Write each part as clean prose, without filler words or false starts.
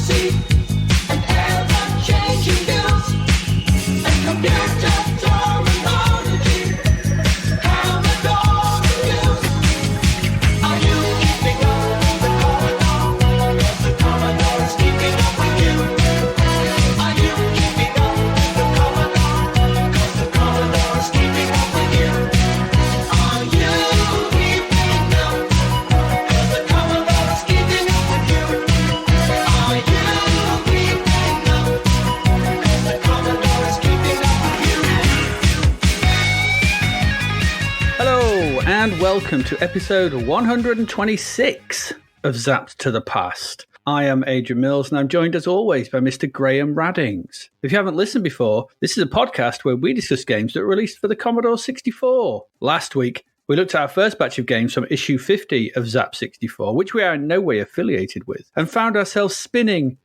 see an ever-changing news and computer terminology. Commodore news. Are you keeping up with the Commodore? Yes, the Commodore is keeping up with you. Are you keeping up with the Commodore? Cause the Commodore is keeping up with you. Are you keeping up? Cause the Commodore is keeping up with you. Are you keeping up? Cause the Commodore is keeping up with you. Hello, and welcome to episode 126 of Zapped to the Past. I am Adrian Mills, and I'm joined as always by Mr. Graham Raddings. If you haven't listened before, this is a podcast where we discuss games that were released for the Commodore 64. Last week, we looked at our first batch of games from issue 50 of Zap 64, which we are in no way affiliated with, and found ourselves spinning,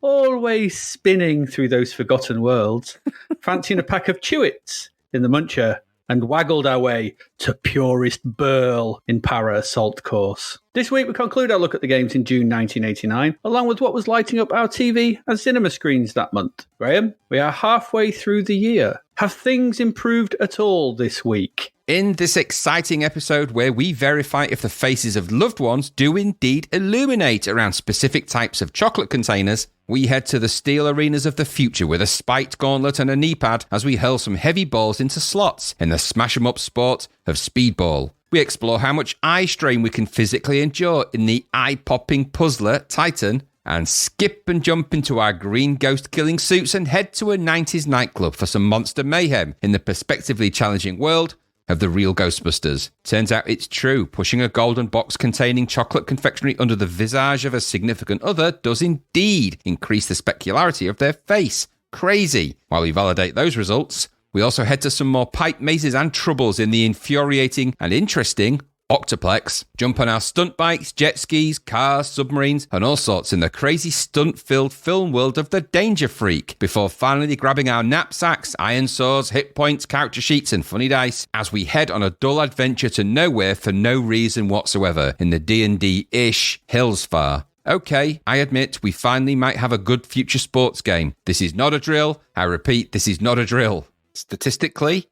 always spinning through those forgotten worlds, fancying a pack of Chewits in the muncher, and waggled our way to purest Burl in Para Assault Course. This week we conclude our look at the games in June 1989, along with what was lighting up our TV and cinema screens that month. Graham, we are halfway through the year. Have things improved at all this week? In this exciting episode where we verify if the faces of loved ones do indeed illuminate around specific types of chocolate containers, we head to the steel arenas of the future with a spiked gauntlet and a knee pad as we hurl some heavy balls into slots in the smash-em-up sport of Speedball. We explore how much eye strain we can physically endure in the eye-popping puzzler Titan, and skip and jump into our green ghost-killing suits and head to a 90s nightclub for some monster mayhem in the prospectively challenging world of the Real Ghostbusters. Turns out it's true. Pushing a golden box containing chocolate confectionery under the visage of a significant other does indeed increase the specularity of their face. Crazy. While we validate those results, we also head to some more pipe mazes and troubles in the infuriating and interesting Octoplex, jump on our stunt bikes, jet skis, cars, submarines, and all sorts in the crazy stunt-filled film world of the Danger Freak, before finally grabbing our knapsacks, iron saws, hit points, character sheets, and funny dice as we head on a dull adventure to nowhere for no reason whatsoever in the D&D-ish Hillsfar. Okay, I admit we finally might have a good future sports game. This is not a drill. I repeat, this is not a drill. Statistically,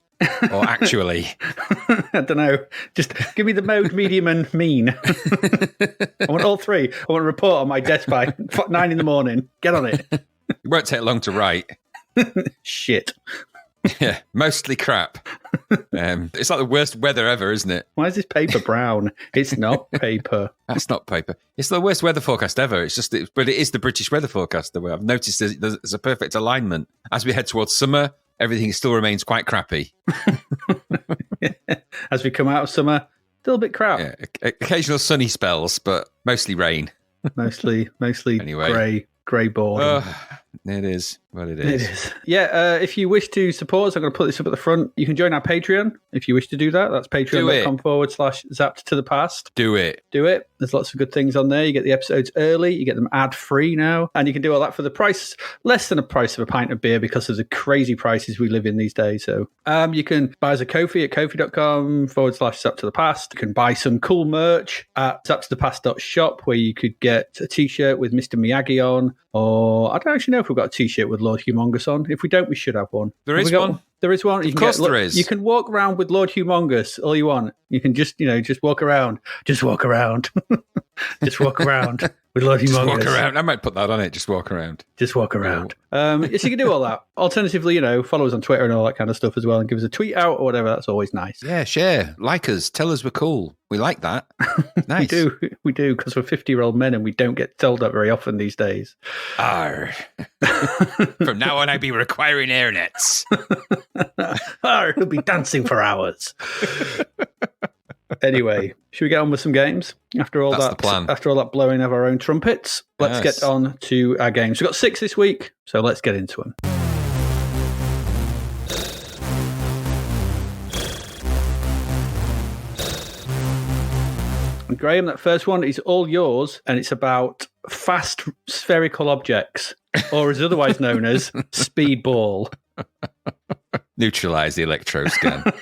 or actually? I don't know. Just give me the mode, medium, and mean. I want all three. I want a report on my desk by 9 in the morning. Get on it. It won't take long to write. Shit. Yeah, mostly crap. It's like the worst weather ever, isn't it? Why is this paper brown? It's not paper. That's not paper. It's the worst weather forecast ever. But it is the British weather forecast. The way I've noticed there's a perfect alignment. As we head towards summer, everything still remains quite crappy. As we come out of summer, still a bit crap. Yeah, occasional sunny spells, but mostly rain. Mostly anyway. grey boring. It is what it is. It is. Yeah, if you wish to support us, I'm going to put this up at the front. You can join our Patreon if you wish to do that. That's patreon.com/zapped to the past. Do it. There's lots of good things on there. You get the episodes early. You get them ad-free now. And you can do all that for the price, less than a price of a pint of beer because of the crazy prices we live in these days. So you can buy us a Ko-fi at kofi.com/zapped to the past. You can buy some cool merch at zappedtothepast.shop where you could get a t-shirt with Mr. Miyagi on, or I don't actually know if we've got a t-shirt with Lord Humongous on. If we don't, we should have one. There is one. There is one. Of course there is. You can walk around with Lord Humongous all you want. You can just walk around. Just walk around. Just walk around with Lord Humongous. Just walk around. I might put that on it. Just walk around. Just walk around. Yes, you can do all that. Alternatively, follow us on Twitter and all that kind of stuff as well, and give us a tweet out or whatever. That's always nice. Yeah, share. Like us. Tell us we're cool. We like that. Nice. We do, because we're 50-year-old men and we don't get told that very often these days. Arr. From now on, I'll be requiring airnets. Arr, he'll be dancing for hours. Anyway, should we get on with some games? After all That's the plan. After all that blowing of our own trumpets, let's get on to our games. We've got 6 this week, so let's get into them. And Graham, that first one is all yours, and it's about fast spherical objects, or as otherwise known as Speedball. Neutralize the electroscan.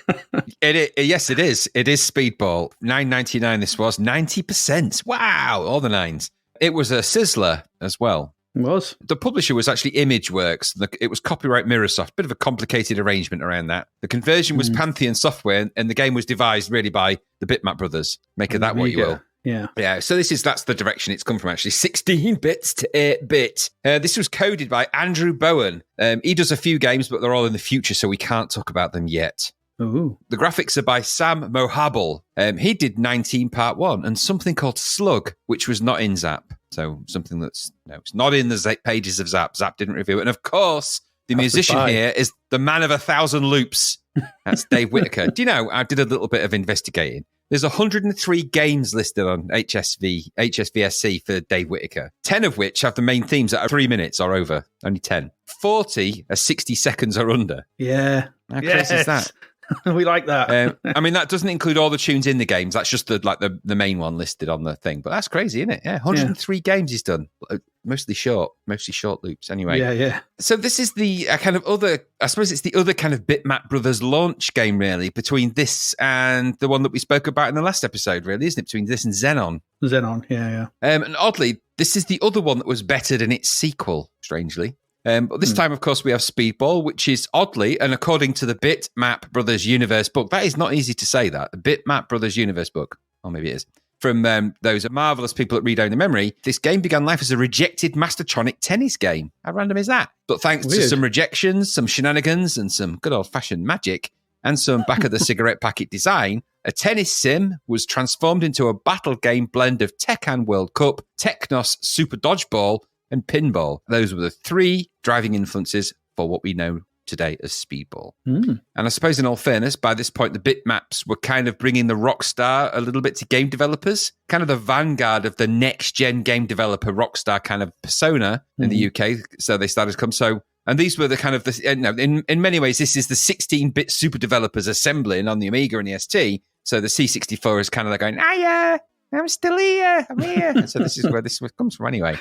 Yes, it is. It is Speedball. $9.99 this was. 90%. Wow. All the nines. It was a sizzler as well. It was. The publisher was actually ImageWorks. It was copyright Mirrorsoft. Bit of a complicated arrangement around that. The conversion was Pantheon Software, and the game was devised really by the Bitmap brothers. Make of that what you will. Yeah. Yeah, so that's the direction it's come from, actually. 16 bits to 8-bit. This was coded by Andrew Bowen. He does a few games, but they're all in the future, so we can't talk about them yet. Ooh. The graphics are by Sam Mohabel. He did 19 Part 1 and something called Slug, which was not in Zap. So something it's not in the pages of Zap. Zap didn't review it. And of course, the musician here is the man of 1,000 loops. That's Dave Whitaker. Do you know, I did a little bit of investigating. There's 103 games listed on HSVSC for Dave Whitaker, 10 of which have the main themes that are 3 minutes or over, only 10. 40 are 60 seconds or under. Yeah. How crazy is that? We like that. I mean, that doesn't include all the tunes in the games. That's just the main one listed on the thing. But that's crazy, isn't it? Yeah, 103 games he's done. Mostly short loops anyway. Yeah. So this is the kind of other, I suppose it's the other kind of Bitmap Brothers launch game, really, between this and the one that we spoke about in the last episode, really, isn't it? Between this and Xenon. Yeah. And oddly, this is the other one that was better than its sequel, strangely. But this time, of course, we have Speedball, which is oddly, and according to the Bitmap Brothers Universe book, that is not easy to say that, the Bitmap Brothers Universe book, or maybe it is, from those marvellous people at Read Only Memory, this game began life as a rejected Mastertronic tennis game. How random is that? But thanks to some rejections, some shenanigans, and some good old-fashioned magic, and some back-of-the-cigarette packet design, a tennis sim was transformed into a battle game blend of Tekken World Cup, Technos Super Dodgeball, and Pinball. Those were the 3 driving influences for what we know today as Speedball. And I suppose in all fairness, by this point, the Bitmaps were kind of bringing the Rockstar a little bit to game developers, kind of the vanguard of the next-gen game developer Rockstar kind of persona in the UK. So they started to come. And these were the kind of, in many ways, this is the 16-bit super developers assembling on the Amiga and the ST. So the C64 is kind of like going, I'm still here. I'm here. So this is where this comes from anyway.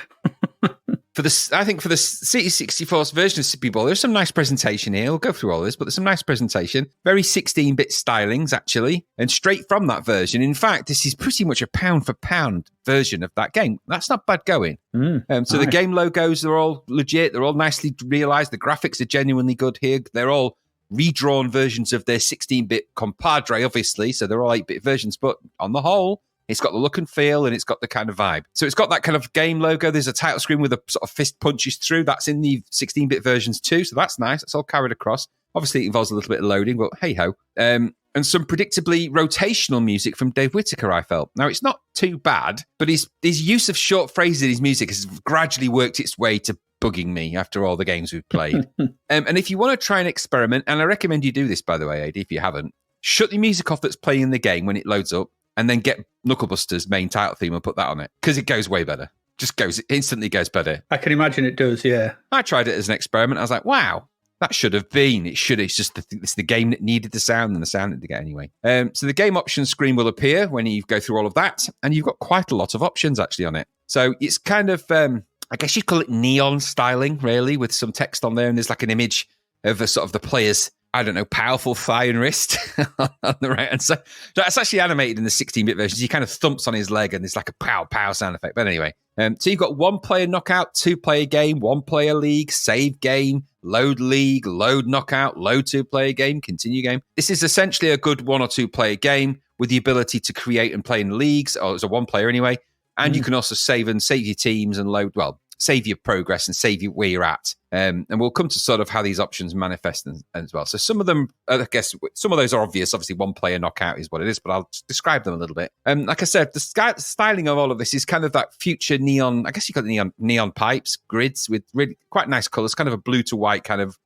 I think for the C64's version of Speedball, there's some nice presentation here. We'll go through all this, but there's some nice presentation. Very 16-bit stylings, actually. And straight from that version. In fact, this is pretty much a pound-for-pound version of that game. That's not bad going. So the game logos, they're all legit. They're all nicely realized. The graphics are genuinely good here. They're all redrawn versions of their 16-bit compadre, obviously. So they're all 8-bit versions. But on the whole, it's got the look and feel, and it's got the kind of vibe. So it's got that kind of game logo. There's a title screen with a sort of fist punches through. That's in the 16-bit versions too, so that's nice. It's all carried across. Obviously, it involves a little bit of loading, but hey-ho. And some predictably rotational music from Dave Whitaker, I felt. Now, it's not too bad, but his use of short phrases in his music has gradually worked its way to bugging me after all the games we've played. And if you want to try and experiment, and I recommend you do this, by the way, AD, if you haven't, shut the music off that's playing in the game when it loads up, and then get Knucklebusters' main title theme and put that on it, because it goes way better. It instantly goes better. I can imagine it does, yeah. I tried it as an experiment. I was like, wow, that should have been. It's just it's the game that needed the sound, and the sound didn't get anyway. So the game options screen will appear when you go through all of that, and you've got quite a lot of options actually on it. So it's kind of, I guess you'd call it neon styling, really, with some text on there, and there's like an image of a sort of the player's, I don't know, powerful thigh and wrist on the right hand side. So that's actually animated in the 16-bit versions. He kind of thumps on his leg and there's like a pow, pow sound effect. But anyway, so you've got 1-player knockout, 2-player game, 1-player league, save game, load league, load knockout, load 2-player game, continue game. This is essentially a good 1 or 2-player game with the ability to create and play in leagues, or as a 1-player anyway. And you can also save your teams and save your progress and save you where you're at. And we'll come to sort of how these options manifest as well. So some of them, I guess, some of those are obvious. Obviously, 1-player knockout is what it is, but I'll describe them a little bit. Like I said, the styling of all of this is kind of that future neon, I guess you've got neon pipes, grids with really quite nice colours, kind of a blue to white kind of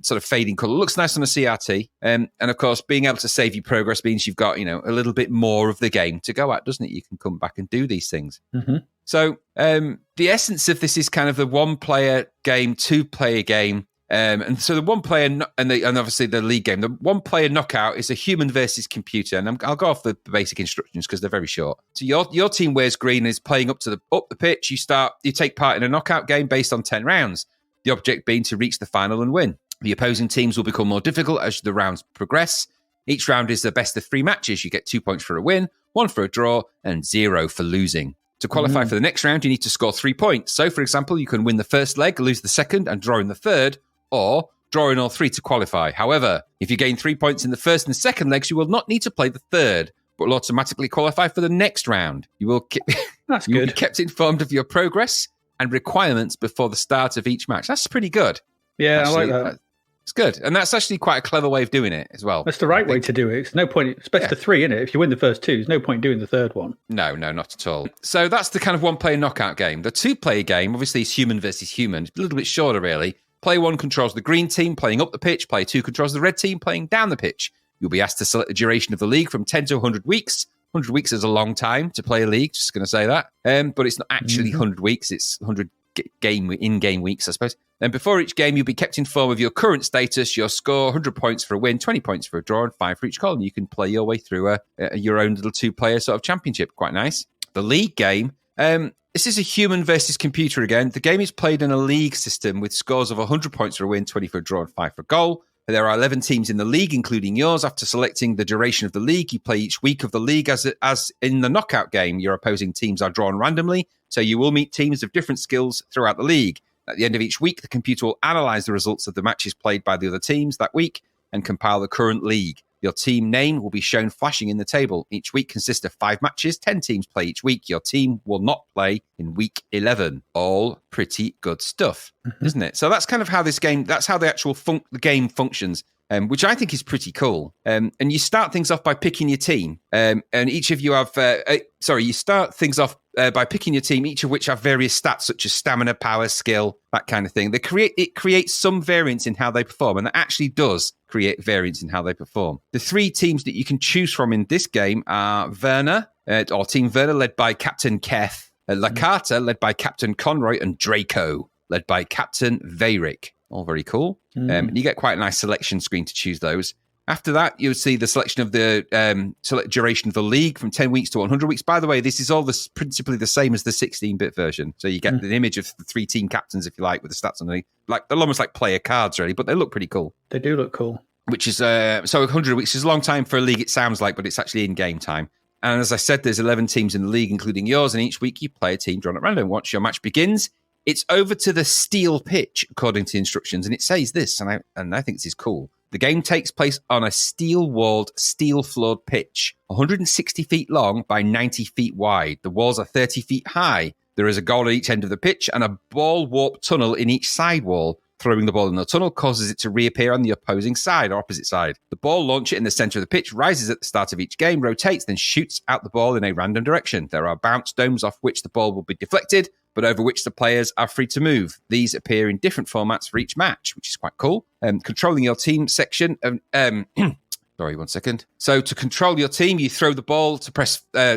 sort of fading colour. Looks nice on a CRT. And of course, being able to save your progress means you've got, a little bit more of the game to go at, doesn't it? You can come back and do these things. Mm-hmm. So the essence of this is kind of the 1-player game, 2-player game. And so the 1-player and obviously the league game, the 1-player knockout is a human versus computer. And I'll go off the basic instructions because they're very short. So your team wears green and is playing up the pitch. You take part in a knockout game based on 10 rounds. The object being to reach the final and win. The opposing teams will become more difficult as the rounds progress. Each round is the best of 3 matches. You get 2 points for a win, 1 for a draw, and 0 for losing. To qualify for the next round, you need to score 3 points. So, for example, you can win the first leg, lose the second, and draw in the third, or draw in all 3 to qualify. However, if you gain 3 points in the first and second legs, you will not need to play the third, but will automatically qualify for the next round. You will That's you will good. be kept informed of your progress and requirements before the start of each match. That's pretty good. Yeah, Actually, I like that. It's good. And that's actually quite a clever way of doing it as well. That's the right way to do it. It's no point. It's best of 3, isn't it? If you win the first 2, there's no point doing the third one. No, not at all. So that's the kind of one-player knockout game. The two-player game, obviously, is human versus human. It's a little bit shorter, really. Player 1 controls the green team, playing up the pitch. Player 2 controls the red team, playing down the pitch. You'll be asked to select the duration of the league from 10 to 100 weeks. 100 weeks is a long time to play a league, just going to say that. But it's not actually 100 weeks. It's 100 in-game weeks, I suppose. Then before each game, you'll be kept informed of your current status, your score, 100 points for a win, 20 points for a draw, and 5 for each goal. And you can play your way through your own little two-player sort of championship. Quite nice. The league game, this is a human versus computer again. The game is played in a league system with scores of 100 points for a win, 20 for a draw, and 5 for a goal. There are 11 teams in the league, including yours. After selecting the duration of the league, you play each week of the league. As in the knockout game, your opposing teams are drawn randomly, so you will meet teams of different skills throughout the league. At the end of each week, the computer will analyze the results of the matches played by the other teams that week and compile the current league. Your team name will be shown flashing in the table. Each week consists of 5 matches. 10 teams play each week. Your team will not play in week 11. All pretty good stuff, isn't it? So that's kind of how this game, that's how the actual the game functions, which I think is pretty cool. And you start things off by picking your team. And each of you have, you start things off by picking your team, each of which have various stats such as stamina, power, skill, that kind of thing. It creates some variance in how they perform, and that actually does create variance in how they perform. The 3 teams that you can choose from in this game are Werner, or Team Werner, led by Captain Keth, La Carta, led by Captain Conroy, and Draco, led by Captain Veyrick. All very cool. And you get quite a nice selection screen to choose those. After that, you'll see the selection of the duration of the league from 10 weeks to 100 weeks. By the way, this is all principally the same as the 16-bit version. So you get an image of the 3 team captains, if you like, with the stats underneath. They're almost like player cards, really, but they look pretty cool. They do look cool. Which is, 100 weeks is a long time for a league, it sounds like, but it's actually in-game time. And as I said, there's 11 teams in the league, including yours, and each week you play a team drawn at random. Once your match begins, it's over to the steel pitch, according to instructions, and it says this, and I think this is cool. The game takes place on a steel-walled, steel-floored pitch, 160 feet long by 90 feet wide. The walls are 30 feet high. There is a goal at each end of the pitch and a ball warp tunnel in each side wall. Throwing the ball in the tunnel causes it to reappear on the opposing side or opposite side. The ball launcher in the center of the pitch rises at the start of each game, rotates, then shoots out the ball in a random direction. There are bounce domes off which the ball will be deflected, but over which the players are free to move. These appear in different formats for each match, which is quite cool. Controlling your team section. Sorry, 1 second. So to control your team, you throw the ball. To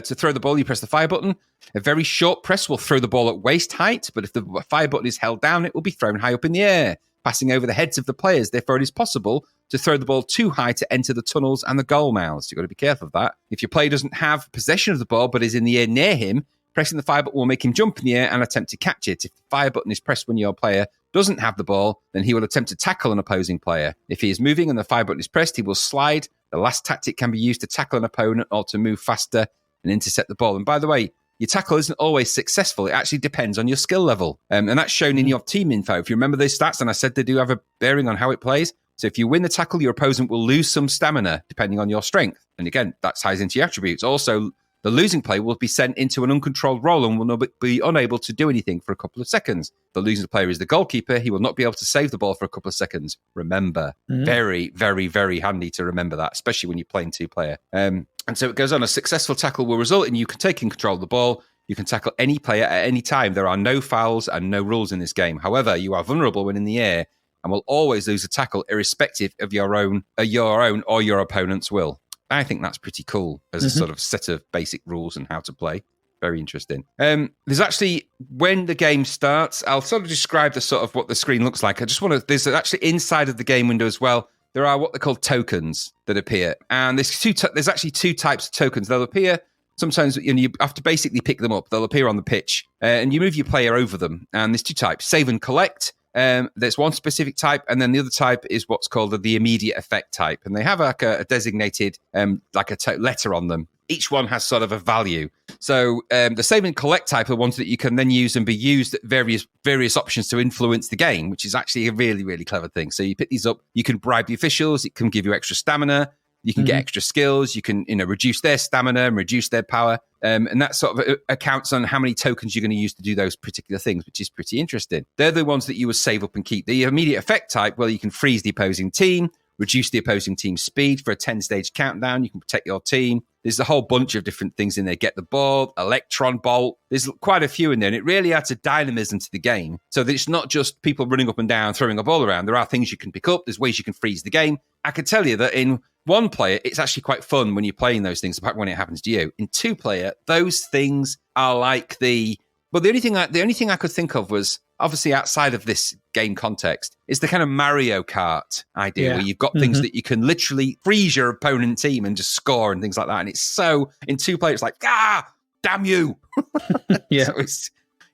throw the ball, you press the fire button. A very short press will throw the ball at waist height, but if the fire button is held down, it will be thrown high up in the air, passing over the heads of the players. Therefore, it is possible to throw the ball too high to enter the tunnels and the goal mouths. You've got to be careful of that. If your player doesn't have possession of the ball but is in the air near him, pressing the fire button will make him jump in the air and attempt to catch it. If the fire button is pressed when your player doesn't have the ball, then he will attempt to tackle an opposing player. If he is moving and the fire button is pressed, he will slide. The last tactic can be used to tackle an opponent or to move faster and intercept the ball. And by the way, your tackle isn't always successful. It actually depends on your skill level. And that's shown in your team info. If you remember those stats, and I said they do have a bearing on how it plays. So if you win the tackle, your opponent will lose some stamina, depending on your strength. And again, that ties into your attributes. Also, the losing player will be sent into an uncontrolled role and will be unable to do anything for a couple of seconds. The losing player is the goalkeeper. He will not be able to save the ball for a couple of seconds. Remember. Very, very, very handy to remember that, especially when you're playing 2-player. And so it goes on. A successful tackle will result in you taking control of the ball. You can tackle any player at any time. There are no fouls and no rules in this game. However, you are vulnerable when in the air and will always lose a tackle irrespective of your own or your opponent's will. I think that's pretty cool as a sort of set of basic rules and how to play. Very interesting. There's actually, when the game starts, I'll sort of describe the sort of what the screen looks like. There's actually inside of the game window as well, there are what they call tokens that appear. And there's actually 2 types of tokens. They'll appear sometimes, you have to basically pick them up. They'll appear on the pitch and you move your player over them. And there's 2 types, save and collect. There's one specific type, and then the other type is what's called the immediate effect type. And they have like a designated letter on them. each one has sort of a value. So the save and collect type are ones that you can then use and be used at various options to influence the game, which is actually a really, really clever thing. So you pick these up, you can bribe the officials, it can give you extra stamina, you can get extra skills, you can reduce their stamina and reduce their power. And that sort of accounts on how many tokens you're going to use to do those particular things, which is pretty interesting. They're the ones that you would save up and keep. The immediate effect type, well, you can freeze the opposing team, reduce the opposing team's speed for a 10-stage countdown. You can protect your team. There's a whole bunch of different things in there. Get the ball, electron bolt. There's quite a few in there. And it really adds a dynamism to the game. So that it's not just people running up and down, throwing a ball around. There are things you can pick up. There's ways you can freeze the game. I can tell you that in one player, it's actually quite fun when you're playing those things, apart when it happens to you. In two player, those things are like the only thing I could think of was, obviously outside of this game context, is the kind of Mario Kart idea where you've got things that you can literally freeze your opponent team and just score and things like that. And it's so, in two players, like, damn you. So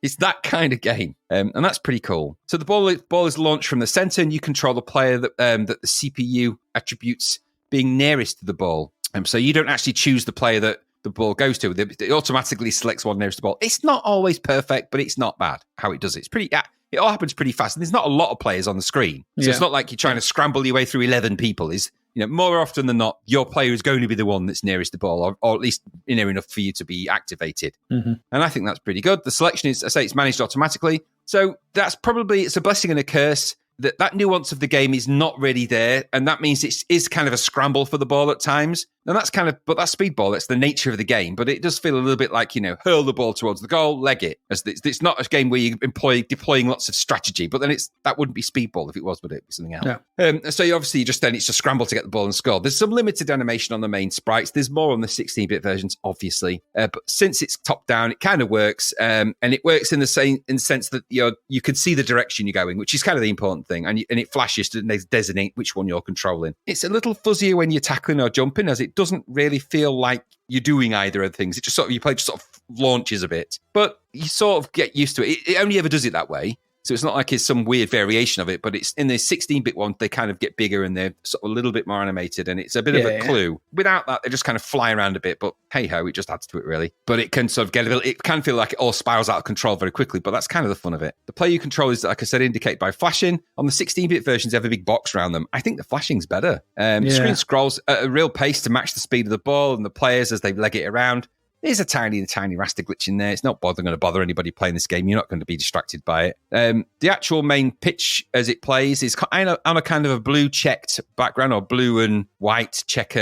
it's that kind of game. And that's pretty cool. So the ball is launched from the center, and you control the player that the CPU attributes being nearest to the ball. So you don't actually choose the player that the ball goes to. It automatically selects one nearest the ball. It's not always perfect, but it's not bad how it does it. It's pretty. It all happens pretty fast, and there's not a lot of players on the screen, so it's not like you're trying to scramble your way through 11 people. More often than not, your player is going to be the one that's nearest the ball, or at least enough for you to be activated. And I think that's pretty good. The selection is, I say, it's managed automatically, so that's probably, it's a blessing and a curse. That nuance of the game is not really there, and that means it is kind of a scramble for the ball at times. And that's but that's Speedball. That's the nature of the game. But it does feel a little bit like, hurl the ball towards the goal, leg it. It's not a game where you deploying lots of strategy. But then that wouldn't be Speedball if it was, would it? Be something else. Yeah. So obviously it's a scramble to get the ball and score. There's some limited animation on the main sprites. There's more on the 16-bit versions, obviously. But since it's top down, it kind of works. And it works in the sense that you can see the direction you're going, which is kind of the important thing. And it flashes to designate which one you're controlling. It's a little fuzzier when you're tackling or jumping, as it doesn't really feel like you're doing either of the things. It just sort of launches a bit, but you sort of get used to it. It only ever does it that way. So it's not like it's some weird variation of it, but it's in the 16-bit one, they kind of get bigger and they're sort of a little bit more animated, and it's a bit of a clue. Without that, they just kind of fly around a bit, but hey-ho, it just adds to it, really. But it can sort of it can feel like it all spirals out of control very quickly, but that's kind of the fun of it. The player you control is, like I said, indicated by flashing. On the 16-bit versions, they have a big box around them. I think the flashing's better. The screen scrolls at a real pace to match the speed of the ball and the players as they leg it around. There's a tiny raster glitch in there. It's not going to bother anybody playing this game. You're not going to be distracted by it. The actual main pitch as it plays is on a kind of a blue checked background, or blue and white check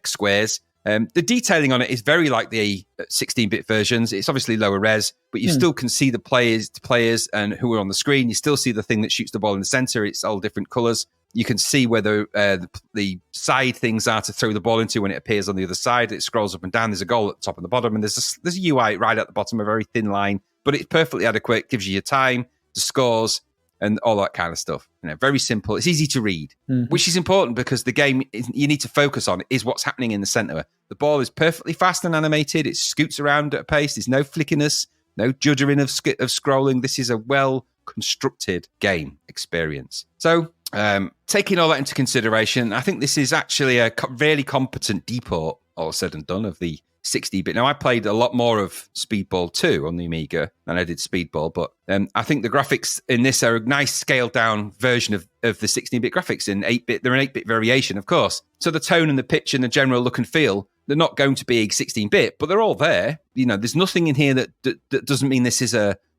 squares. The detailing on it is very like the 16-bit versions. It's obviously lower res, but you still can see the players and who are on the screen. You still see the thing that shoots the ball in the center. It's all different colors. You can see where the side things are to throw the ball into when it appears on the other side. It scrolls up and down. There's a goal at the top and the bottom, and there's a UI right at the bottom, a very thin line, but it's perfectly adequate. Gives you your time, the scores, and all that kind of stuff. Very simple. It's easy to read, which is important because the game you need to focus on is what's happening in the center. The ball is perfectly fast and animated. It scoots around at a pace. There's no flickiness, no juddering of scrolling. This is a well-constructed game experience. So, taking all that into consideration, I think this is actually a really competent deport, all said and done, of the 60-bit. Now, I played a lot more of Speedball 2 on the Amiga than I did Speedball, but I think the graphics in this are a nice scaled-down version of the 16-bit graphics in 8-bit. They're an 8-bit variation, of course. So the tone and the pitch and the general look and feel, they're not going to be 16-bit, but they're all there. There's nothing in here that doesn't mean this is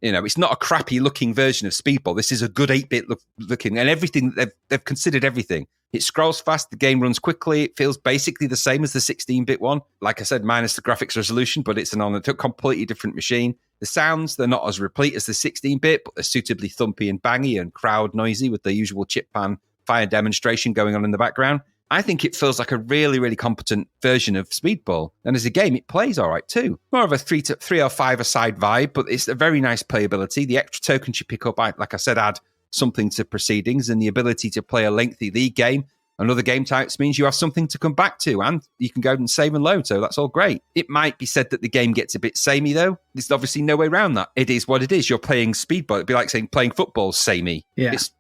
it's not a crappy looking version of Speedball. This is a good 8-bit looking, and everything, they've considered everything. It scrolls fast, the game runs quickly, it feels basically the same as the 16-bit one. Like I said, minus the graphics resolution, but it's on a completely different machine. The sounds, they're not as replete as the 16-bit, but they're suitably thumpy and bangy and crowd noisy with the usual chip pan fire demonstration going on in the background. I think it feels like a really, really competent version of Speedball. And as a game, it plays all right too. More of a 3 or 5-a-side vibe, but it's a very nice playability. The extra tokens you pick up, like I said, add something to proceedings, and the ability to play a lengthy league game and other game types means you have something to come back to, and you can go and save and load, so that's all great. It might be said that the game gets a bit samey, though. There's obviously no way around that. It is what it is. You're playing Speedball. It'd be like saying playing football's samey. Yeah. It's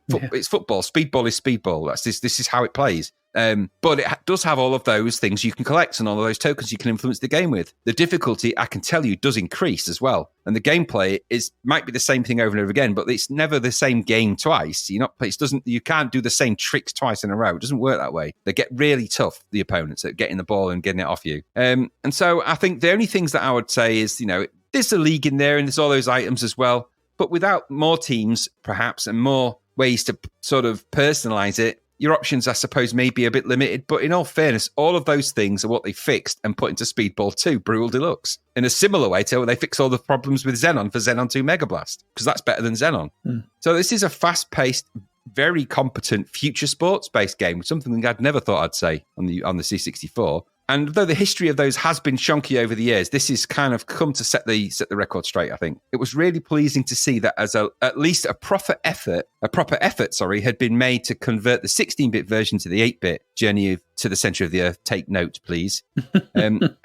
football. Speedball is Speedball. This is how it plays. But it does have all of those things you can collect and all of those tokens you can influence the game with. The difficulty, I can tell you, does increase as well. And the gameplay might be the same thing over and over again, but it's never the same game twice. You can't do the same tricks twice in a row. It doesn't work that way. They get really tough, the opponents, at getting the ball and getting it off you. And so I think the only things that I would say is, there's a league in there and there's all those items as well. But without more teams, perhaps, and more ways to sort of personalize it, your options, I suppose, may be a bit limited. But in all fairness, all of those things are what they fixed and put into Speedball 2 Brutal Deluxe. In a similar way to how they fix all the problems with Xenon for Xenon 2 Mega Blast, because that's better than Xenon. So this is a fast-paced, very competent future sports-based game, something I'd never thought I'd say on the C64. And though the history of those has been chunky over the years, this is kind of come to set the record straight, I think. It was really pleasing to see that at least a proper effort, had been made to convert the 16-bit version to the 8-bit Journey to the Center of the Earth. Take note, please.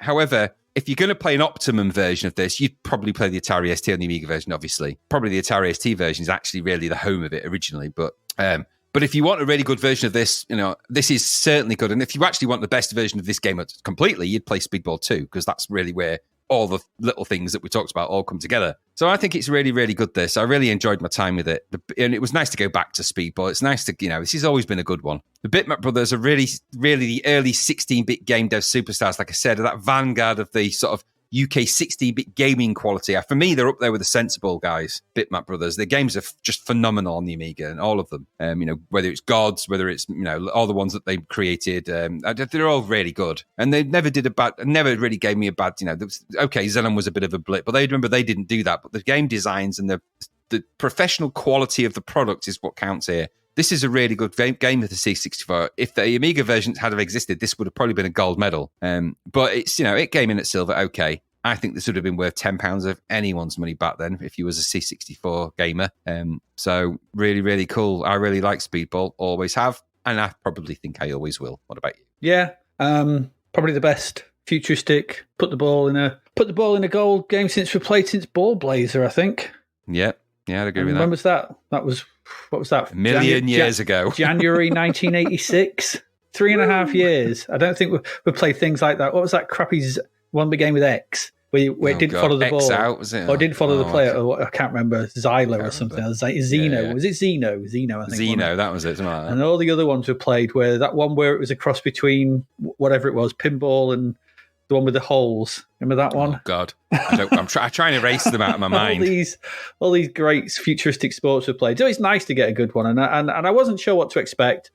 However, if you're going to play an optimum version of this, you'd probably play the Atari ST on the Amiga version, obviously. Probably the Atari ST version is actually really the home of it originally, but if you want a really good version of this, this is certainly good. And if you actually want the best version of this game completely, you'd play Speedball 2, because that's really where all the little things that we talked about all come together. So I think it's really, really good, this. I really enjoyed my time with it. And it was nice to go back to Speedball. It's nice to, this has always been a good one. The Bitmap Brothers are really, really the early 16-bit game dev superstars, like I said, are that vanguard of the sort of UK 16-bit gaming quality. For me, they're up there with the sensible guys, Bitmap Brothers. Their games are just phenomenal on the Amiga, and all of them. Whether it's Gods, whether it's all the ones that they created, they're all really good. And they never really gave me a bad. Okay, Xenon was a bit of a blip, but they didn't do that. But the game designs and the professional quality of the product is what counts here. This is a really good game of the C64. If the Amiga version had have existed, this would have probably been a gold medal. But it's, it came in at silver. Okay. I think this would have been worth £10 of anyone's money back then if you was a C64 gamer. So really, really cool. I really like Speedball, always have. And I probably think I always will. What about you? Yeah. Probably the best futuristic, put the ball in a goal game since Ball Blazer, I think. Yeah. Yeah, I'd agree with that. When was that? What was that? A million years ago. January 1986. 3.5 years. I don't think we played things like that. What was that crappy one big game with X? Where it didn't follow the X ball. Out, was it? Or didn't follow the player. Or I can't remember. Xylo or something. Xeno. Yeah. Was it Xeno? Xeno, I think. Xeno, that was it. Something like that. And all the other ones were played where it was a cross between whatever it was, pinball and the one with the holes. Remember that one? Oh, God. I'm trying to erase them out of my mind. all these great futuristic sports were played. So it's nice to get a good one. And I wasn't sure what to expect.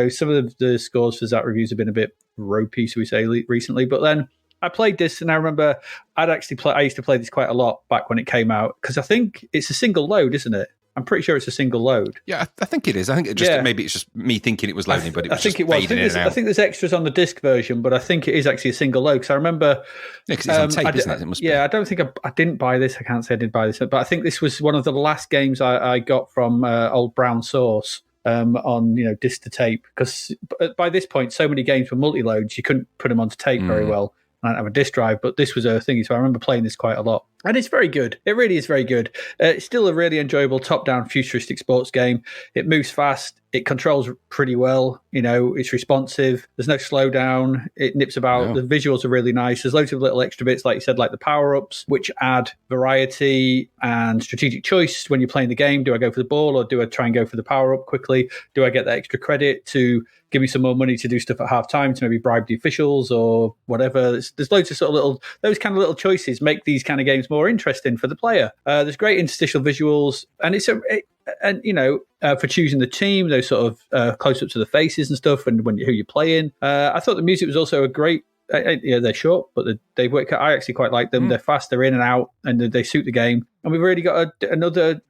Some of the scores for Zap reviews have been a bit ropey, so we say, recently. But then I played this, and I remember I used to play this quite a lot back when it came out, because I think it's a single load, isn't it? I'm pretty sure it's a single load. Yeah, I think it is. I think maybe it's just me thinking it was loading, but it was I think there's extras on the disc version, but I think it is actually a single load, because I remember... Yeah, because it's on tape, isn't it? It must be. I don't think I didn't buy this. I can't say I did buy this, but I think this was one of the last games I got from old Brown Source on disc to tape, because by this point, so many games were multi-loads, you couldn't put them onto tape very well. I don't have a disc drive, but this was a thingy, so I remember playing this quite a lot. And it's very good. It really is very good. It's still a really enjoyable top-down futuristic sports game. It moves fast. It controls pretty well. It's responsive. There's no slowdown. It nips about. The visuals are really nice. There's loads of little extra bits, like you said, like the power-ups, which add variety and strategic choice when you're playing the game. Do I go for the ball, or do I try and go for the power-up quickly? Do I get that extra credit to give me some more money to do stuff at half-time, to maybe bribe the officials or whatever? There's loads of sort of those kind of little choices make these kind of games more interesting for the player. There's great interstitial visuals, and for choosing the team, those sort of close-ups of the faces and stuff, and who you're playing. I thought the music was also a great. They're short, but they work. I actually quite like them. They're fast, they're in and out, and they suit the game. And we've already got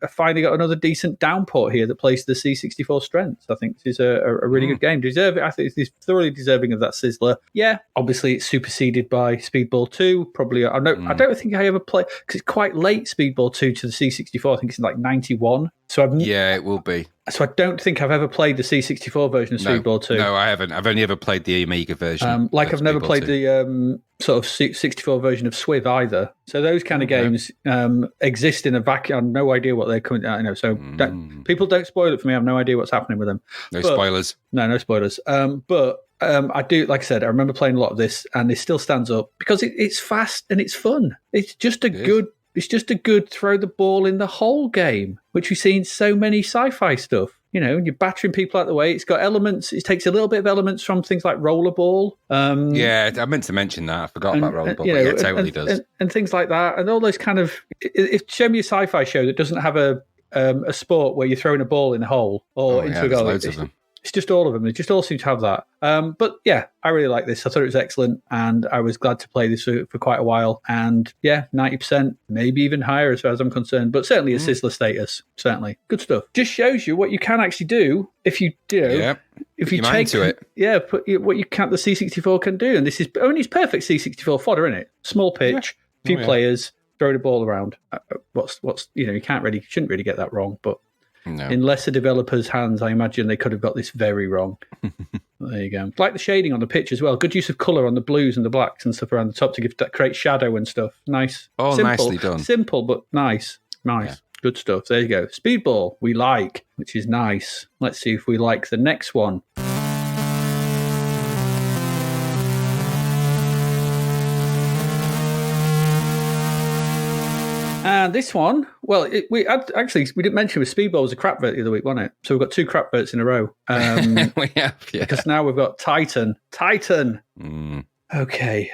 finally got another decent downport here that plays to the C64 strengths. I think this is a really good game. I think it's thoroughly deserving of that Sizzler. Yeah, obviously it's superseded by Speedball 2. Probably, I don't think I ever played, because it's quite late, Speedball 2 to the C64. I think it's in like 91. Yeah, it will be. So I don't think I've ever played the C64 version of Speedball 2. No, I haven't. I've only ever played the Amiga version. I've never played the sort of 64 version of Swiv either. So those kind of games exist in a vacuum. I have no idea what they're coming out. So people don't spoil it for me. I have no idea what's happening with them. Spoilers. No spoilers. But I do, like I said, I remember playing a lot of this, and it still stands up because it's fast and it's fun. It's just a good. It's just a good throw the ball in the hole game, which we see in so many sci-fi stuff. You know, you're battering people out the way. It's got elements. It takes a little bit of elements from things like rollerball. Yeah, I meant to mention that. I forgot about rollerball. But yeah, it totally does. And things like that, and all those kind of. Show me a sci-fi show that doesn't have a sport where you're throwing a ball in a hole or into a goal. Loads of them. It's just all of them. They just all seem to have that. But yeah, I really like this. I thought it was excellent, and I was glad to play this for quite a while. And yeah, 90%, maybe even higher as far as I'm concerned, but certainly a Sizzler status. Certainly. Good stuff. Just shows you what you can actually do if you do. Yeah. If you take to it. Yeah, put what you can, the C64 can do. And this is only perfect C64 fodder, isn't it? Small pitch, few players, throw the ball around. You shouldn't really get that wrong, but. No. In lesser developers' hands, I imagine they could have got this very wrong. There you go. Like the shading on the pitch as well. Good use of colour on the blues and the blacks and stuff around the top to create shadow and stuff. Nice. Oh, simple, nicely done. Simple, but nice. Nice. Yeah. Good stuff. There you go. Speedball, we like, which is nice. Let's see if we like the next one. And this one, well, we didn't mention with Speedball was a crap vert the other week, wasn't it? So we've got 2 crap verts in a row. We have, yeah. Because now we've got Titan. Okay.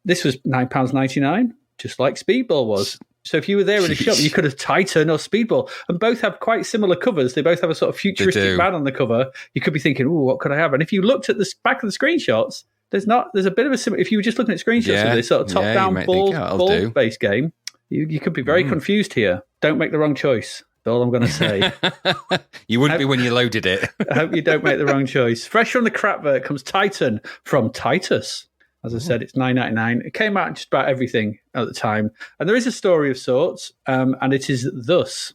This was £9.99, just like Speedball was. So if you were there in a shop, you could have Titan or Speedball. And both have quite similar covers. They both have a sort of futuristic man on the cover. You could be thinking, ooh, what could I have? And if you looked at the back of the screenshots, there's a bit of a similar. If you were just looking at screenshots of this sort of top-down ball-based game, you could be very confused here. Don't make the wrong choice. That's all I'm going to say. You wouldn't be when you loaded it. I hope you don't make the wrong choice. Fresh from the crap vert comes Titan from Titus. As I said, it's $9.99. It came out in just about everything at the time. And there is a story of sorts, and it is thus.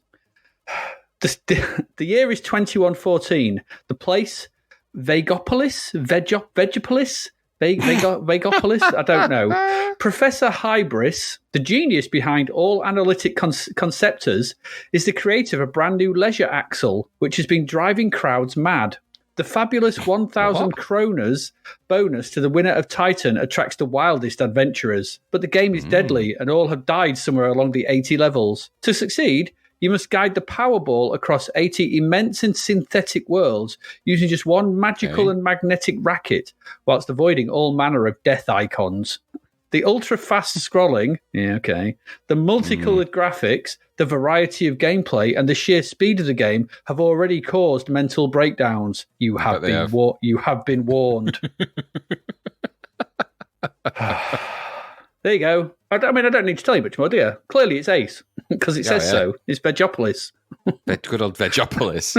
The year is 2114. The place, Vegopolis? Vegopolis? Vegopolis? I don't know. Professor Hybris, the genius behind all analytic conceptors, is the creator of a brand new leisure axle, which has been driving crowds mad. The fabulous 1,000 kroners bonus to the winner of Titan attracts the wildest adventurers. But the game is deadly, and all have died somewhere along the 80 levels. To succeed, you must guide the Powerball across 80 immense and synthetic worlds using just one magical and magnetic racket, whilst avoiding all manner of death icons. The ultra-fast scrolling, the multicolored graphics, the variety of gameplay, and the sheer speed of the game have already caused mental breakdowns. You have been warned. There you go. I don't need to tell you much more, do you? Clearly it's Ace, because it says so. It's Vegopolis. Good old Vegopolis.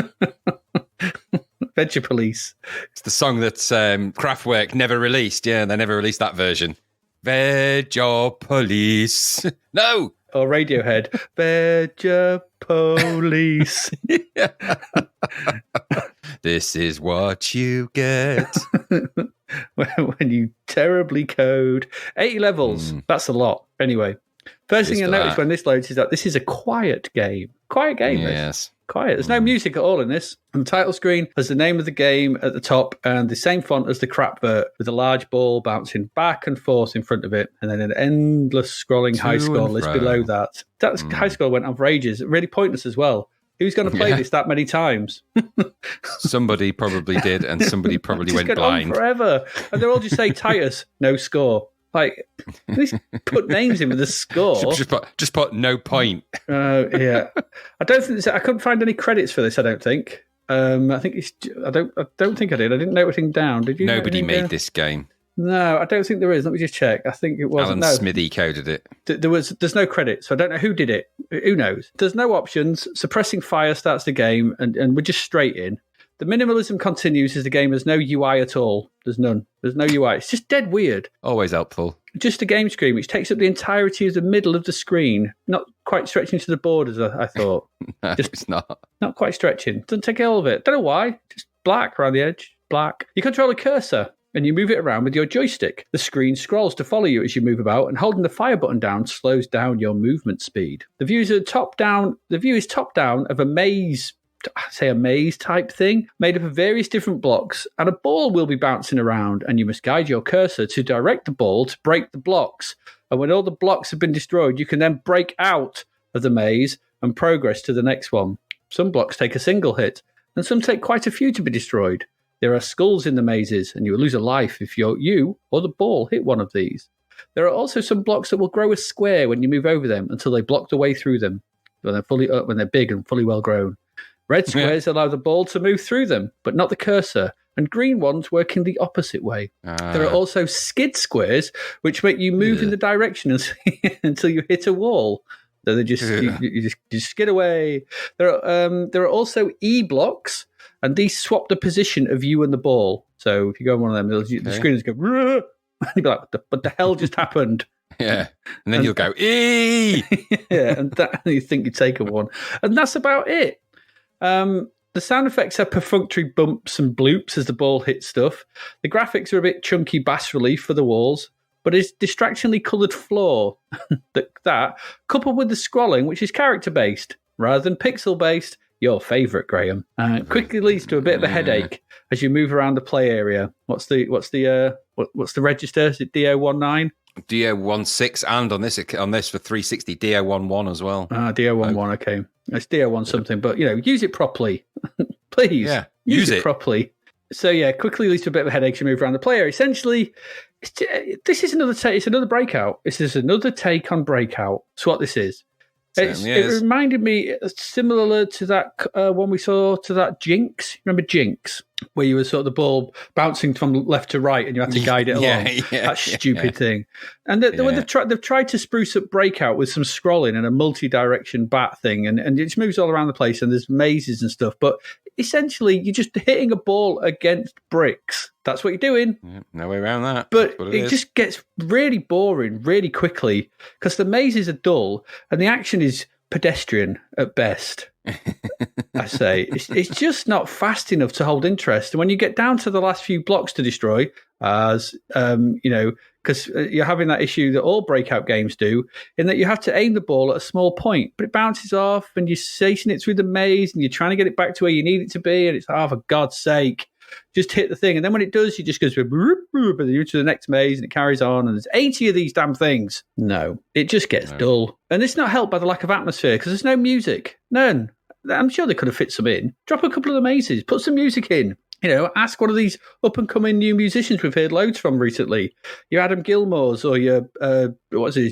Vegopolis. It's the song that Kraftwerk never released. Yeah, they never released that version. Vegopolis. No! Or Radiohead. Vegopolis. This is what you get. When you terribly code. 80 levels. That's a lot. Anyway, first thing you'll notice when this loads is that this is a quiet game. Quiet game, yes. Quiet. There's no music at all in this. And the title screen has the name of the game at the top and the same font as the crap vert, with a large ball bouncing back and forth in front of it, and then an endless scrolling high score list below that. That high score went on for ages. Really pointless as well. Who's going to play this that many times? Somebody probably did, and somebody probably went blind. On forever. And they're all just say Titus, no score. Like, at least put names in with a score. Just put no point. Yeah. I couldn't find any credits for this, I don't think. I don't think I did. I didn't note anything down. Did you? Nobody made this game. No, I don't think there is. Let me just check. I think it was Alan Smithy coded it. There's no credit, so I don't know who did it. Who knows? There's no options. Suppressing fire starts the game, and we're just straight in. The minimalism continues as the game has no UI at all. There's none. There's no UI. It's just dead weird. Always helpful. Just a game screen, which takes up the entirety of the middle of the screen. Not quite stretching to the borders, I thought. No, it's not. Not quite stretching. Doesn't take all of it. Don't know why. Just black around the edge. Black. You control a cursor. and you move it around with your joystick. The screen scrolls to follow you as you move about, and holding the fire button down slows down your movement speed. The view is top down of a maze type thing, made up of various different blocks, and a ball will be bouncing around, and you must guide your cursor to direct the ball to break the blocks. And when all the blocks have been destroyed, you can then break out of the maze and progress to the next one. Some blocks take a single hit, and some take quite a few to be destroyed. There are skulls in the mazes, and you will lose a life if you or the ball hit one of these. There are also some blocks that will grow a square when you move over them until they block the way through them, when they're big and fully well grown. Red squares allow the ball to move through them, but not the cursor, and green ones work in the opposite way. There are also skid squares, which make you move in the direction until you hit a wall. So they you just skid away. There are also E blocks, and these swap the position of you and the ball. So if you go on one of them, the screen will go, and you'll be like, what the hell just happened? Yeah, and then you'll go, E! Yeah, and you think you've taken one. And that's about it. The sound effects have perfunctory bumps and bloops as the ball hits stuff. The graphics are a bit chunky bas relief for the walls, but it's distractingly coloured floor that, coupled with the scrolling, which is character-based rather than pixel-based, your favourite, Graham, quickly leads to a bit of a headache as you move around the play area. What's the register? Is it DO19? DO16, and on this for 360, DO11 as well. DO11, okay. It's DO1 something, but use it properly. Please. Yeah, use it properly. So quickly leads to a bit of a headache to move around the player. Essentially, this is another take. It's another Breakout. This is another take on Breakout. That's what this is. It reminded me similar to that one we saw to that Jinx. Remember Jinx, where you were sort of the ball bouncing from left to right and you had to guide it along. That stupid thing. And they've tried to spruce up Breakout with some scrolling and a multi-direction bat thing, and it moves all around the place and there's mazes and stuff. But essentially, you're just hitting a ball against bricks. That's what you're doing. Yeah, no way around that. But it just gets really boring really quickly because the mazes are dull and the action is pedestrian at best. I say it's just not fast enough to hold interest. And when you get down to the last few blocks to destroy, as because you're having that issue that all Breakout games do, in that you have to aim the ball at a small point, but it bounces off, and you're chasing it through the maze, and you're trying to get it back to where you need it to be, and it's for God's sake, just hit the thing. And then when it does, you just go to the next maze, and it carries on, and there's 80 of these damn things. No, it just gets dull, and it's not helped by the lack of atmosphere because there's no music, none. I'm sure they could have fit some in. Drop a couple of the mazes, put some music in. Ask one of these up-and-coming new musicians we've heard loads from recently. Your Adam Gilmore's or your,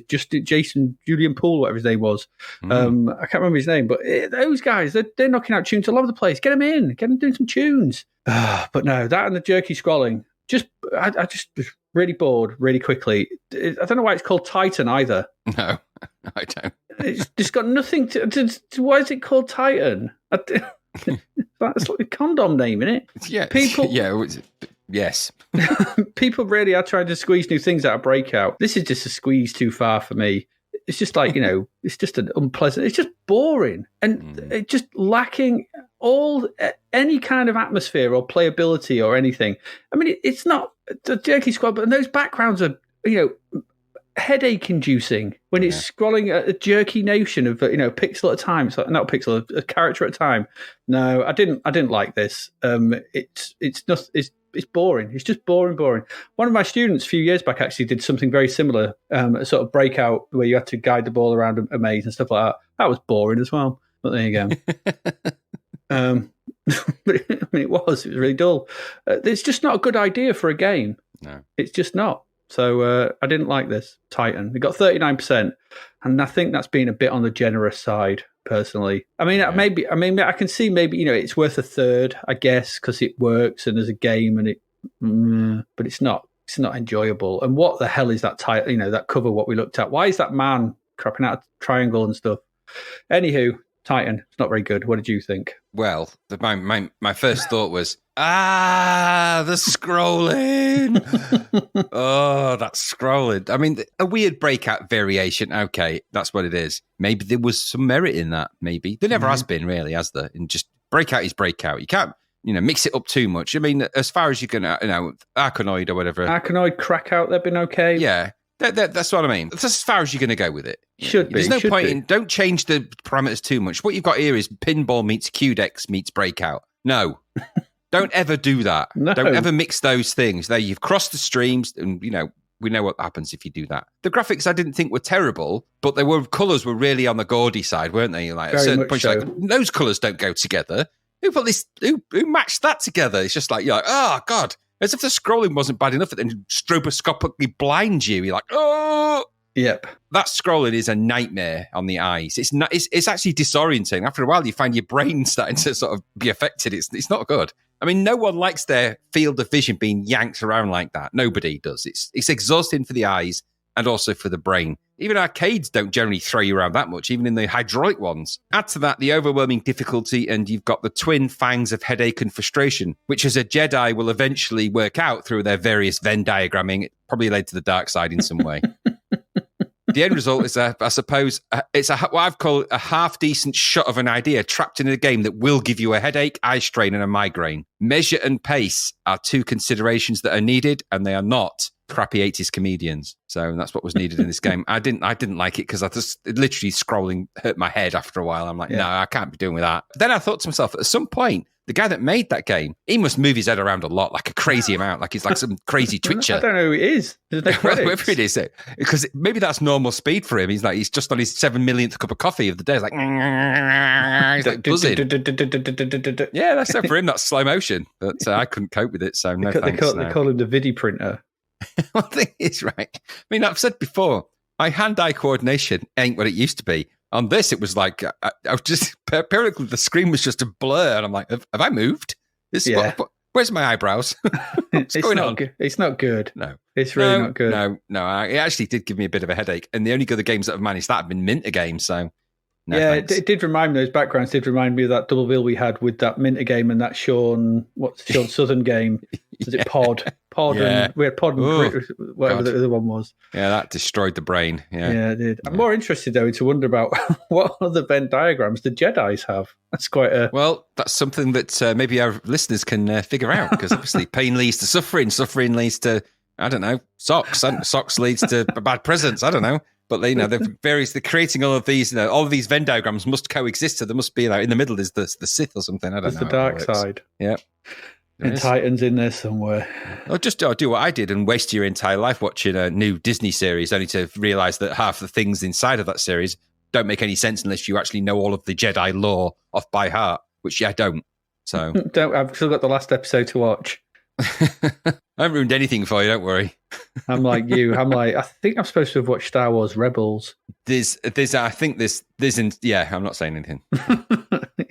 just Jason Julian Poole, whatever his name was. I can't remember his name, but those guys, they're knocking out tunes all over the place. Get them in. Get them doing some tunes. But no, that and the jerky scrolling. I just was really bored really quickly. I don't know why it's called Titan either. No, I don't. It's just got nothing to why is it called Titan? That's like a condom name, isn't it? Yeah. People. Yeah. Yes. People really are trying to squeeze new things out of Breakout. This is just a squeeze too far for me. It's just like, it's just an unpleasant, it's just boring and it's just lacking any kind of atmosphere or playability or anything. I mean, it's not the jerky squad, but those backgrounds are, headache inducing when it's scrolling at a jerky notion of pixel at a time. So not a pixel, a character at a time. No, I didn't like this. It's boring. It's just boring. One of my students a few years back actually did something very similar, a sort of Breakout where you had to guide the ball around a maze and stuff like that. That was boring as well. But there you go. But it was really dull. It's just not a good idea for a game. No, it's just not. So I didn't like this Titan. It got 39%, and I think that's been a bit on the generous side, personally. I mean, I can see maybe it's worth a third, I guess, because it works and there's a game, and but it's not enjoyable. And what the hell is that title? That cover what we looked at. Why is that man crapping out a triangle and stuff? Anywho, Titan, it's not very good. What did you think? Well, my first thought was, the scrolling. Oh, that's scrolling. I mean, a weird Breakout variation. Okay, that's what it is. Maybe there was some merit in that. Maybe there never has been, really, has there? And just Breakout is Breakout. You can't mix it up too much. I mean, as far as you can, Arkanoid or whatever. Arkanoid crack out, they've been okay. Yeah. That's what I mean. That's as far as you're going to go with it. Should be. There's no point be. in, don't change the parameters too much. What you've got here is Pinball meets QDex meets Breakout. No. Don't ever do that. No. Don't ever mix those things. There, you've crossed the streams, and we know what happens if you do that. The graphics I didn't think were terrible, but colours were really on the gaudy side, weren't they? Like, at a certain point, you're like, those colours don't go together. Who put this? Who matched that together? It's just like, you're like, oh God. As if the scrolling wasn't bad enough, and then stroboscopically blinds you. You're like, oh. Yep. That scrolling is a nightmare on the eyes. It's actually disorienting. After a while, you find your brain starting to sort of be affected. It's not good. I mean, no one likes their field of vision being yanked around like that. Nobody does. It's exhausting for the eyes and also for the brain. Even arcades don't generally throw you around that much, even in the hydraulic ones. Add to that the overwhelming difficulty, and you've got the twin fangs of headache and frustration, which as a Jedi will eventually work out through their various Venn diagramming. It probably led to the dark side in some way. The end result is, I suppose, it's what I've called a half-decent shot of an idea trapped in a game that will give you a headache, eye strain, and a migraine. Measure and pace are two considerations that are needed, and they are not crappy 80s comedians. So that's what was needed in this game. I didn't like it because literally scrolling hurt my head after a while. I'm like, no, I can't be doing with that. But then I thought to myself, at some point, the guy that made that game, he must move his head around a lot, like a crazy amount, like he's like some crazy twitcher. I don't know who it is. There's no credits. Whoever it is, because maybe that's normal speed for him. He's just on his 7 millionth cup of coffee of the day. He's like buzzing. Yeah, that's it for him. That's slow motion. But I couldn't cope with it, so no thanks. They call him the Vidi printer. One thing is, right, I mean, I've said before, my hand-eye coordination ain't what it used to be. On this, it was like, I was just, apparently the screen was just a blur, and I'm like, have I moved? Where's my eyebrows? What's going on? It's not good. No. It's really not good. No, it actually did give me a bit of a headache, and the only other games that have managed that have been Minter games, so no thanks. It did remind me, those backgrounds did remind me of that double bill we had with that Minter game and that Sean Southern game. Was it Pod? And we had Pod and whatever the other one was. Yeah, that destroyed the brain. Yeah, it did. I'm more interested though to wonder about what other Venn diagrams the Jedis have. That's quite a that's something that maybe our listeners can figure out, because obviously pain leads to suffering leads to, I don't know, socks, and socks leads to bad presents. I don't know. But they're creating all of these, all of these Venn diagrams must coexist. So there must be, in the middle is the Sith or something. I don't know. It's the dark side. Yeah. And Titan's in there somewhere. Or just do what I did and waste your entire life watching a new Disney series, only to realise that half the things inside of that series don't make any sense unless you actually know all of the Jedi lore off by heart, which I don't. So I've still got the last episode to watch. I haven't ruined anything for you, don't worry. I'm like you. I think I'm supposed to have watched Star Wars Rebels. I'm not saying anything.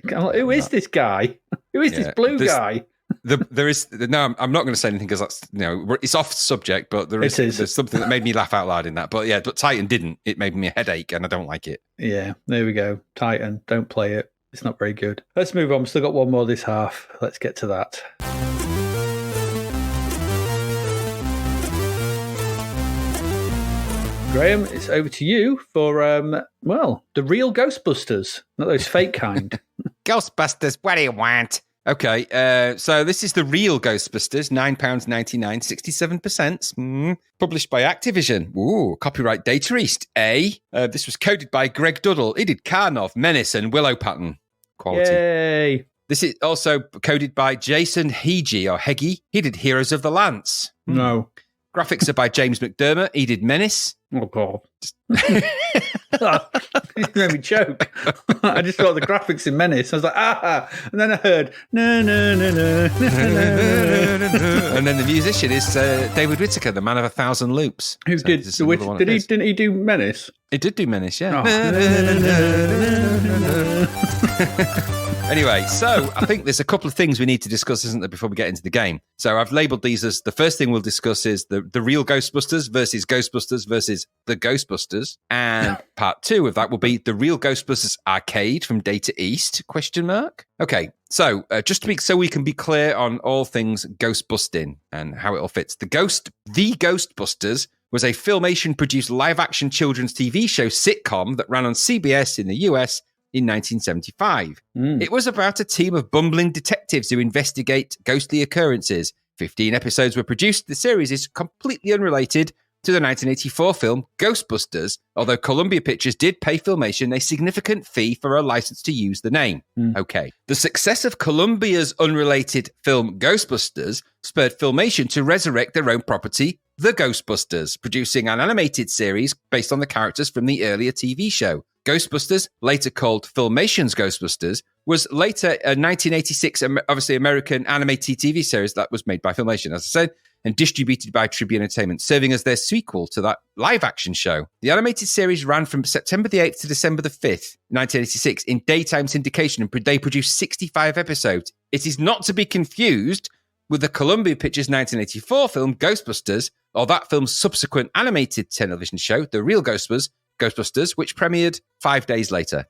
Who is this guy? Who is this blue guy? I'm not going to say anything because that's, it's off subject, but there's something that made me laugh out loud in that. But but Titan didn't. It made me a headache and I don't like it. Yeah, there we go. Titan, don't play it. It's not very good. Let's move on. We've still got one more this half. Let's get to that. Graham, it's over to you for, the real Ghostbusters, not those fake kind. Ghostbusters, what do you want? Okay, so this is the real Ghostbusters, £9.99, 67%, published by Activision. Ooh, copyright Data East, this was coded by Greg Duddle. He did Karnov, Menace, and Willow Pattern. Quality. Yay! This is also coded by Jason Heggie. He did Heroes of the Lance. No. Graphics are by James McDermott. He did Menace. Oh, God. It made me choke. I just got the graphics in Menace. I was like, and then I heard, no, no, no, no, no, no. And then the musician is David Whittaker, the man of 1,000 loops. Who did didn't he do Menace? He did do Menace, yeah. Oh. Anyway, so I think there's a couple of things we need to discuss, isn't there, before we get into the game. So I've labelled these as the first thing we'll discuss is the real Ghostbusters versus the Ghostbusters. And part 2 of that will be the real Ghostbusters arcade from Data East, ? Okay, so just to be so we can be clear on all things Ghostbusting and how it all fits. The Ghostbusters was a Filmation-produced live-action children's TV show sitcom that ran on CBS in the US in 1975. It was about a team of bumbling detectives who investigate ghostly occurrences. 15 episodes were produced. The series is completely unrelated to the 1984 film Ghostbusters, although Columbia Pictures did pay Filmation a significant fee for a license to use the name. Okay. The success of Columbia's unrelated film Ghostbusters spurred Filmation to resurrect their own property, The Ghostbusters, producing an animated series based on the characters from the earlier TV show. Ghostbusters, later called Filmation's Ghostbusters, was later a 1986, obviously American animated TV series that was made by Filmation, as I said, and distributed by Tribune Entertainment, serving as their sequel to that live-action show. The animated series ran from September the 8th to December the 5th, 1986, in daytime syndication, and they produced 65 episodes. It is not to be confused with the Columbia Pictures 1984 film Ghostbusters, or that film's subsequent animated television show, The Real Ghostbusters, which premiered 5 days later.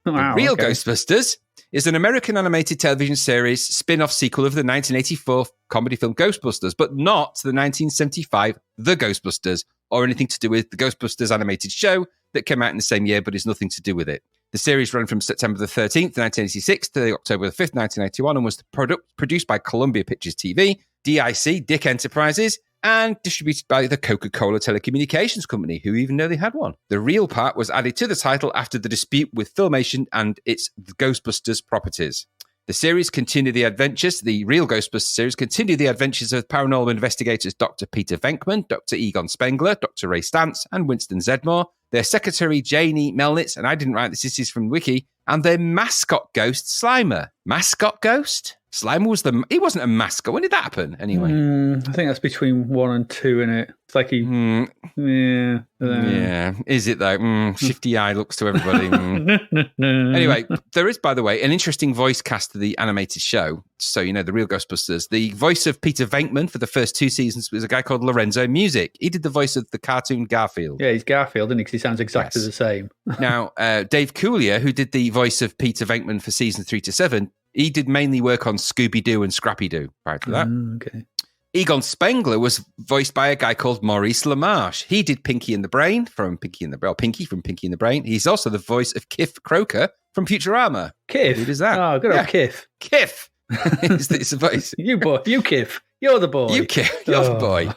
Wow, The Real okay. Ghostbusters is an American animated television series spin-off sequel of the 1984 comedy film Ghostbusters, but not the 1975 The Ghostbusters, or anything to do with the Ghostbusters animated show that came out in the same year, but is nothing to do with it. The series ran from September the 13th, 1986 to October the 5th, 1981, and was produced by Columbia Pictures TV, DIC, Dick Enterprises, and distributed by the Coca-Cola Telecommunications Company, who even know they had one. The real part was added to the title after the dispute with Filmation and its Ghostbusters properties. The series continued the adventures, the Real Ghostbusters series continued the adventures of paranormal investigators Dr. Peter Venkman, Dr. Egon Spengler, Dr. Ray Stantz, and Winston Zedmore, their secretary Janie Melnitz, and I didn't write this is from Wiki, and their mascot ghost Slimer. Mascot ghost? Slimer was he wasn't a mascot. When did that happen, anyway? I think that's between 1 and 2, in it. It's like he... Yeah. Yeah. Is it, though? Shifty eye looks to everybody. Anyway, there is, by the way, an interesting voice cast to the animated show. So, you know, The Real Ghostbusters. The voice of Peter Venkman for the first 2 seasons was a guy called Lorenzo Music. He did the voice of the cartoon Garfield. Yeah, he's Garfield, isn't he? Because he sounds exactly the same. Now, Dave Coulier, who did the voice of Peter Venkman for season 3 to 7, he did mainly work on Scooby-Doo and Scrappy-Doo prior to that. Okay. Egon Spengler was voiced by a guy called Maurice LaMarche. He did Pinky and the Brain from Pinky and the Brain. He's also the voice of Kif Croker from Futurama. Kif? Who does that? Oh, good old Kif. Kif. It's the voice. You Kif. You're the boy. You Kif. You're the boy.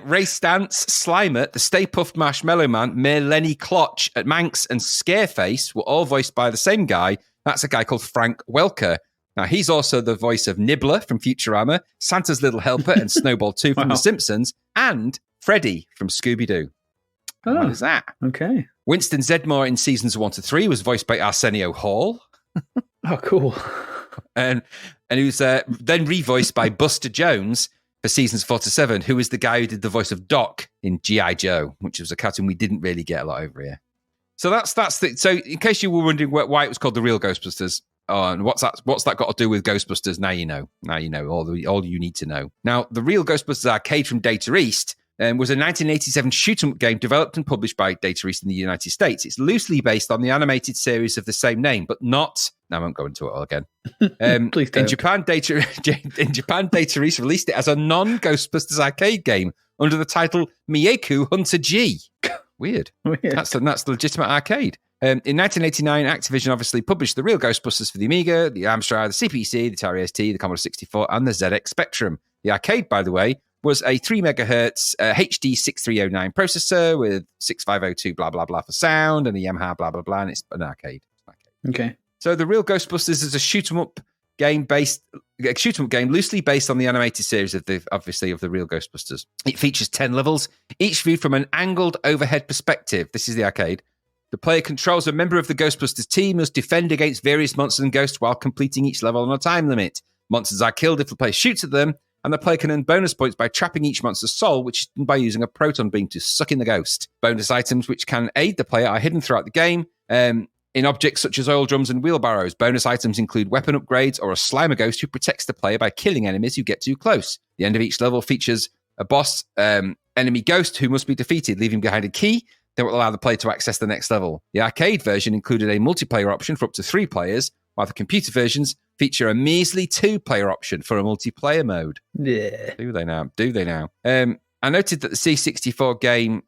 Ray Stantz, Slimer, the Stay Puft Marshmallow Man, Mayor Lenny Klotch, Manx, and Scareface were all voiced by the same guy. That's a guy called Frank Welker. Now, he's also the voice of Nibbler from Futurama, Santa's Little Helper, and Snowball 2 from The Simpsons, and Freddy from Scooby-Doo. What is that? Okay. Winston Zedmore in seasons 1 to 3 was voiced by Arsenio Hall. Oh, cool. And he was then revoiced by Buster Jones for seasons 4 to 7, who was the guy who did the voice of Doc in G.I. Joe, which was a cartoon we didn't really get a lot over here. So that's so in case you were wondering why it was called The Real Ghostbusters, and what's that got to do with Ghostbusters? Now you know. Now you know all you need to know. Now, The Real Ghostbusters Arcade from Data East was a 1987 shoot-'em-up game developed and published by Data East in the United States. It's loosely based on the animated series of the same name, but not... I won't go into it all again. Please don't. In Japan, Data East released it as a non-Ghostbusters arcade game under the title Mieku Hunter G. Weird. That's the legitimate arcade. In 1989, Activision obviously published The Real Ghostbusters for the Amiga, the Amstrad, the CPC, the Atari ST, the Commodore 64, and the ZX Spectrum. The arcade, by the way, was a 3 megahertz HD 6309 processor with 6502 blah, blah, blah for sound and a Yamaha blah, blah, blah, and it's an arcade. Okay. So The Real Ghostbusters is a shoot-'em-up game loosely based on the animated series of the Real Ghostbusters. It features 10 levels, each viewed from an angled overhead perspective. This is the arcade. The player controls a member of the Ghostbusters team, must defend against various monsters and ghosts while completing each level on a time limit. Monsters are killed if the player shoots at them, and the player can earn bonus points by trapping each monster's soul, which is done by using a proton beam to suck in the ghost. Bonus items which can aid the player are hidden throughout the game, in objects such as oil drums and wheelbarrows. Bonus items include weapon upgrades or a Slimer ghost who protects the player by killing enemies who get too close. The end of each level features a boss enemy ghost who must be defeated, leaving behind a key that will allow the player to access the next level. The arcade version included a multiplayer option for up to 3 players, while the computer versions feature a measly 2-player option for a multiplayer mode. Yeah. Do they now? I noted that the C64 game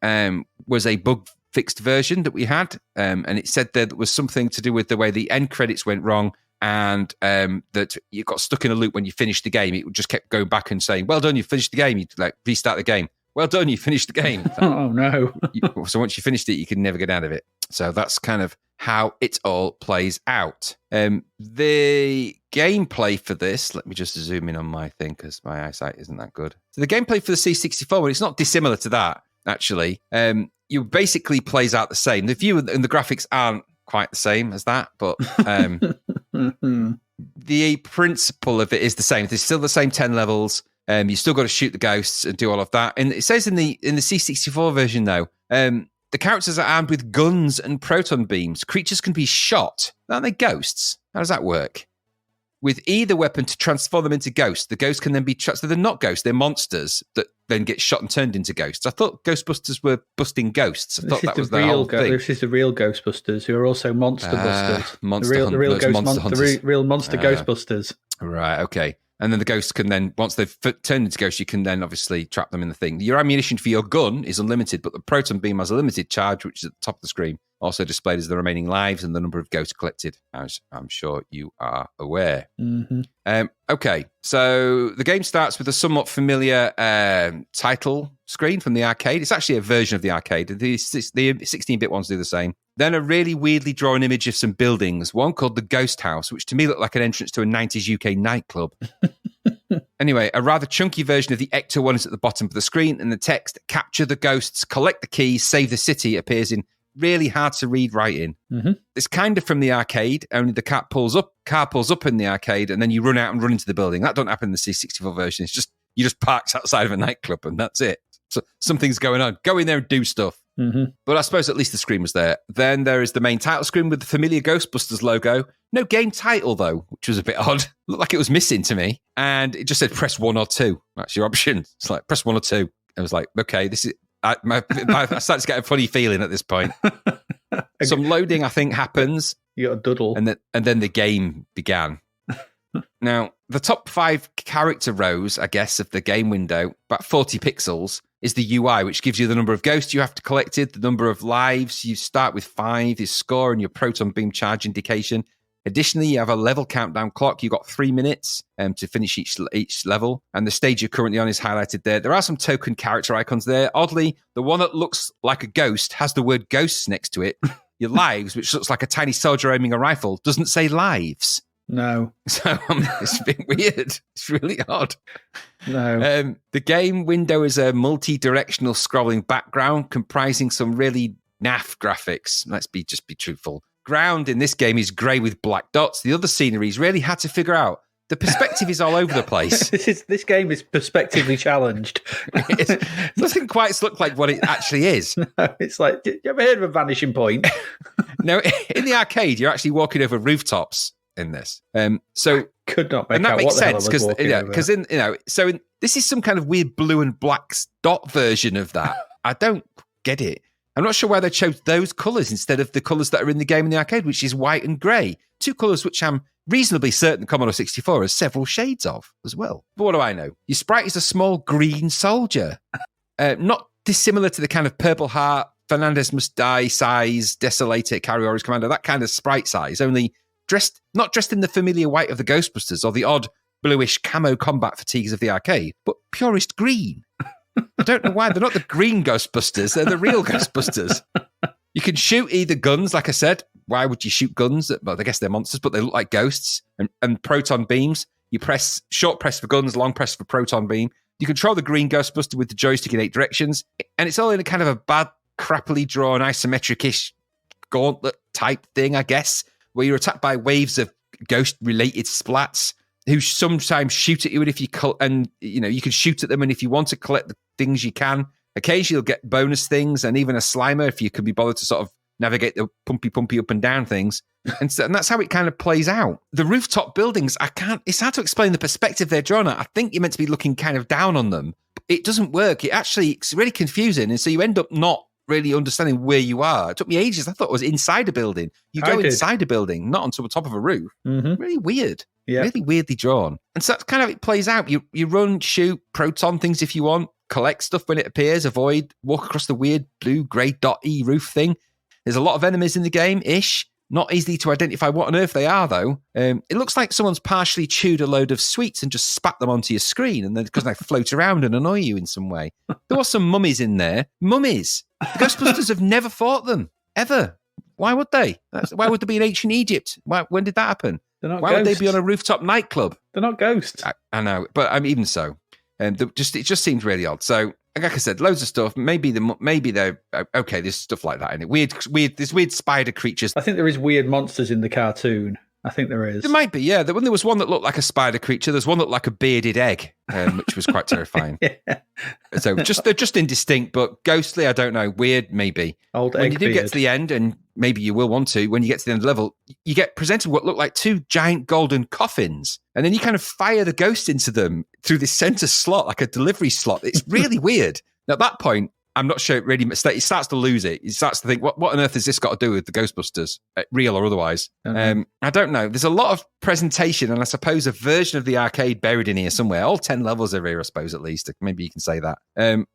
was a bug fixed version that we had, and it said there was something to do with the way the end credits went wrong, and that you got stuck in a loop when you finished the game. It just kept going back and saying, "Well done, you finished the game." You'd like restart the game. Well done, you finished the game. Oh no! So once you finished it, you can never get out of it. So that's kind of how it all plays out. The gameplay for this, let me just zoom in on my thing because my eyesight isn't that good. So the gameplay for the C64, well, it's not dissimilar to that, actually. You basically plays out the same. The view and the graphics aren't quite the same as that, but the principle of it is the same. There's still the same 10 levels. You still got to shoot the ghosts and do all of that. And it says in the C64 version, though, the characters are armed with guns and proton beams. Creatures can be shot. Aren't they ghosts? How does that work? With either weapon to transform them into ghosts. The ghosts can then be... So they're not ghosts. They're monsters that then get shot and turned into ghosts. I thought Ghostbusters were busting ghosts. I thought that was the whole thing. This is the real Ghostbusters, who are also monster busters. The real monster Ghostbusters. Right, okay. And then the ghosts can then, once they've turned into ghosts, you can then obviously trap them in the thing. Your ammunition for your gun is unlimited, but the proton beam has a limited charge, which is at the top of the screen. Also displayed as the remaining lives and the number of ghosts collected, as I'm sure you are aware. Mm-hmm. Okay, so the game starts with a somewhat familiar title screen from the arcade. It's actually a version of the arcade. The 16-bit ones do the same. Then a really weirdly drawn image of some buildings, one called the Ghost House, which to me looked like an entrance to a 90s UK nightclub. Anyway, a rather chunky version of the Ecto one is at the bottom of the screen, and the text, "Capture the ghosts, collect the keys, save the city," appears in really hard to read writing. Mm-hmm. It's kind of from the arcade, only the car pulls up in the arcade, and then you run out and run into the building. That don't happen in the C64 version. It's just, you just parked outside of a nightclub, and that's it. So something's going on. Go in there and do stuff. Mm-hmm. But I suppose at least the screen was there. Then there is the main title screen with the familiar Ghostbusters logo. No game title, though, which was a bit odd. Looked like it was missing to me. And it just said press 1 or 2. That's your option. It's like, press 1 or 2. I was like, okay, this is... I started to get a funny feeling at this point. Some loading, I think, happens. You got a doodle. And then the game began. Now, the top 5 character rows, I guess, of the game window, about 40 pixels, is the UI, which gives you the number of ghosts you have to collect, the number of lives. You start with 5, your score, and your proton beam charge indication. Additionally, you have a level countdown clock. You've got 3 minutes to finish each level, and the stage you're currently on is highlighted there. There are some token character icons there. Oddly, the one that looks like a ghost has the word ghosts next to it. Your lives, which looks like a tiny soldier aiming a rifle, doesn't say lives. No. So it's a bit weird. It's really odd. No. The game window is a multi-directional scrolling background comprising some really naff graphics. Let's just be truthful. Ground in this game is grey with black dots. The other sceneries really had to figure out. The perspective is all over the place. This game is perspectively challenged. It doesn't quite look like what it actually is. No, it's like, you ever heard of a vanishing point? No, in the arcade, you're actually walking over rooftops in this. So could not make and that out makes what the hell I sense was walking over. because this is some kind of weird blue and black dot version of that. I don't get it. I'm not sure why they chose those colours instead of the colours that are in the game in the arcade, which is white and grey. 2 colours which I'm reasonably certain Commodore 64 has several shades of as well. But what do I know? Your sprite is a small green soldier. Not dissimilar to the kind of Purple Heart, Fernandez Must Die size, Desolator, Carrior's Commander, that kind of sprite size, only not dressed in the familiar white of the Ghostbusters or the odd bluish camo combat fatigues of the arcade, but purest green. I don't know why. They're not the green Ghostbusters. They're the real Ghostbusters. You can shoot either guns, like I said. Why would you shoot guns? Well, I guess they're monsters, but they look like ghosts. And proton beams. You press short press for guns, long press for proton beam. You control the green Ghostbuster with the joystick in 8 directions. And it's all in a kind of a bad, crappily drawn, isometric-ish gauntlet type thing, I guess, where you're attacked by waves of ghost-related splats who sometimes shoot at you, and you can shoot at them, and if you want to collect the things, you can. Occasionally, you'll get bonus things, and even a Slimer if you can be bothered to sort of navigate the pumpy up and down things, and that's how it kind of plays out. The rooftop buildings, it's hard to explain the perspective they're drawn at. I think you're meant to be looking kind of down on them, but it doesn't work. It's really confusing, and so you end up not really understanding where you are. It took me ages. I thought it was inside a building. You go inside a building, not onto the top of a roof. Mm-hmm. Really weird. Yeah. Really weirdly drawn. And so that's kind of how it plays out. You run, shoot, proton things if you want. collect stuff when it appears, avoid, walk across the weird blue grey dot-y roof thing. There's a lot of enemies in the game-ish. Not easy to identify what on earth they are, though. It looks like someone's partially chewed a load of sweets and just spat them onto your screen, and then because they float around and annoy you in some way. There were some mummies in there. Mummies! The Ghostbusters have never fought them, ever. Why would they? Why would they be in ancient Egypt? When did that happen? They're not Why ghosts. would they be on a rooftop nightclub? They're not ghosts. I know, but even so, it just seems really odd. So, like I said, loads of stuff. Maybe they're okay. There's stuff like that in it. There's weird spider creatures. I think there is weird monsters in the cartoon. I think there is. There might be, yeah. There was one that looked like a spider creature. There's one that looked like a bearded egg, which was quite terrifying. Yeah. So they're just indistinct, but ghostly. I don't know. Weird, maybe. Old when egg you do get beard. to the end, and maybe you will want to, when you get to the end of the level, you get presented what look like two giant golden coffins, and then you kind of fire the ghost into them through this center slot, like a delivery slot. It's really weird. Now, at that point, I'm not sure it starts to lose it. It starts to think, what on earth has this got to do with the Ghostbusters, real or otherwise? I don't know. There's a lot of presentation, and I suppose a version of the arcade buried in here somewhere. All 10 levels are here, I suppose, at least. Maybe you can say that.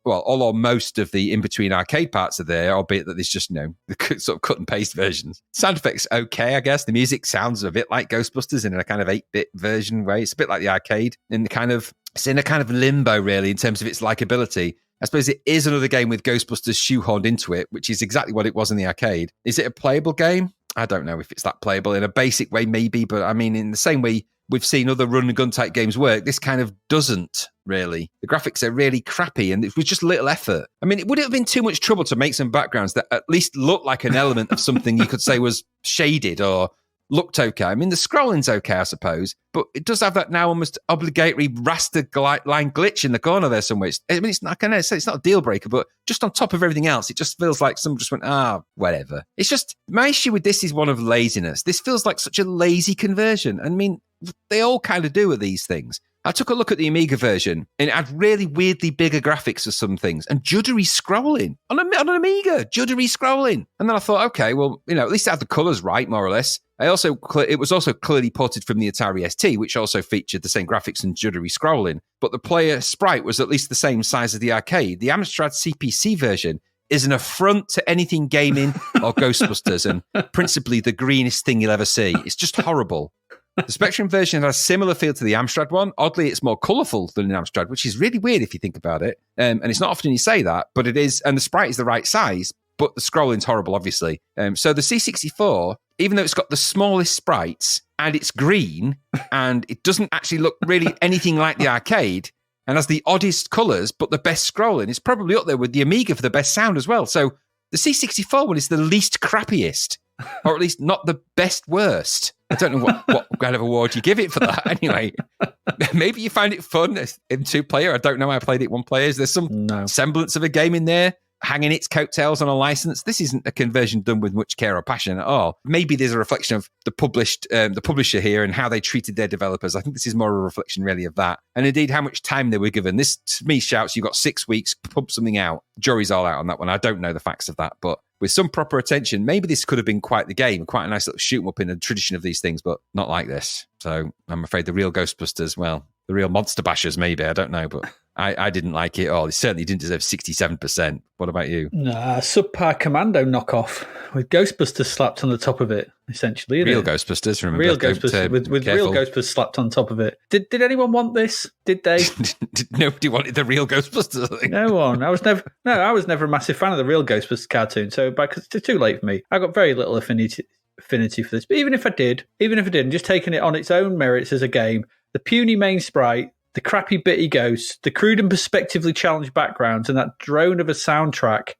All or most of the in-between arcade parts are there, albeit that there's just, the sort of cut and paste versions. Sound effects, okay, I guess. The music sounds a bit like Ghostbusters in a kind of 8-bit version way. It's a bit like the arcade. It's in a kind of limbo, really, in terms of its likability. I suppose it is another game with Ghostbusters shoehorned into it, which is exactly what it was in the arcade. Is it a playable game? I don't know if it's that playable. In a basic way, maybe, but I mean, in the same way we've seen other run-and-gun type games work, this kind of doesn't, really. The graphics are really crappy, and it was just little effort. I mean, would it have been too much trouble to make some backgrounds that at least looked like an element of something you could say was shaded or looked okay? I mean, the scrolling's okay, I suppose, but it does have that now almost obligatory raster line glitch in the corner there somewhere. It's not a deal breaker, but just on top of everything else, it just feels like someone just went, whatever. It's just, my issue with this is one of laziness. This feels like such a lazy conversion. I mean, they all kind of do with these things. I took a look at the Amiga version, and it had really weirdly bigger graphics for some things, and juddery scrolling on an Amiga, juddery scrolling. And then I thought, okay, well, at least it had the colours right, more or less. It was also clearly ported from the Atari ST, which also featured the same graphics and juddery scrolling, but the player sprite was at least the same size as the arcade. The Amstrad CPC version is an affront to anything gaming or Ghostbusters, and principally the greenest thing you'll ever see. It's just horrible. The Spectrum version has a similar feel to the Amstrad one. Oddly, it's more colourful than an Amstrad, which is really weird if you think about it. And it's not often you say that, but it is. And the sprite is the right size, but the scrolling's horrible, obviously. So the C64, even though it's got the smallest sprites and it's green and it doesn't actually look really anything like the arcade and has the oddest colours, but the best scrolling, it's probably up there with the Amiga for the best sound as well. So the C64 one is the least crappiest, or at least not the best worst. I don't know what kind of award you give it for that. Anyway, maybe you find it fun in 2-player. I don't know. I played it 1-player. There's some semblance of a game in there, hanging its coattails on a license. This isn't a conversion done with much care or passion at all. Maybe there's a reflection of the publisher here and how they treated their developers. I think this is more a reflection really of that. And indeed, how much time they were given. This, to me, shouts, you've got 6 weeks, pump something out. Jury's all out on that one. I don't know the facts of that, but with some proper attention, maybe this could have been quite the game, quite a nice little shoot 'em up in the tradition of these things, but not like this. So I'm afraid the real Ghostbusters, well, the real Monster Bashers, maybe, I don't know, but I didn't like it at all. It certainly didn't deserve 67%. What about you? Nah, subpar Commando knockoff with Ghostbusters slapped on the top of it, essentially. Real Ghostbusters, remember? Real Ghostbusters with real Ghostbusters slapped on top of it. Did anyone want this? Did they? Nobody wanted the real Ghostbusters, I think. No one. I was never a massive fan of the Real Ghostbusters cartoon, so because it's too late for me. I got very little affinity for this. But even if I did, and just taking it on its own merits as a game, the puny main sprite, the crappy bitty ghosts, the crude and perspectively challenged backgrounds, and that drone of a soundtrack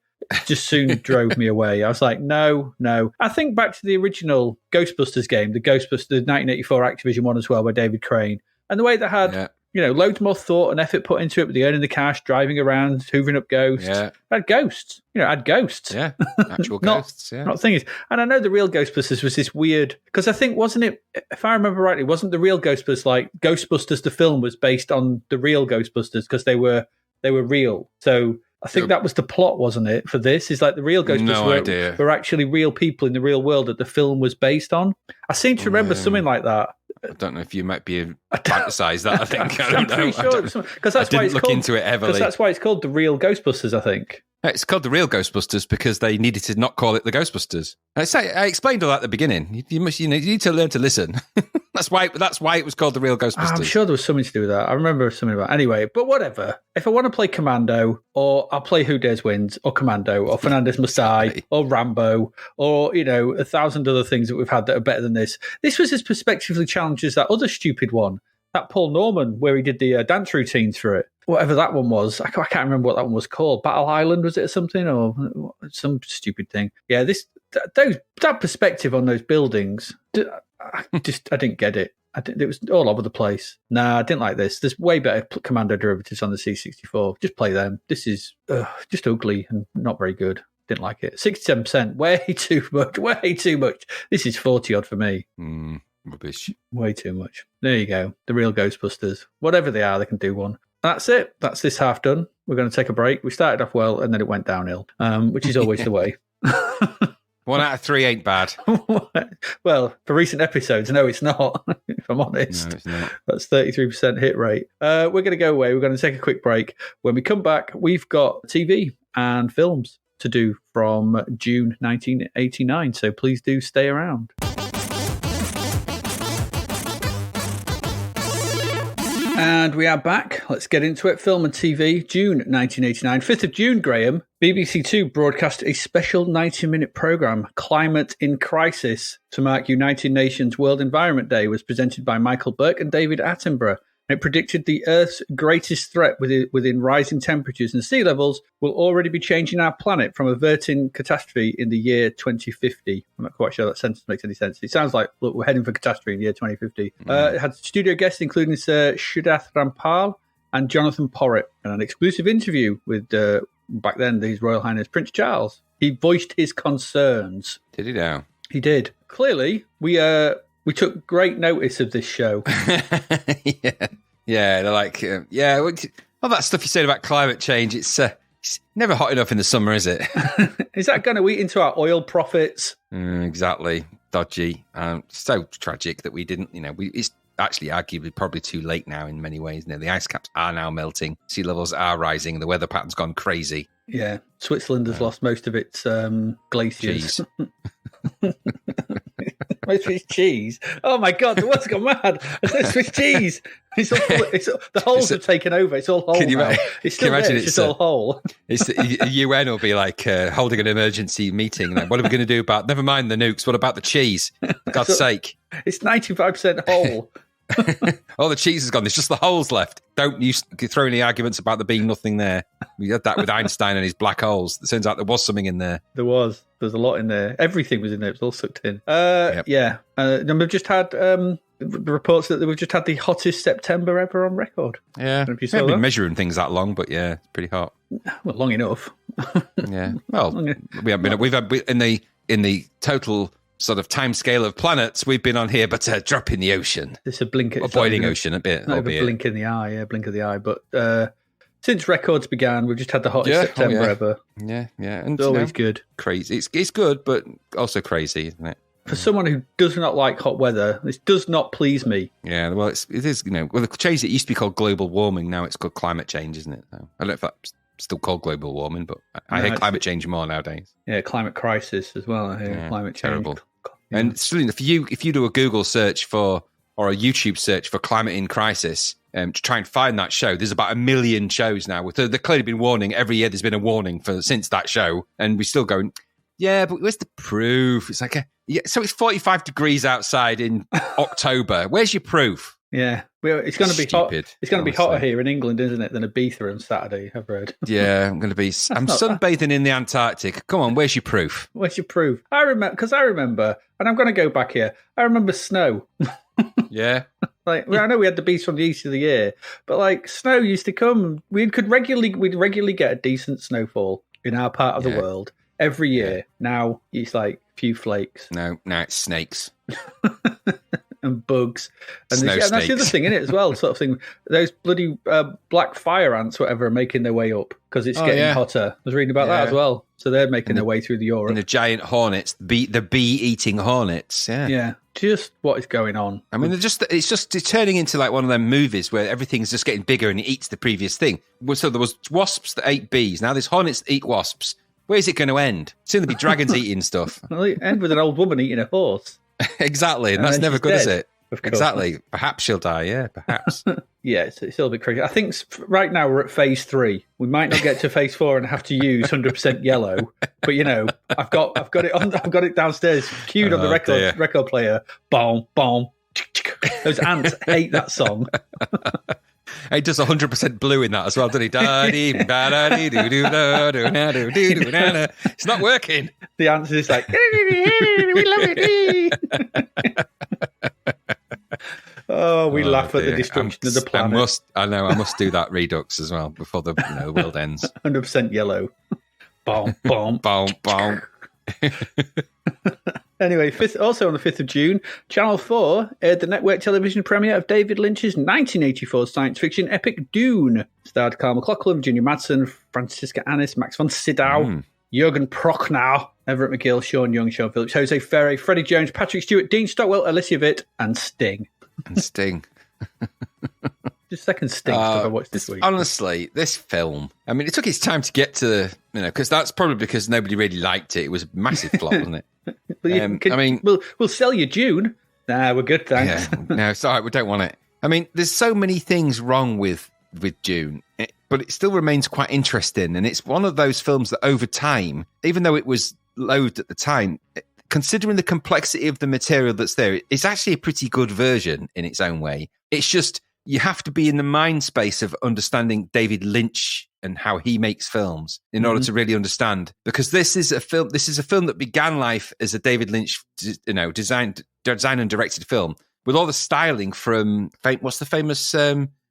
just soon drove me away. I was like, no. I think back to the original Ghostbusters game, the 1984 Activision one as well, by David Crane, and the way that had loads more thought and effort put into it with the earning the cash, driving around, hoovering up ghosts. Yeah. Had ghosts. Had ghosts. Yeah, actual ghosts. Yeah. Not things. And I know the Real Ghostbusters was this weird, because I think, wasn't it, if I remember rightly, wasn't the Real Ghostbusters like Ghostbusters the film was based on the Real Ghostbusters because they were real. So I think that was the plot, wasn't it, for this? Is like the Real Ghostbusters were actually real people in the real world that the film was based on. I seem to remember something like that. I don't know if you might be fantasize that. I think I I'm don't know. pretty sure because that's I why didn't it's look called, into it heavily. Because that's why it's called the Real Ghostbusters, I think. It's called the Real Ghostbusters because they needed to not call it the Ghostbusters. I explained all that at the beginning. You need to learn to listen. That's why it was called the Real Ghostbusters. I'm sure there was something to do with that. I remember something about anyway. But whatever. If I want to play Commando, or I'll play Who Dares Wins, or Commando, or Fernandez Masai, or Rambo, or 1,000 other things that we've had that are better than this. This was as perspectively challenged as that other stupid one, that Paul Norman, where he did the dance routines for it. Whatever that one was, I can't remember what that one was called. Battle Island, was it, or something, or some stupid thing? Yeah, that perspective on those buildings, I didn't get it. It was all over the place. Nah, I didn't like this. There's way better Commando derivatives on the C64. Just play them. This is just ugly and not very good. Didn't like it. 67%, way too much. Way too much. This is 40 odd for me. Rubbish. Way too much. There you go. The Real Ghostbusters. Whatever they are, they can do one. That's it. That's this half done. We're going to take a break. We started off well, and then it went downhill, which is always the way. 1 out of 3 ain't bad. Well, for recent episodes, no, it's not, if I'm honest. No, it's not. That's 33% hit rate. We're going to go away. We're going to take a quick break. When we come back, we've got TV and films to do from June 1989. So please do stay around. And we are back. Let's get into it. Film and TV, June 1989. 5th of June, Graham, BBC Two broadcast a special 90-minute programme, Climate in Crisis, to mark United Nations World Environment Day, was presented by Michael Burke and David Attenborough. It predicted the Earth's greatest threat within rising temperatures and sea levels will already be changing our planet from averting catastrophe in the year 2050. I'm not quite sure that sentence makes any sense. It sounds like, look, we're heading for catastrophe in the year 2050. It had studio guests including Sir Shudath Rampal and Jonathan Porritt, and an exclusive interview with, back then, His Royal Highness Prince Charles. He voiced his concerns. Did he now? He did. Clearly, we took great notice of this show. Yeah, they're like, all that stuff you said about climate change, it's never hot enough in the summer, is it? Is that going to eat into our oil profits? Exactly. Dodgy. So tragic that we didn't, it's actually arguably probably too late now in many ways. The ice caps are now melting, sea levels are rising, the weather pattern's gone crazy. Yeah, Switzerland has lost most of its glaciers. Most of its cheese. Oh my God, the world's gone mad. Swiss cheese. The holes have taken over. It's all whole now. It's still there. It's just all whole. The UN will be like holding an emergency meeting. Like, what are we going to do about? Never mind the nukes. What about the cheese? For God's sake! It's 95% whole. All the cheese is gone. There's just the holes left. Don't you throw any arguments about there being nothing there. We had that with Einstein and his black holes. It turns out there was something in there. There's a lot in there. Everything was in there. It was all sucked in. Yep. Yeah. And we've just had reports that we've just had the hottest September ever on record. Yeah. We haven't been measuring things that long, but yeah, it's pretty hot. Well, long enough. Yeah. Well, we haven't been. In the total sort of time scale of planets, we've been on here, but a drop in the ocean. It's a blink. A boiling ocean a bit. Not a blink in the eye. Yeah, blink of the eye. But since records began, we've just had the hottest September ever. Yeah, yeah. And it's always good. Crazy. It's good, but also crazy, isn't it? For someone who does not like hot weather, this does not please me. Yeah, well, it is, well, the change, it used to be called global warming. Now it's called climate change, isn't it? So, I don't know if that's still called global warming, but I hear climate change more nowadays. Yeah, climate crisis as well. I hear climate change. Terrible. Yeah. And still, if you do a Google search or a YouTube search for climate in crisis, to try and find that show, there's about 1 million shows now. They've clearly been warning. Every year there's been a warning since that show, and we're still going, yeah, but where's the proof? It's like, so it's 45 degrees outside in October. Where's your proof? Yeah, it's going to be hot. It's going to be hotter here in England, isn't it, than Ibiza on Saturday, I've read. Yeah, I'm sunbathing in the Antarctic. Come on, where's your proof? Where's your proof? I remember, and I'm going to go back here. I remember snow. Yeah. I know we had the beast from the east of the year, but snow used to come. We'd regularly get a decent snowfall in our part of the world every year. Now it's like a few flakes. No, now it's snakes. and bugs. And, Snow and that's the other snakes. thing, isn't it, as well? Sort of thing. Those bloody black fire ants, whatever, are making their way up because it's getting hotter. I was reading about that as well. So they're making their way through the Europe. And the giant hornets, the bee-eating hornets. Yeah. Yeah. Just what is going on. I mean, it's turning into like one of them movies where everything's just getting bigger and it eats the previous thing. So there was wasps that ate bees. Now there's hornets that eat wasps. Where's it going to end? Soon there'll be dragons eating stuff. Well, it end with an old woman eating a horse. Exactly. And that's never good, is it? Of course. Exactly. Perhaps she'll die. Yeah, perhaps. Yeah, it's a little bit crazy. I think right now we're at phase 3. We might not get to phase 4 and have to use 100% yellow, but I've got it downstairs, queued on the record player. Boom, boom. Those ants hate that song. He does 100% blue in that as well, doesn't he? It's not working. The answer is like, we love it. Oh, we laugh at the destruction of the planet. I must do that redux as well before the world ends. 100% yellow. Boom, boom. Boom, boom. Anyway, also on the 5th of June, Channel 4 aired the network television premiere of David Lynch's 1984 science fiction epic Dune. Starred Carl McLachlan, Virginia Madsen, Francisca Annis, Max von Sydow, Jürgen Prochnow, Everett McGill, Sean Young, Sean Phillips, Jose Ferre, Freddie Jones, Patrick Stewart, Dean Stockwell, Alicia Witt, and Sting. The second Sting stuff I watched this week. Honestly, this film, I mean, it took its time to get to, because that's probably because nobody really liked it. It was a massive flop, wasn't it? We'll sell you June. Nah, we're good, thanks. Yeah, no, it's all right, we don't want it. I mean, there's so many things wrong with Dune, but it still remains quite interesting. And it's one of those films that over time, even though it was loathed at the time, considering the complexity of the material that's there, it's actually a pretty good version in its own way. It's just, you have to be in the mind space of understanding David Lynch and how he makes films in order to really understand. Because this is a film that began life as a David Lynch, design and directed film with all the styling from what's the famous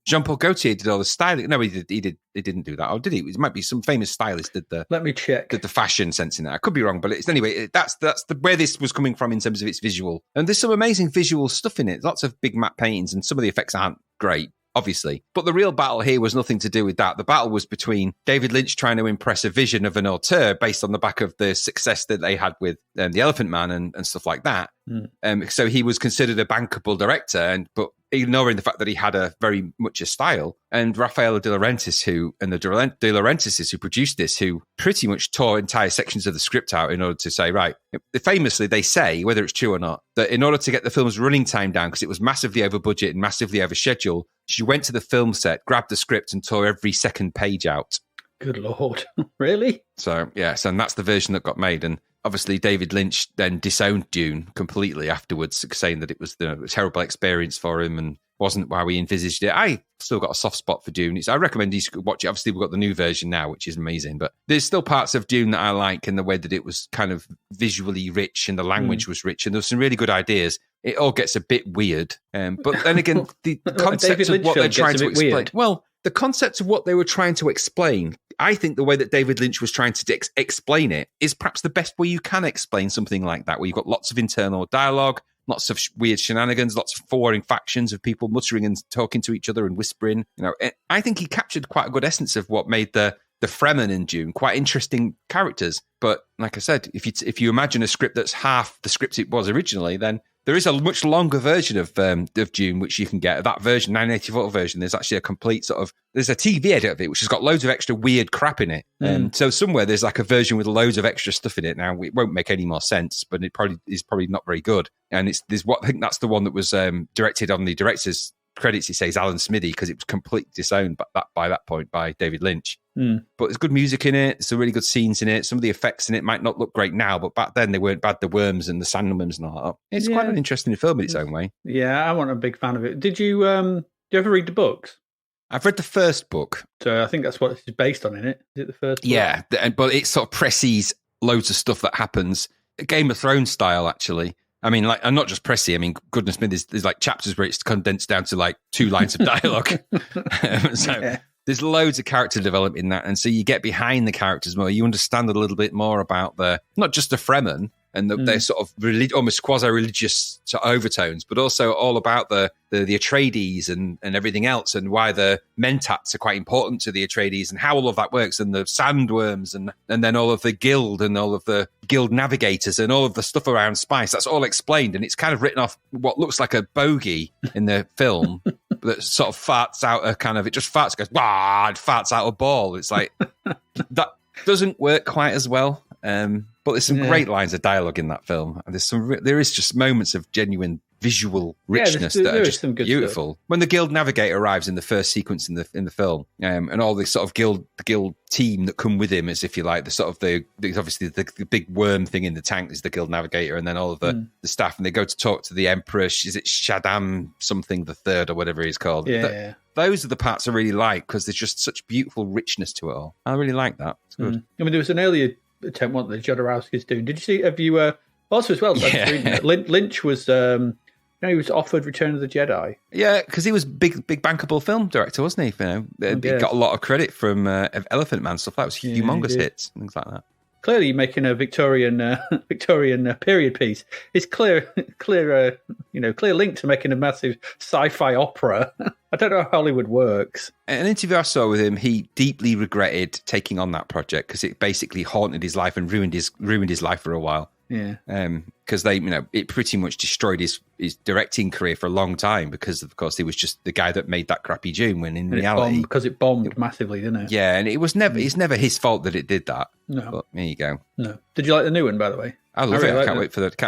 Jean-Paul Gaultier did all the styling. No, he didn't do that. Or did he? It might be some famous stylist did the. Let me check. Did the fashion sense in that. I could be wrong, but it's anyway. That's where this was coming from in terms of its visual. And there's some amazing visual stuff in it. Lots of big matte paintings, and some of the effects aren't great, obviously. But the real battle here was nothing to do with that. The battle was between David Lynch trying to impress a vision of an auteur based on the back of the success that they had with The Elephant Man and stuff like that. So he was considered a bankable director, but ignoring the fact that he had very much a style. And Raffaello De Laurentiis, who produced this, who pretty much tore entire sections of the script out in order to say, right, famously they say, whether it's true or not, that in order to get the film's running time down, because it was massively over budget and massively over schedule, she went to the film set, grabbed the script and tore every second page out. Good Lord. Really? So, yes, and that's the version that got made. And obviously David Lynch then disowned Dune completely afterwards, saying that it was a terrible experience for him and wasn't how he envisaged it. I still got a soft spot for Dune. I recommend you watch it. Obviously, we've got the new version now, which is amazing, but there's still parts of Dune that I like, and the way that it was kind of visually rich and the language was rich, and there were some really good ideas. It all gets a bit weird. But then again, the concept of what they're trying to explain. Weird. Well, the concept of what they were trying to explain, I think the way that David Lynch was trying to explain it is perhaps the best way you can explain something like that, where you've got lots of internal dialogue, lots of weird shenanigans, lots of warring factions of people muttering and talking to each other and whispering. I think he captured quite a good essence of what made the Fremen in Dune quite interesting characters. But like I said, if you imagine a script that's half the script it was originally, then there is a much longer version of Dune, which you can get. That version, 1984 version, there's actually a complete there's a TV edit of it, which has got loads of extra weird crap in it. So somewhere there's like a version with loads of extra stuff in it. Now, it won't make any more sense, but it probably is not very good. And I think that's the one that was directed on the director's credits. He says Alan Smithy, because it was completely disowned by that point by David Lynch. But there's good music in it. There's some really good scenes in it. Some of the effects in it might not look great now, but back then they weren't bad. The worms and the sandworms and all that. It's quite an interesting film in its own way. Yeah, I wasn't a big fan of it. Did you ever read the books? I've read the first book. So I think that's what it's based on, isn't it? Is it the first book? Yeah, but it sort of presses loads of stuff that happens. Game of Thrones style, actually. I mean, and not just pressy. I mean, goodness me, there's like chapters where it's condensed down to like 2 lines of dialogue. There's loads of character development in that. And so you get behind the characters more. You understand a little bit more about not just the Fremen, and they're sort of almost quasi-religious sort of overtones, but also all about the Atreides and everything else, and why the mentats are quite important to the Atreides, and how all of that works, and the sandworms, and then all of the guild and all of the guild navigators and all of the stuff around spice. That's all explained, and it's kind of written off what looks like a bogey in the film that sort of farts out a kind of, it just farts, goes, wah, and farts out a ball. It's like, that doesn't work quite as well. But there's some great lines of dialogue in that film. And there is just moments of genuine visual richness that are just beautiful. Stuff. When the guild navigator arrives in the first sequence in the film, and all the sort of guild team that come with him, as if you like, the sort of obviously the big worm thing in the tank is the guild navigator, and then all of the staff, and they go to talk to the emperor. Is it Shaddam something the third or whatever he's called? Yeah. Those are the parts I really like, because there's just such beautiful richness to it all. I really like that. It's good. I mean, there was an earlier attempt, what the Jodorowsky's doing. Did you see? Have you also as well? Lynch was, he was offered Return of the Jedi. Yeah, because he was big bankable film director, wasn't he? He got a lot of credit from Elephant Man stuff. That was humongous hits, things like that. Clearly, making a Victorian period piece is clear link to making a massive sci-fi opera. I don't know how Hollywood works. An interview I saw with him, he deeply regretted taking on that project because it basically haunted his life and ruined his life for a while. Yeah. Because it pretty much destroyed his directing career for a long time, because of course he was just the guy that made that crappy Dune, when in reality, because it bombed massively, didn't it? Yeah, and it's never his fault that it did that. No. But there you go. No. Did you like the new one, by the way? I love it. I can't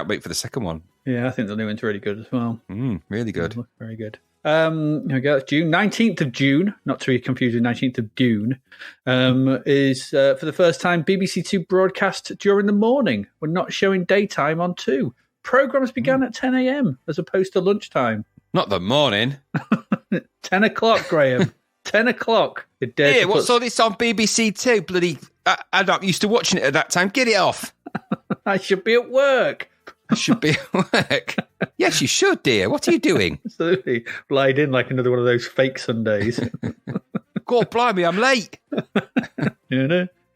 wait for the second one. Yeah, I think the new one's really good as well. Really good. Very good. Here we go. It's June 19th of June, not to be confused with 19th of Dune, is for the first time BBC Two broadcast during the morning. We're not showing daytime on 2. Programmes began at 10 a.m. as opposed to lunchtime. Not the morning. 10 o'clock, Graham. 10 o'clock. What's all this on BBC Two? Bloody, I'm not used to watching it at that time. Get it off. I should be at work. I should be at work. Yes, you should, dear. What are you doing? Absolutely. Lied in like another one of those fake Sundays. God blimey, I'm late.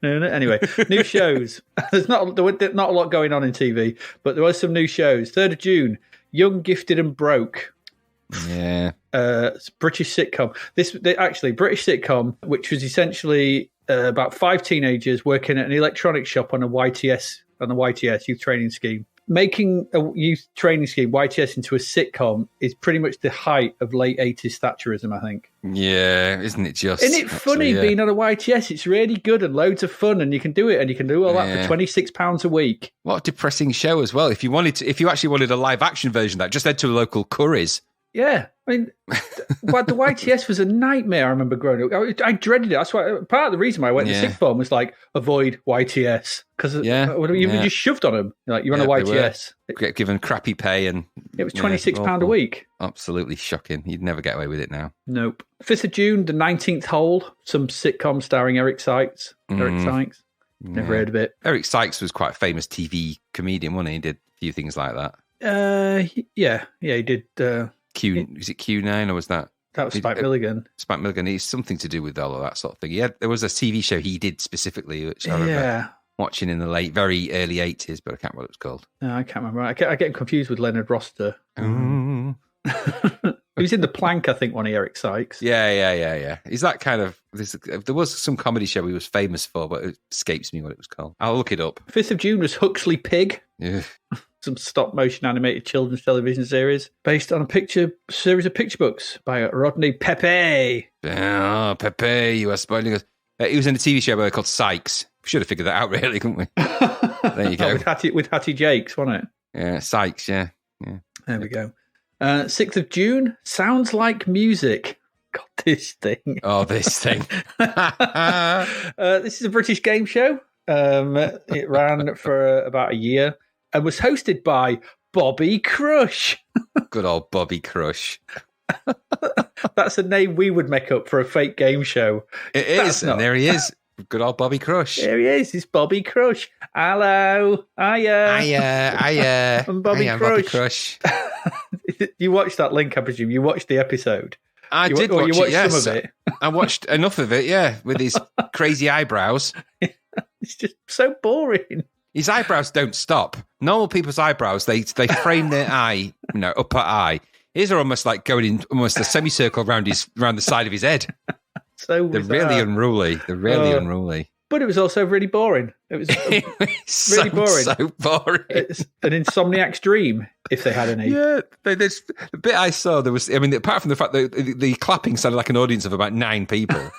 Anyway, new shows. There's not a lot going on in TV, but there was some new shows. 3rd of June, Young, Gifted and Broke. Yeah. British sitcom. British sitcom, which was essentially about 5 teenagers working at an electronics shop on the YTS youth training scheme. Making a youth training scheme, YTS, into a sitcom is pretty much the height of late 80s Thatcherism, I think. Yeah, isn't it just? Isn't it funny being on a YTS? It's really good and loads of fun, and you can do it, and you can do all that for £26 a week. What a depressing show as well. If you actually wanted a live action version of that, just head to a local Curry's. Yeah, I mean, the YTS was a nightmare. I remember growing up. I dreaded it. That's why part of the reason why I went to sixth form was like, avoid YTS, because you just shoved on them. You're on a YTS. Get given crappy pay, and it was £26 a week. Absolutely shocking. You'd never get away with it now. Nope. 5th of June, The 19th Hole, some sitcom starring Eric Sykes. Never heard of it. Eric Sykes was quite a famous TV comedian, wasn't he? He did a few things like that. He did. Was it Q9 or was that? That was Spike Milligan. Spike Milligan. He's something to do with all of that sort of thing. There was a TV show he did specifically, which I remember watching in the very early 80s, but I can't remember what it was called. No, I can't remember. I get him confused with Leonard Roster. He was in The Plank, I think, one of Eric Sykes. Yeah. He's that kind of... There was some comedy show he was famous for, but it escapes me what it was called. I'll look it up. 5th of June was Huxley Pig. Yeah. Some stop-motion animated children's television series based on a series of picture books by Rodney Pepe. Oh, Pepe, you are spoiling us. He was in a TV show called Sykes. We should have figured that out, really, couldn't we? There you go. with Hattie Jakes, wasn't it? Yeah, Sykes, yeah. There we go. 6th of June, Sounds Like Music. God, this thing. Oh, this thing. This is a British game show. It ran for about a year and was hosted by Bobby Crush. Good old Bobby Crush. That's a name we would make up for a fake game show. It is, and there he is. Good old Bobby Crush. There he is. It's Bobby Crush. Hello. Hiya. I'm Bobby Crush. You watched that link, I presume. You watched the episode. I did watch it, yes. Some of it. I watched enough of it, yeah, with his crazy eyebrows. It's just so boring. His eyebrows don't stop. Normal people's eyebrows, they frame their eye, upper eye. His are almost like going in almost a semicircle around the side of his head. So They're really unruly. They're really unruly. But it was also really boring. It was really boring. So boring. It's an insomniac's dream, if they had any. Yeah, the bit I saw, there was, apart from the fact that the clapping sounded like an audience of about 9 people.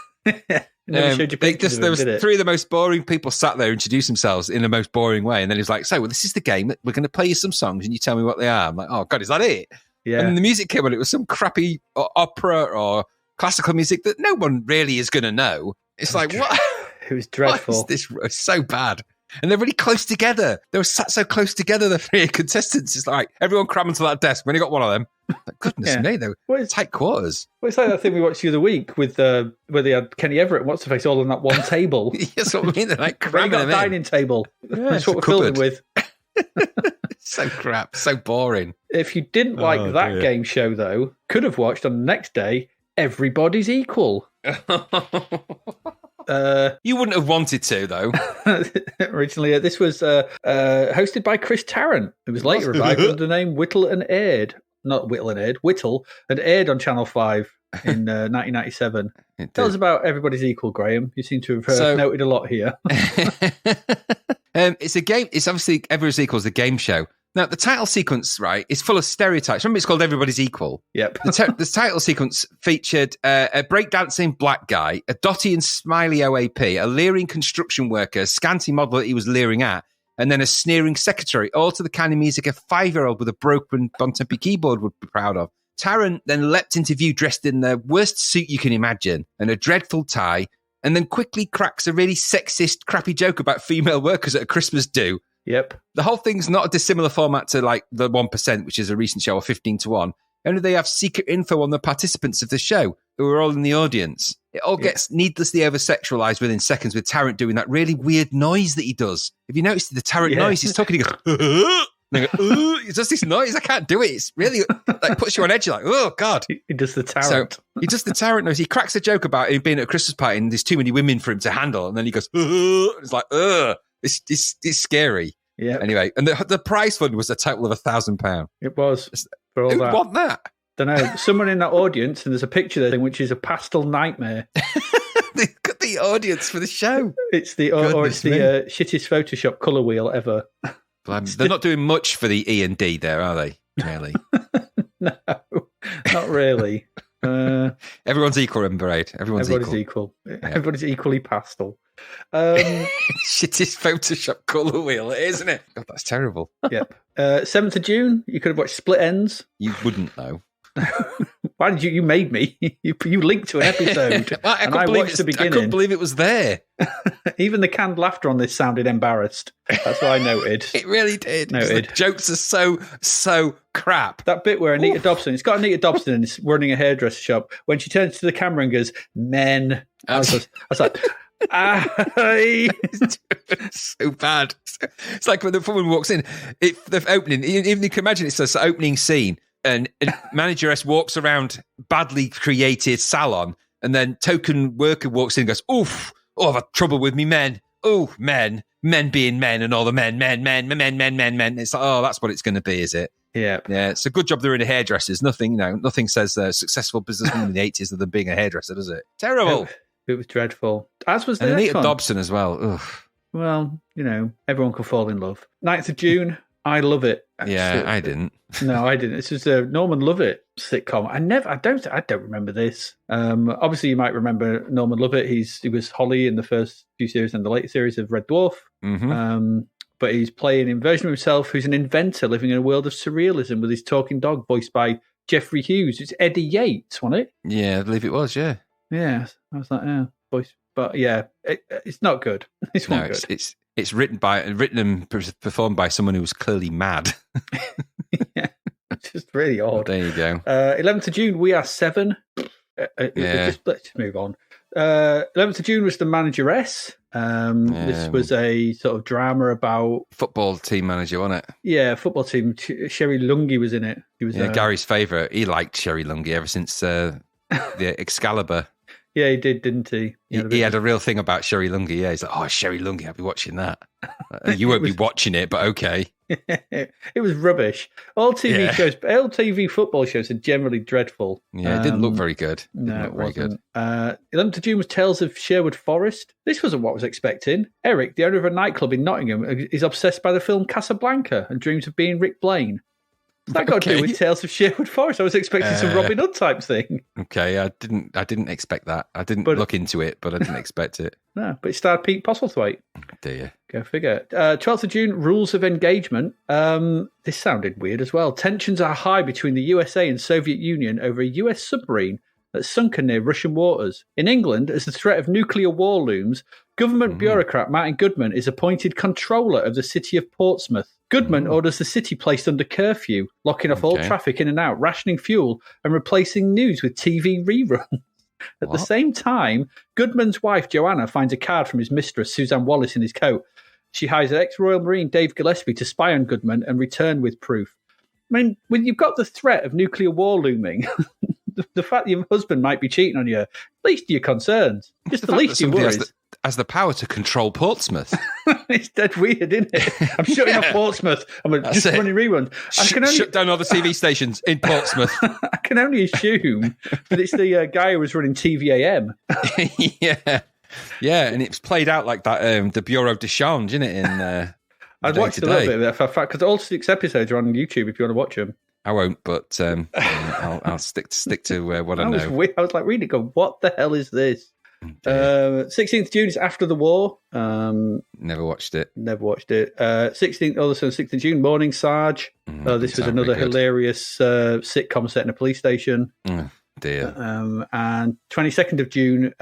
Never showed you pictures of there him, was did it? 3 of the most boring people sat there, introduce themselves in the most boring way, and then he was like, "So, this is the game. We're going to play you some songs, and you tell me what they are." I'm like, "Oh God, is that it?" Yeah. And then the music came on. It was some crappy opera or classical music that no one really is going to know. It's like, what? It was dreadful. What is this? It's so bad. And they're really close together. They were sat so close together, the 3 contestants. It's like everyone crammed into that desk. We only got one of them. Like, goodness me, they were tight quarters. Well, it's like that thing we watched the other week with where they had Kenny Everett and what's the face all on that one table. That's what I mean. They're like They cramming got a them in. dining table. Yeah, That's what we're filming with. So crap. So boring. If you didn't like that game show, though, could have watched on the next day Everybody's Equal. You wouldn't have wanted to, though. Originally, this was hosted by Chris Tarrant. It was later revived under the name Whittle and aired. Not Whittle and aired, Whittle, and aired on Channel 5 in 1997. Tell us about Everybody's Equal, Graham. You seem to have noted a lot here. It's a game. It's obviously Everybody's Equal is a game show. Now, the title sequence, right, is full of stereotypes. Remember, it's called Everybody's Equal. Yep. The title sequence featured a breakdancing black guy, a dotty and smiley OAP, a leering construction worker, a scanty model that he was leering at, and then a sneering secretary, all to the kind of music a 5-year-old with a broken Bontempi keyboard would be proud of. Tarrant then leapt into view dressed in the worst suit you can imagine and a dreadful tie, and then quickly cracks a really sexist, crappy joke about female workers at a Christmas do. Yep. The whole thing's not a dissimilar format to like the 1%, which is a recent show, or 15-1. Only they have secret info on the participants of the show who are all in the audience. It all gets needlessly over-sexualized within seconds with Tarrant doing that really weird noise that he does. Have you noticed the Tarrant noise? He's talking, he goes, and he does this noise. I can't do it. It's really like puts you on edge. You're like, oh God. He does the Tarrant. So he does the Tarrant noise. He cracks a joke about him being at a Christmas party and there's too many women for him to handle. And then he goes, it's like, it's scary. Yeah. Anyway, and the prize fund was a total of £1,000. It was. For all Who'd that. want that? Don't know. Someone in that audience, and there's a picture there, which is a pastel nightmare. They've got the audience for the show. It's the shittest Photoshop colour wheel ever. They're not doing much for the E and D there, are they? Really? No, not really. Everyone's equal, Parade. Everybody's equal. Yeah. Everybody's equally pastel. Shittest Photoshop colour wheel, isn't it? God, that's terrible. Yep. 7th of June, you could have watched Split Ends. You wouldn't, though. Why did you made me? You linked to an episode. I watched the beginning. I couldn't believe it was there. Even the canned laughter on this sounded embarrassed. That's what I noted. It really did. Noted. The jokes are so crap. That bit where Anita Dobson, it's got Anita Dobson and it's running a hairdresser shop. When she turns to the camera and goes, men. I was like, aye. It's so bad. It's like when the woman walks in, the opening, even you can imagine it's an opening scene. And manageress walks around badly created salon, and then token worker walks in and goes, "Oof! Oh, I've had trouble with me men. Oh, men being men, and all the men. It's like, oh, that's what it's going to be, is it? Yeah. It's a good job they're in a hairdressers. Nothing says successful businessman in the 80s than being a hairdresser, does it? Terrible. It was dreadful. As was the and next Anita one. Dobson as well. Ugh. Well, everyone can fall in love. 9th of June, I Love It. Yeah, I didn't. No, I didn't. This was a Norman Lovett sitcom. I don't remember this. Obviously, you might remember Norman Lovett. He was Holly in the first few series and the later series of Red Dwarf. Mm-hmm. But he's playing a version of himself who's an inventor living in a world of surrealism with his talking dog voiced by Jeffrey Hughes. It's Eddie Yates, wasn't it? Yeah, I believe it was, yeah. Yeah, I was like, yeah, voice. But yeah, it's not good. It's not good. It's written and performed by someone who was clearly mad. Yeah, it's just really odd. There you go. 11th of June, We Are Seven. Let's just move on. 11th of June was The Manageress. This was a sort of drama about football team manager, wasn't it? Yeah, football team. Sherry Lungi was in it. He was Gary's favourite. He liked Sherry Lungi ever since the Excalibur. Yeah, he did, didn't he? He had a real thing about Sherry Lungi. Yeah, he's like, oh, Sherry Lungi, I'll be watching that. You won't be watching it, but okay. It was rubbish. All TV football shows are generally dreadful. Yeah, it didn't look very good. No, it wasn't. 11th of June was Tales of Sherwood Forest. This wasn't what I was expecting. Eric, the owner of a nightclub in Nottingham, is obsessed by the film Casablanca and dreams of being Rick Blaine. What's that got to do with Tales of Sherwood Forest? I was expecting some Robin Hood type thing. Okay, I didn't expect that. I didn't look into it, but I didn't expect it. No, but it starred Pete Postlethwaite. Dear. Go figure. 12th of June, Rules of Engagement. This sounded weird as well. Tensions are high between the USA and Soviet Union over a US submarine that's sunken near Russian waters. In England, as the threat of nuclear war looms, government bureaucrat Martin Goodman is appointed controller of the city of Portsmouth. Goodman orders the city placed under curfew, locking off all traffic in and out, rationing fuel, and replacing news with TV reruns. At the same time, Goodman's wife, Joanna, finds a card from his mistress, Suzanne Wallace, in his coat. She hires ex-Royal Marine Dave Gillespie to spy on Goodman and return with proof. I mean, when you've got the threat of nuclear war looming, the fact that your husband might be cheating on you, at least you're concerned. Just the least you're worried. Has the power to control Portsmouth. It's dead weird, isn't it? I'm shutting off Portsmouth. I'm just running reruns. Shut down all the TV stations in Portsmouth. I can only assume that it's the guy who was running TVAM. Yeah, and it's played out like that. The Bureau de Change, isn't it? I've watched a little bit of that because all 6 episodes are on YouTube if you want to watch them. I won't, but I'll stick to what I know. I was like reading, go, what the hell is this? 16th June is After the War. Never watched it. 16th of June, Morning Sarge. This was another hilarious sitcom set in a police station. Dear. And 22nd of June,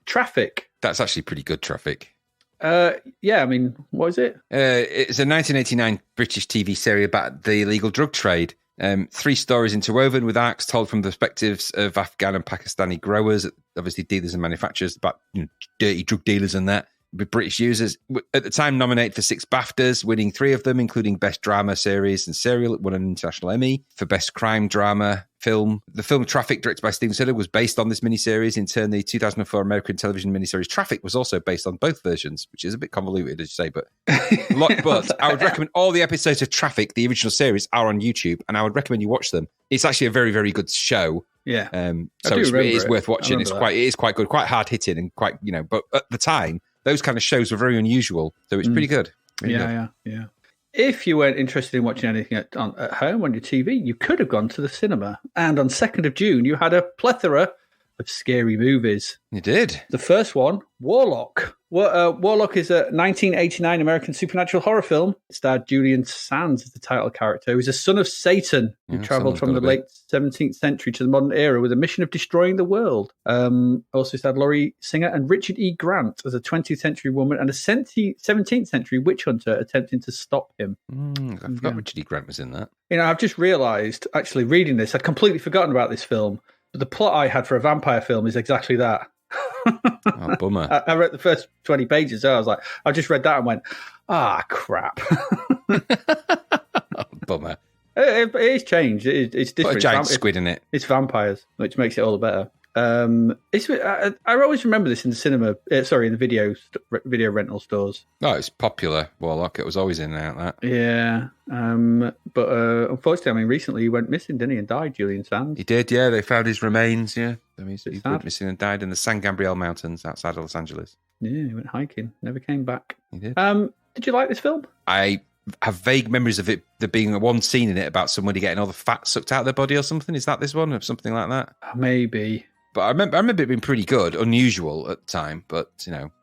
Traffic. That's actually pretty good, Traffic. I mean, what is it? It's a 1989 British TV series about the illegal drug trade. 3 stories interwoven with arcs told from the perspectives of Afghan and Pakistani growers, obviously dealers and manufacturers, about dirty drug dealers and that, with British users. At the time, nominated for 6 BAFTAs, winning 3 of them, including Best Drama Series and Serial. It won an International Emmy for Best Crime Drama Film. The film Traffic, directed by Steven Soderbergh, was based on this miniseries. In turn, the 2004 American television miniseries Traffic was also based on both versions, which is a bit convoluted, as you say, but I would recommend all the episodes of Traffic, the original series, are on YouTube, and I would recommend you watch them. It's actually a very, very good show. Yeah. So it is worth watching. It is quite good, quite hard hitting, and quite, but at the time, those kind of shows were very unusual. So it's pretty good. Yeah. If you weren't interested in watching anything at home on your TV, you could have gone to the cinema. And on 2nd of June, you had a plethora of scary movies. You did. The first one, Warlock. Warlock is a 1989 American supernatural horror film. It starred Julian Sands as the title character. He was a son of Satan who travelled from the late 17th century to the modern era with a mission of destroying the world. Also starred Laurie Singer and Richard E. Grant as a 20th century woman and a 17th century witch hunter attempting to stop him. I forgot Richard E. Grant was in that. I've just realised, actually reading this, I'd completely forgotten about this film. But the plot I had for a vampire film is exactly that. Oh, bummer. I read the first 20 pages, so I was like, I just read that and went, crap. Bummer. It's changed. It's different. Put a giant squid in it. It's vampires, which makes it all the better. I always remember this in the cinema. In the video rental stores. Oh, it's popular. Warlock. It was always in and out that. Yeah. But unfortunately, recently he went missing, didn't he, and died. Julian Sands. He did. Yeah, they found his remains. Yeah, he went missing and died in the San Gabriel Mountains outside of Los Angeles. Yeah, he went hiking. Never came back. He did. Did you like this film? I have vague memories of it. There being one scene in it about somebody getting all the fat sucked out of their body or something. Is that this one or something like that? Maybe. But I remember it being pretty good, unusual at the time. But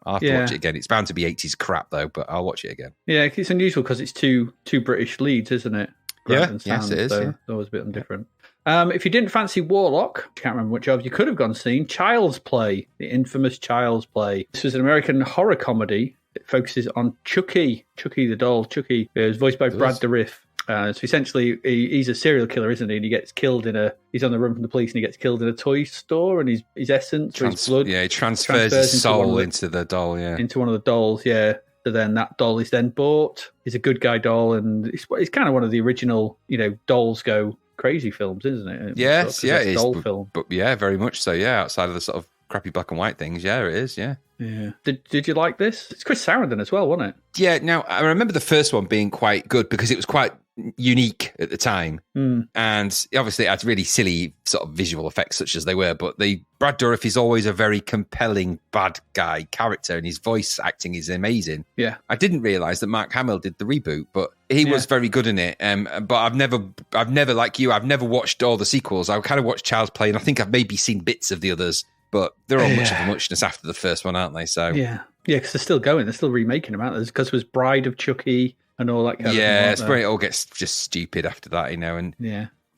I'll have to watch it again. It's bound to be 80s crap though, but I'll watch it again. Yeah, it's unusual because it's two British leads, isn't it? Grant and Sands, yes, it is. So it's always a bit different. If you didn't fancy Warlock, I can't remember which of you could have gone seen Child's Play, the infamous Child's Play. This was an American horror comedy. It focuses on Chucky the doll. Chucky is voiced by Brad Dourif. So essentially, he's a serial killer, isn't he? And he gets killed he's on the run from the police and he gets killed in a toy store, and his essence, his blood. Yeah, he transfers his soul into the doll, into one of the dolls, yeah. So then that doll is then bought. It's a good guy doll, and it's kind of one of the original, dolls go crazy films, isn't it? Yes, yeah, it is. Doll film. But yeah, very much so, yeah. Outside of the sort of crappy black and white things, yeah, it is, yeah. Yeah. Did you like this? It's Chris Sarandon as well, wasn't it? Yeah, now I remember the first one being quite good because it was quite unique at the time. And obviously it had really silly sort of visual effects such as they were, but Brad Dourif is always a very compelling bad guy character and his voice acting is amazing. Yeah. I didn't realise that Mark Hamill did the reboot, but he was very good in it. But I've never like you, I've never watched all the sequels. I kind of watched Child's Play and I think I've maybe seen bits of the others, but they're all much of a muchness after the first one, aren't they? So yeah, because they're still going, they're still remaking them, aren't they? Because it was Bride of Chucky and all that kind of thing. Yeah, it's where it all gets just stupid after that, and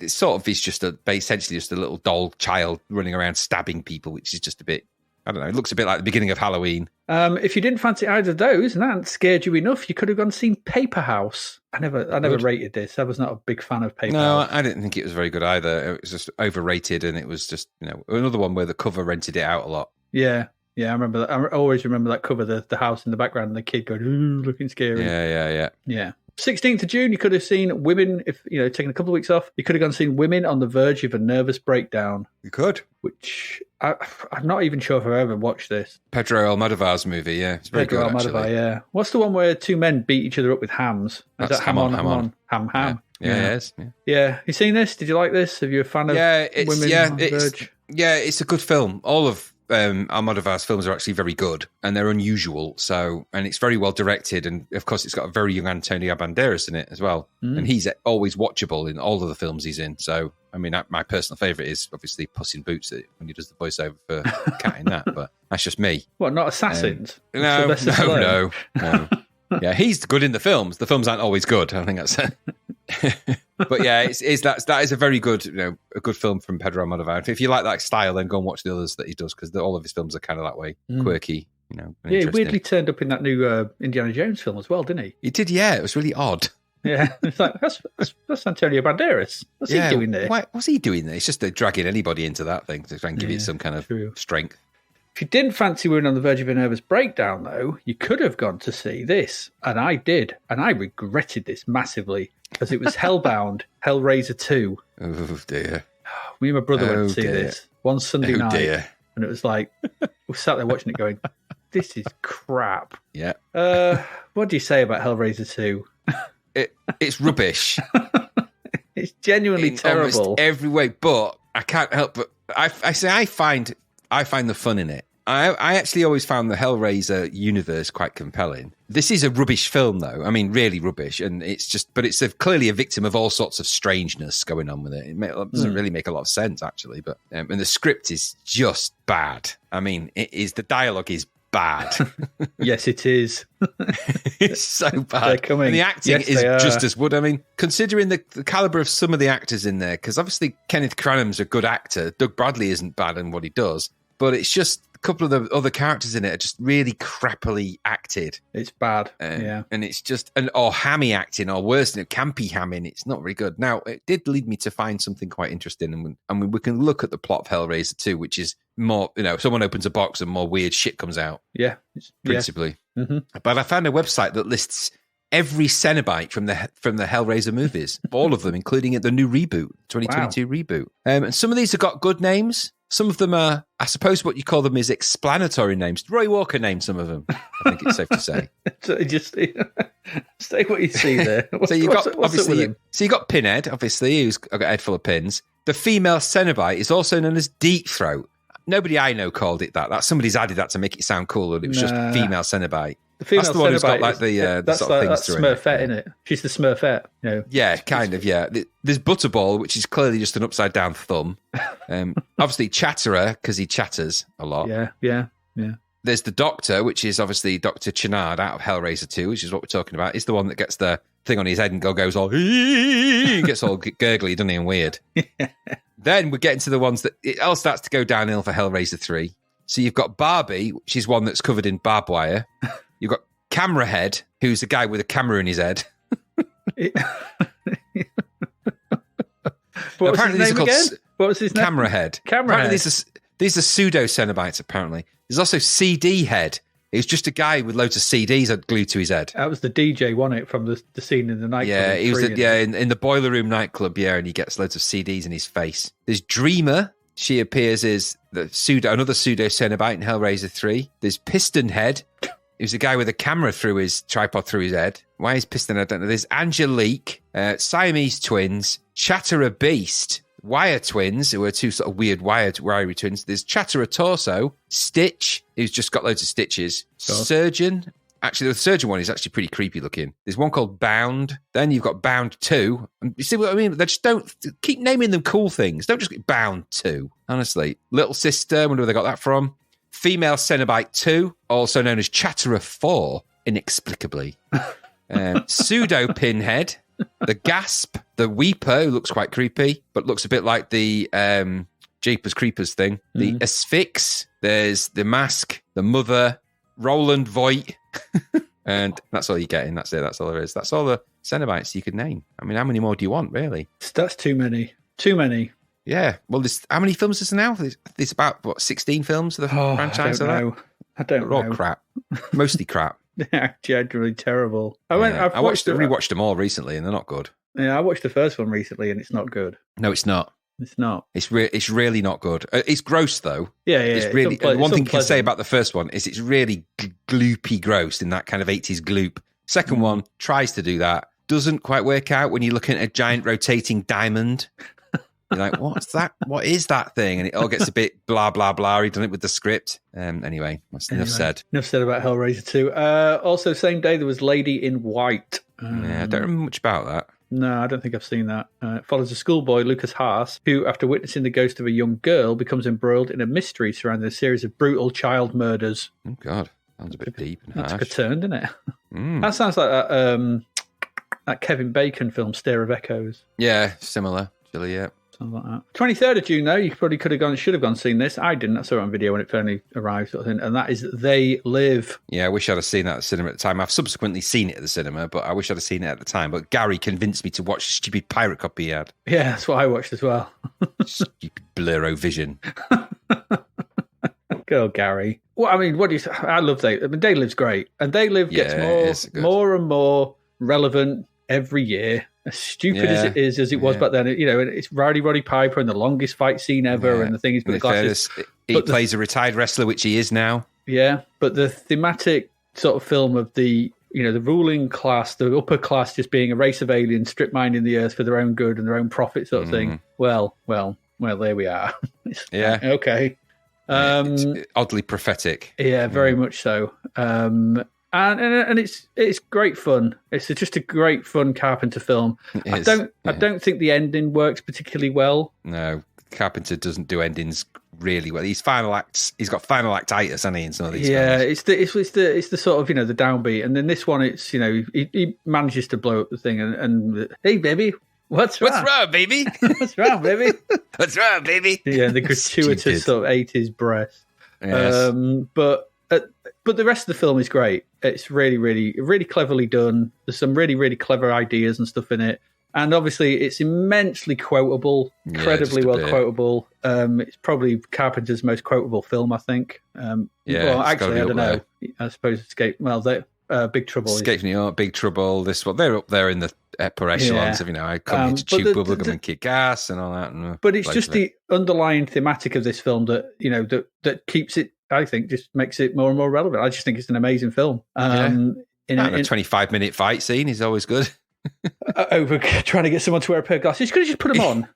it sort of is just essentially just a little doll child running around stabbing people, which is just a bit, I don't know, it looks a bit like the beginning of Halloween. If you didn't fancy either of those and that hadn't scared you enough, you could have gone and seen Paper House. I never rated this. I was not a big fan of Paper House. No, I didn't think it was very good either. It was just overrated, and it was just, another one where the cover rented it out a lot. Yeah, I remember that. I always remember that cover, the house in the background and the kid going, ooh, looking scary. Yeah. 16th of June, you could have seen women, if taking a couple of weeks off, you could have gone and seen Women on the Verge of a Nervous Breakdown. You could. Which, I'm not even sure if I've ever watched this. Pedro Almodovar's movie, yeah. It's very Pedro good, Almodovar, actually. Yeah. What's the one where two men beat each other up with hams? That's ham on? Ham. Yeah, it is. Yeah. You seen this? Did you like this? Are you a fan of Women on the Verge? Yeah, it's a good film. All of Almodovar's films are actually very good and they're unusual. And it's very well directed. And of course, it's got a very young Antonio Banderas in it as well. And he's always watchable in all of the films he's in. So, I mean, my personal favourite is obviously Puss in Boots when he does the voiceover for Cat in that. But that's just me. What, not Assassins? No. Yeah, he's good in the films. The films aren't always good. I think that's it. But yeah, that is a very good, a good film from Pedro Almodovar. If you like that style, then go and watch the others that he does because all of his films are kind of that way, quirky, and he weirdly turned up in that new Indiana Jones film as well, didn't he? He did, yeah. It was really odd. Yeah, it's like that's Antonio Banderas. What's he doing there? What's he doing there? It's just they're dragging anybody into that thing to try and give it some kind of strength. If you didn't fancy Women on the Verge of a Nervous Breakdown, though, you could have gone to see this, and I did, and I regretted this massively because it was Hellbound, Hellraiser 2. Oh dear! Me and my brother went to see this one Sunday night, and it was like we sat there watching it, going, "This is crap." Yeah. What do you say about Hellraiser 2? It's rubbish. It's genuinely in terrible almost every way, but I can't help but I find the fun in it. I actually always found the Hellraiser universe quite compelling. This is a rubbish film, though. I mean, really rubbish, and it's clearly a victim of all sorts of strangeness going on with it. It doesn't really make a lot of sense, actually. But and the script is just bad. I mean, the dialogue is bad. Yes, it is. It's so bad. They're coming. And the acting is just as wood. I mean, considering the caliber of some of the actors in there, because obviously Kenneth Branagh's a good actor. Doug Bradley isn't bad in what he does, but it's just a couple of the other characters in it are just really crappily acted. It's bad. And it's just or hammy acting, or worse, campy hamming. It's not very good. Now, it did lead me to find something quite interesting, and we can look at the plot of Hellraiser 2, which is more, someone opens a box and more weird shit comes out. Yeah, principally. Yeah. Mm-hmm. But I found a website that lists every Cenobite from the Hellraiser movies, all of them, including the new reboot, 2022 reboot. And some of these have got good names. Some of them are, I suppose, what you call them is explanatory names. Roy Walker named some of them. I think it's safe to say. So just say what you see there. So you got Pinhead, obviously, who's got a head full of pins. The female Cenobite is also known as Deep Throat. Nobody I know called it that. Somebody's added that to make it sound cooler. It was just female Cenobite. That's the one who's got like the sort of things through it. Smurfette, isn't it? She's the Smurfette. Yeah, kind of, yeah. There's Butterball, which is clearly just an upside-down thumb. Obviously Chatterer, because he chatters a lot. Yeah. There's the Doctor, which is obviously Dr. Channard out of Hellraiser 2, which is what we're talking about. He's the one that gets the thing on his head and goes all... gets all gurgly, doesn't he, and weird. Then we're getting to the ones that... It all starts to go downhill for Hellraiser 3. So you've got Barbie, which is one that's covered in barbed wire. You've got Camera Head, who's a guy with a camera in his head. What was his name again? What was his name? Camera Head. These are pseudo-Cenobites, apparently. There's also CD Head. He's just a guy with loads of CDs glued to his head. That was the DJ, wasn't it, from the scene in the nightclub? Yeah, he was in the Boiler Room nightclub, and he gets loads of CDs in his face. There's Dreamer, She appears as another pseudo Cenobite in Hellraiser 3. There's Pistonhead, who's a guy with a camera through his tripod through his head. Why is Pistonhead? I don't know. There's Angelique, Siamese twins, Chatterer Beast, Wire twins, who are two sort of weird wiry twins. There's Chatterer Torso, Stitch, who's just got loads of stitches, Surgeon. Actually, the Surgeon one is actually pretty creepy looking. There's one called Bound. Then you've got Bound 2. And you see what I mean? They just don't keep naming them cool things. Don't just get Bound 2. Honestly. Little Sister, wonder where they got that from. Female Cenobite 2, also known as Chatterer 4, inexplicably. Pseudo Pinhead. The Gasp. The Weeper, who looks quite creepy, but looks a bit like the Jeepers Creepers thing. The Asphyx. There's the Mask. The Mother. Roland Voight. And that's all you're getting. That's it. That's all there is. That's all the Cenobites you could name. I mean, how many more do you want, really? That's too many. Too many. Yeah. Well, how many films is there now? There's about, 16 films of the franchise? I don't know. They're all crap. Mostly crap. They're generally terrible. I rewatched them all recently, and they're not good. Yeah, I watched the first one recently, and it's not good. No, it's not. It's not. It's really not good. It's gross, though. Yeah. It's really. One thing you can say about the first one is it's really gloopy gross in that kind of 80s gloop. Second one tries to do that. Doesn't quite work out when you're looking at a giant rotating diamond. You're like, what's that? What is that thing? And it all gets a bit blah, blah, blah. He done it with the script. Anyway, that's enough said. Enough said about Hellraiser 2. Also, same day, there was Lady in White. Yeah, I don't remember much about that. No, I don't think I've seen that. It follows a schoolboy, Lucas Haas, who, after witnessing the ghost of a young girl, becomes embroiled in a mystery surrounding a series of brutal child murders. Oh, God. Sounds a bit deep and harsh. That took a turn, didn't it? That sounds like that Kevin Bacon film, Stare of Echoes. Yeah, similar. Actually, yeah. Something like that. 23rd of June, though, you probably should have gone and seen this. I didn't. I saw it on video when it finally arrived, sort of thing, and that is They Live. Yeah, I wish I'd have seen that at the cinema at the time. I've subsequently seen it at the cinema, but I wish I'd have seen it at the time. But Gary convinced me to watch the stupid pirate copy he had. Yeah, that's what I watched as well. Stupid blurro vision. Good old Gary. Well, I mean, what do you say? I love They Live. I mean, They Live's great. And They Live gets more and more relevant every year. As stupid as it was back then, it's Roddy Piper and the longest fight scene ever, and the thing is, but the glasses. He plays a retired wrestler, which he is now. Yeah, but the thematic sort of film of the ruling class, the upper class, just being a race of aliens, strip mining the earth for their own good and their own profit, sort of thing. Well, there we are. Yeah. Okay. It's oddly prophetic. Yeah, very much so. And it's great fun. It's just a great fun Carpenter film. I don't think the ending works particularly well. No, Carpenter doesn't do endings really well. He's got final actitis, hasn't he, in some of these films? It's the sort of the downbeat, and then this one it's he manages to blow up the thing and hey baby, what's wrong baby? What's wrong baby? What's wrong baby? Yeah, the gratuitous sort of 80s breath. Yes. But the rest of the film is great. It's really, really, really cleverly done. There's some really, really clever ideas and stuff in it. And obviously, it's immensely quotable, incredibly well quotable. It's probably Carpenter's most quotable film, I think. Well, actually, I don't know. I suppose Big Trouble. Escape New York, Big Trouble. This one, they're up there in the upper echelons of I come here to chew bubblegum and kick ass and all that. But it's just the underlying thematic of this film that that keeps it. I think just makes it more and more relevant. I just think it's an amazing film. In a 25-minute fight scene is always good. Over trying to get someone to wear a pair of glasses. You could have just put them on.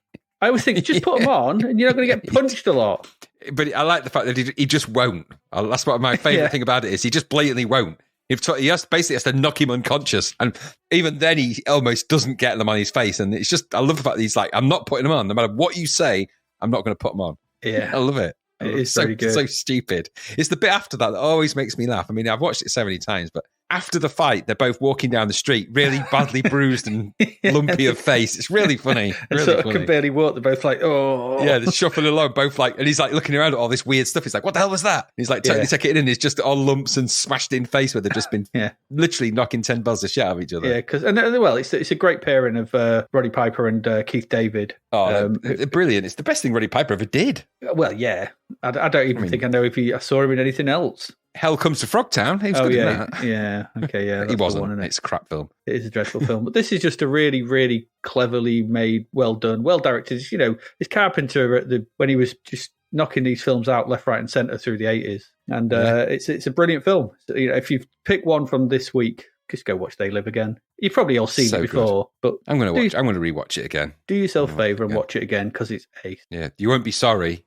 I always think, just put them on and you're not going to get punched a lot. But I like the fact that he just won't. That's what my favourite thing about it is. He just blatantly won't. He basically has to knock him unconscious. And even then, he almost doesn't get them on his face. And it's just, I love the fact that he's like, I'm not putting them on. No matter what you say, I'm not going to put them on. Yeah. I love it. It is so good. So stupid. It's the bit after that always makes me laugh. I mean, I've watched it so many times, but after the fight, they're both walking down the street, really badly bruised and lumpy of face. It's really funny. Really funny. Can barely walk. They're both like, oh. Yeah, they're shuffling along, both like, and he's like looking around at all this weird stuff. He's like, what the hell was that? And he's like, totally taking it in. It's just all lumps and smashed in face where they've just been literally knocking 10 bells of shit out of each other. Yeah, because, it's a great pairing of Roddy Piper and Keith David. Oh, they're brilliant. It's the best thing Roddy Piper ever did. Well, yeah. I don't even think I know if I saw him in anything else. Hell Comes to Frogtown. He was good in that. yeah. Okay, yeah. He that's the wasn't. one, isn't it? It's a crap film. It is a dreadful film, but this is just a really, really cleverly made, well done, well directed. You know, it's Carpenter when he was just knocking these films out left, right, and centre through the 80s, and it's a brilliant film. So, you know, if you pick one from this week, just go watch They Live Again. You've probably all seen it before, but I'm going to rewatch it again. Do yourself a favour and watch it again because it's ace. Yeah, you won't be sorry.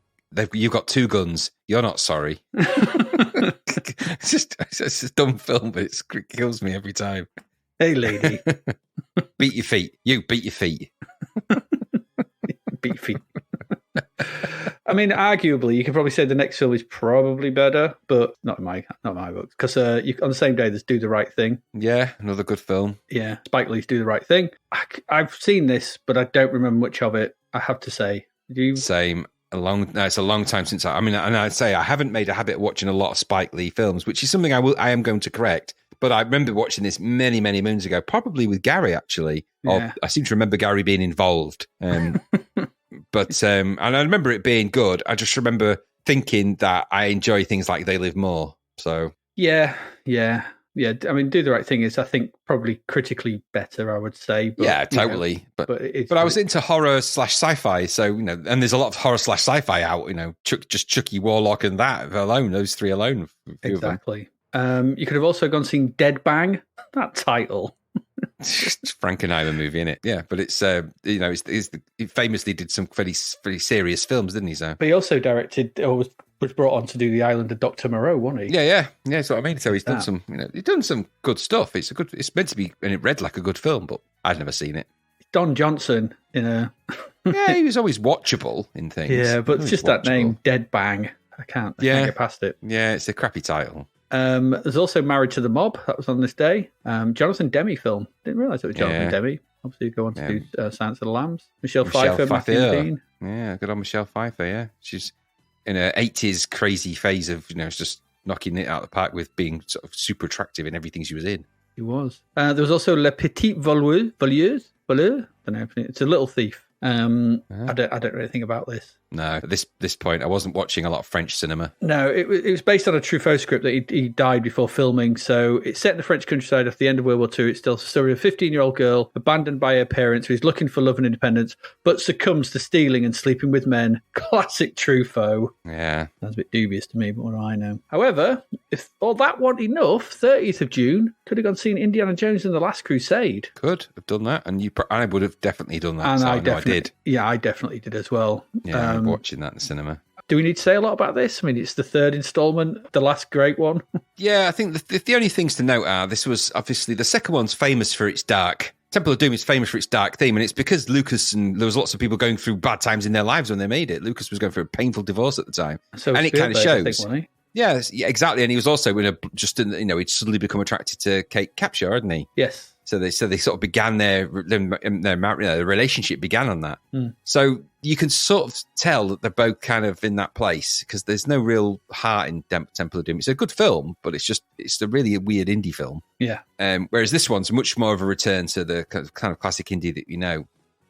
You've got two guns. You're not sorry. It's a dumb film, but it kills me every time. Hey, lady. Beat your feet. You beat your feet. Beat your feet. I mean, arguably, you could probably say the next film is probably better, but not in my books. Because on the same day, there's Do the Right Thing. Yeah, another good film. Yeah, Spike Lee's Do the Right Thing. I've seen this, but I don't remember much of it, I have to say. Do you? Same. It's a long time since and I'd say I haven't made a habit of watching a lot of Spike Lee films, which is something I am going to correct. But I remember watching this many, many moons ago, probably with Gary, actually. Yeah. I seem to remember Gary being involved. But and I remember it being good. I just remember thinking that I enjoy things like They Live More. So Yeah. I mean, Do the Right Thing is, I think, probably critically better, I would say. But, yeah, totally. You know, but I was into horror / sci-fi, so you know, and there's a lot of horror / sci-fi out. You know, just Chucky, Warlock, and that alone. Those three alone. Exactly. You could have also gone seen Dead Bang. That title. It's Frankenheimer movie, isn't it? Yeah, but it's you know, he famously did some pretty serious films, didn't he? So, but he also directed or was brought on to do The Island of Dr. Moreau, wasn't he? Yeah. That's what I mean. So he's done some, he's done some good stuff. It's meant to be, and it read like a good film, but I'd never seen it. Don Johnson in a. Yeah, he was always watchable in things. Yeah, but just that name, Dead Bang, I can't get past it. Yeah, it's a crappy title. There's also Married to the Mob. That was on this day. Jonathan Demme film. Didn't realise it was Jonathan Demme. Obviously, go on to do Silence of the Lambs. Michelle Pfeiffer, Matthew Dean. Yeah, good on Michelle Pfeiffer. Yeah, she's in her 80s crazy phase of just knocking it out of the park with being sort of super attractive in everything she was in. He was. There was also La Petite Voleuse. I don't know. It's a little thief. I don't really think about this. No, at this point, I wasn't watching a lot of French cinema. No, it was based on a Truffaut script that he died before filming. So it's set in the French countryside after the end of World War II. It's still the story of a 15-year-old girl abandoned by her parents who's looking for love and independence, but succumbs to stealing and sleeping with men. Classic Truffaut. Yeah. That's a bit dubious to me, but what do I know? However, if all that wasn't enough, 30th of June, could have gone seen Indiana Jones and the Last Crusade. Could have done that, and I would have definitely done that. And so I did. Yeah, I definitely did as well. Yeah, I remember watching that in the cinema. Do we need to say a lot about this? I mean, it's the third installment, the last great one. Yeah, I think the only things to note are this was obviously the second one's famous for its dark. Temple of Doom is famous for its dark theme, and it's because Lucas and there was lots of people going through bad times in their lives when they made it. Lucas was going through a painful divorce at the time, So and it kind of shows. I think, wasn't he? Yeah, exactly. And he was also he'd suddenly become attracted to Kate Capshaw, hadn't he? Yes. So they sort of began their relationship began on that. So you can sort of tell that they're both kind of in that place because there's no real heart in Temple of Doom. It's a good film, but it's a really weird indie film. Yeah. Whereas this one's much more of a return to the kind of classic indie that you know.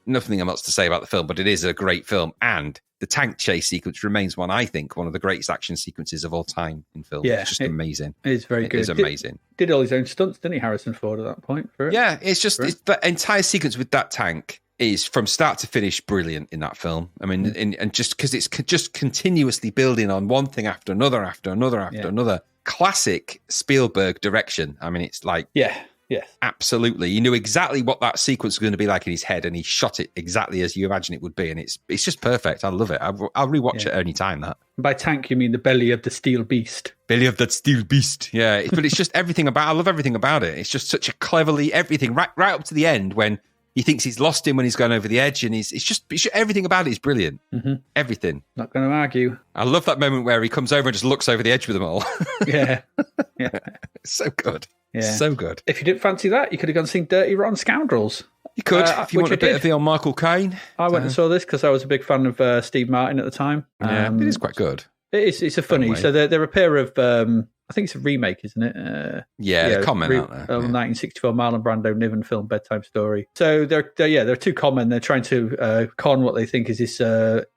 Nothing else to say about the film, but it is a great film. And the tank chase sequence remains one of the greatest action sequences of all time in film. Yeah, it's just amazing. It is very good. It is amazing. Did all his own stunts, didn't he, Harrison Ford, at that point? For it? Yeah, it's the entire sequence with that tank is from start to finish brilliant in that film. I mean, and just because it's just continuously building on one thing after another, another. Classic Spielberg direction. I mean, it's like... Yeah. Yes. Absolutely. He knew exactly what that sequence was going to be like in his head, and he shot it exactly as you imagine it would be, and it's just perfect. I love it. I'll rewatch it any time, that. By tank, you mean the belly of the steel beast. Belly of that steel beast. Yeah, but it's just everything about... I love everything about it. It's just such a cleverly... Everything, right up to the end when he thinks he's lost him when he's gone over the edge, and it's just everything about it is brilliant. Mm-hmm. Everything. Not going to argue. I love that moment where he comes over and just looks over the edge with them all. Yeah. It's so good. Yeah. So good. If you didn't fancy that, you could have gone and seen Dirty Rotten Scoundrels. You could, if you want a bit of the old Michael Caine. I went and saw this because I was a big fan of Steve Martin at the time. Yeah, it is quite good. It's a funny. So they're a pair of... I think it's a remake, isn't it? They're common, aren't they? 1964 Marlon Brando Niven film Bedtime Story. So they're two con men. They're trying to con what they think is this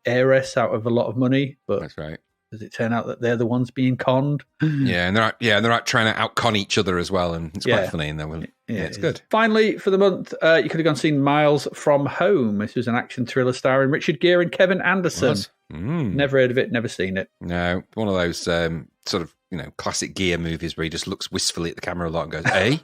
heiress out of a lot of money. But that's right. Does it turn out that they're the ones being conned? Yeah, and they're out trying to outcon each other as well, and it's quite funny. And it's good. Finally, for the month, you could have gone seen Miles from Home. This was an action thriller starring Richard Gere and Kevin Anderson. Never heard of it, never seen it. No, one of those sort of classic Gere movies where he just looks wistfully at the camera a lot and goes, "Hey."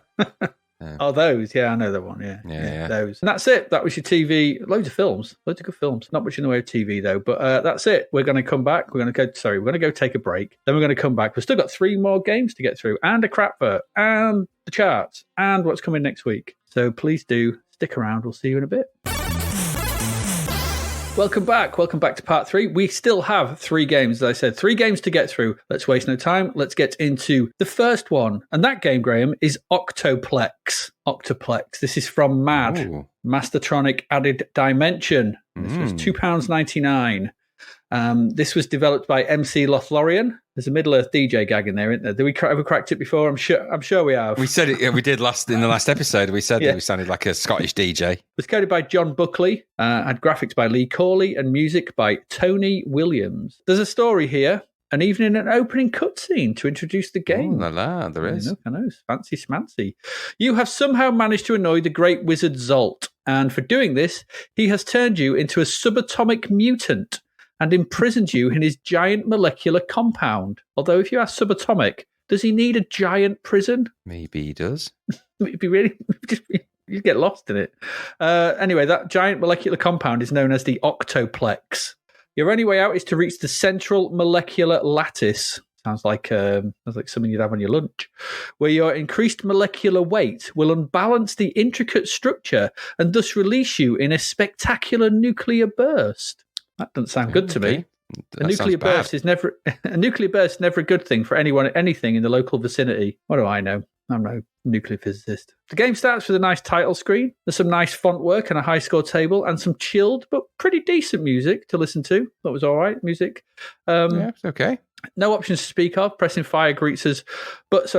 Oh, those. Yeah, I know that one. Yeah. Those. And that's it. That was your TV. Loads of films. Loads of good films. Not much in the way of TV, though. But that's it. We're going to come back. We're going to go take a break. Then we're going to come back. We've still got 3 more games to get through, and a crapper, and the charts, and what's coming next week. So please do stick around. We'll see you in a bit. Welcome back. Welcome back to part 3. We still have 3 games, as I said, 3 games to get through. Let's waste no time. Let's get into the first one. And that game, Graham, is Octoplex. Octoplex. This is from MAD. Ooh. Mastertronic Added Dimension. This was £2.99. This was developed by MC Lothlorien. There's a Middle-earth DJ gag in there, isn't there? Did we ever cracked it before? I'm sure we have. We said it. Yeah, we did in the last episode. We said that we sounded like a Scottish DJ. It was coded by John Buckley, had graphics by Lee Corley, and music by Tony Williams. There's a story here, and even an opening cutscene to introduce the game. Oh, la, there is. I know. Fancy schmancy. You have somehow managed to annoy the great wizard Zolt, and for doing this, he has turned you into a subatomic mutant and imprisoned you in his giant molecular compound. Although, if you are subatomic, does he need a giant prison? Maybe he does. It'd be really... you get lost in it. Anyway, that giant molecular compound is known as the Octoplex. Your only way out is to reach the central molecular lattice. Sounds like something you'd have on your lunch. Where your increased molecular weight will unbalance the intricate structure and thus release you in a spectacular nuclear burst. That doesn't sound good to me. A nuclear burst is never a good thing for anything in the local vicinity. What do I know? I'm no nuclear physicist. The game starts with a nice title screen. There's some nice font work and a high score table and some chilled but pretty decent music to listen to. That was all right, music. Yeah, it's okay. No options to speak of. Pressing fire greets us with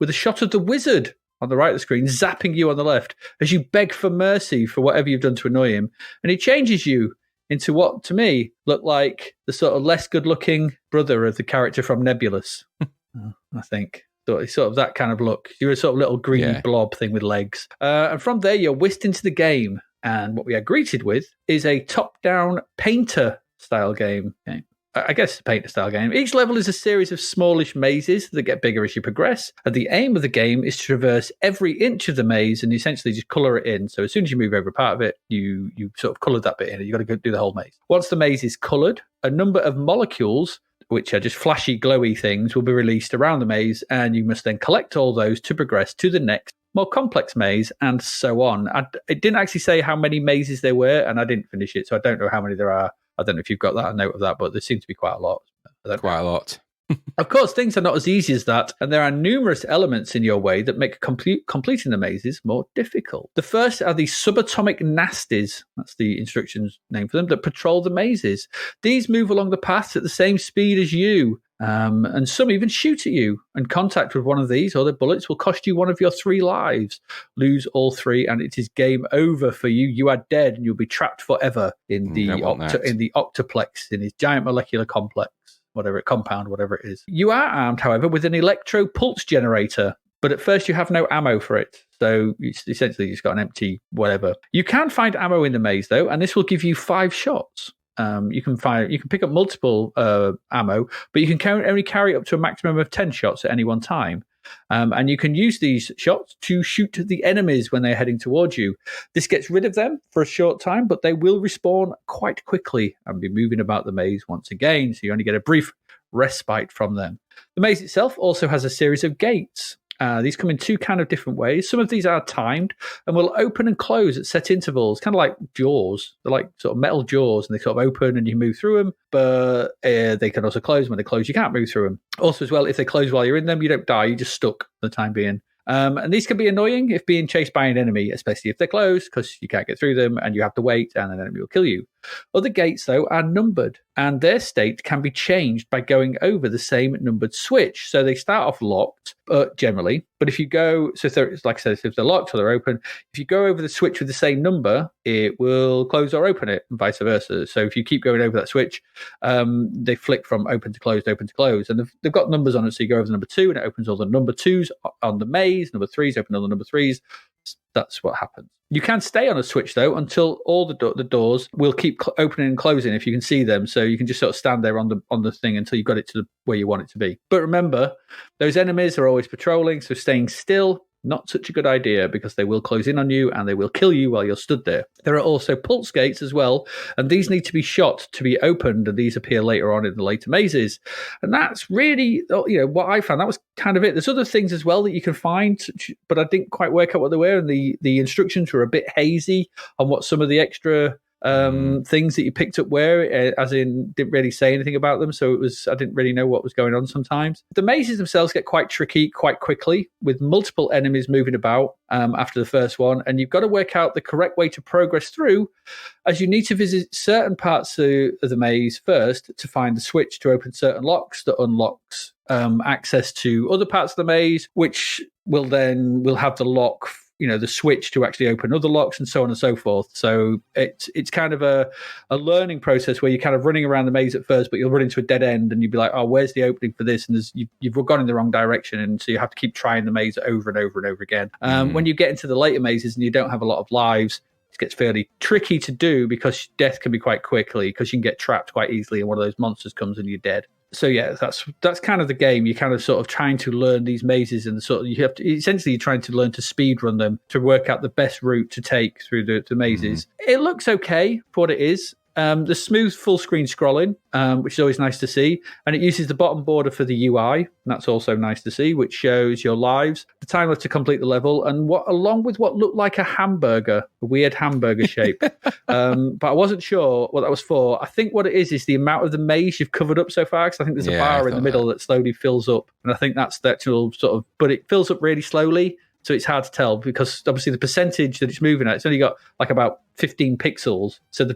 a shot of the wizard on the right of the screen, zapping you on the left as you beg for mercy for whatever you've done to annoy him. And he changes you into what, to me, looked like the sort of less good-looking brother of the character from Nebulous, I think. So it's sort of that kind of look. You're a sort of little green blob thing with legs. And from there, you're whisked into the game. And what we are greeted with is a top-down painter-style game. Okay. I guess it's a painter-style game. Each level is a series of smallish mazes that get bigger as you progress. And the aim of the game is to traverse every inch of the maze and essentially just colour it in. So as soon as you move over a part of it, you sort of coloured that bit in. You've got to go do the whole maze. Once the maze is coloured, a number of molecules, which are just flashy, glowy things, will be released around the maze, and you must then collect all those to progress to the next, more complex maze, and so on. It didn't actually say how many mazes there were, and I didn't finish it, so I don't know how many there are. I don't know if you've got a note of that, but there seems to be quite a lot. Quite a lot. Of course, things are not as easy as that, and there are numerous elements in your way that make completing the mazes more difficult. The first are the subatomic nasties, that's the instructions name for them, that patrol the mazes. These move along the paths at the same speed as you, and some even shoot at you. And contact with one of these or their bullets will cost you one of your 3 lives. Lose all 3, and it is game over for you. You are dead, and you'll be trapped forever in the Octoplex, in his giant molecular compound, whatever it is. You are armed, however, with an electro pulse generator, but at first you have no ammo for it. So essentially, you've got an empty whatever. You can find ammo in the maze, though, and this will give you 5 shots. You can pick up multiple ammo, but you can only carry up to a maximum of 10 shots at any one time. And you can use these shots to shoot the enemies when they're heading towards you. This gets rid of them for a short time, but they will respawn quite quickly and be moving about the maze once again, so you only get a brief respite from them. The maze itself also has a series of gates. These come in 2 kind of different ways. Some of these are timed and will open and close at set intervals, kind of like jaws. They're like sort of metal jaws, and they sort of open and you move through them, but they can also close. When they close, you can't move through them. Also, as well, if they close while you're in them, you don't die, you're just stuck for the time being. And these can be annoying if being chased by an enemy, especially if they're closed, because you can't get through them and you have to wait and an enemy will kill you. Other gates, though, are numbered, and their state can be changed by going over the same numbered switch. So they start off locked, generally, but if you go, so if they're, like I said, if they're locked or they're open, if you go over the switch with the same number, it will close or open it, and vice versa. So if you keep going over that switch, they flick from open to closed, and they've got numbers on it. So you go over the number 2, and it opens all the number 2s on the maze. Number 3s open all the number 3s. That's what happens. You can stay on a switch, though, until all the doors will keep opening and closing if you can see them. So you can just sort of stand there on the thing until you've got it to where you want it to be. But remember, those enemies are always patrolling, so staying still, not such a good idea, because they will close in on you and they will kill you while you're stood there. There are also pulse gates as well, and these need to be shot to be opened, and these appear later on in the later mazes. And that's really, what I found. That was kind of it. There's other things as well that you can find, but I didn't quite work out what they were, and the instructions were a bit hazy on what some of the extra things that you picked up were, as in didn't really say anything about them, so I didn't really know what was going on sometimes. The mazes themselves get quite tricky quite quickly, with multiple enemies moving about after the first one, and you've got to work out the correct way to progress through, as you need to visit certain parts of the maze first to find the switch to open certain locks that unlocks access to other parts of the maze, which will have the lock, the switch to actually open other locks, and so on and so forth. So it's kind of a learning process where you're kind of running around the maze at first, but you'll run into a dead end and you'll be like, oh, where's the opening for this? And you've gone in the wrong direction, and so you have to keep trying the maze over and over and over again. When you get into the later mazes and you don't have a lot of lives, it gets fairly tricky to do, because death can be quite quickly, because you can get trapped quite easily and one of those monsters comes and you're dead. So yeah, that's kind of the game. You're kind of sort of trying to learn these mazes, and you have to essentially you're trying to learn to speed run them to work out the best route to take through the mazes. It looks okay for what it is. The smooth full screen scrolling, which is always nice to see, and it uses the bottom border for the UI, and that's also nice to see, which shows your lives, the time left to complete the level, and along with what looked like a weird hamburger shape. But I wasn't sure what that was for. I think what it is the amount of the maze you've covered up so far, because I think there's a bar in the middle that slowly fills up, and I think that's the actual sort of, but it fills up really slowly. So it's hard to tell, because obviously the percentage that it's moving at, it's only got like about 15 pixels. So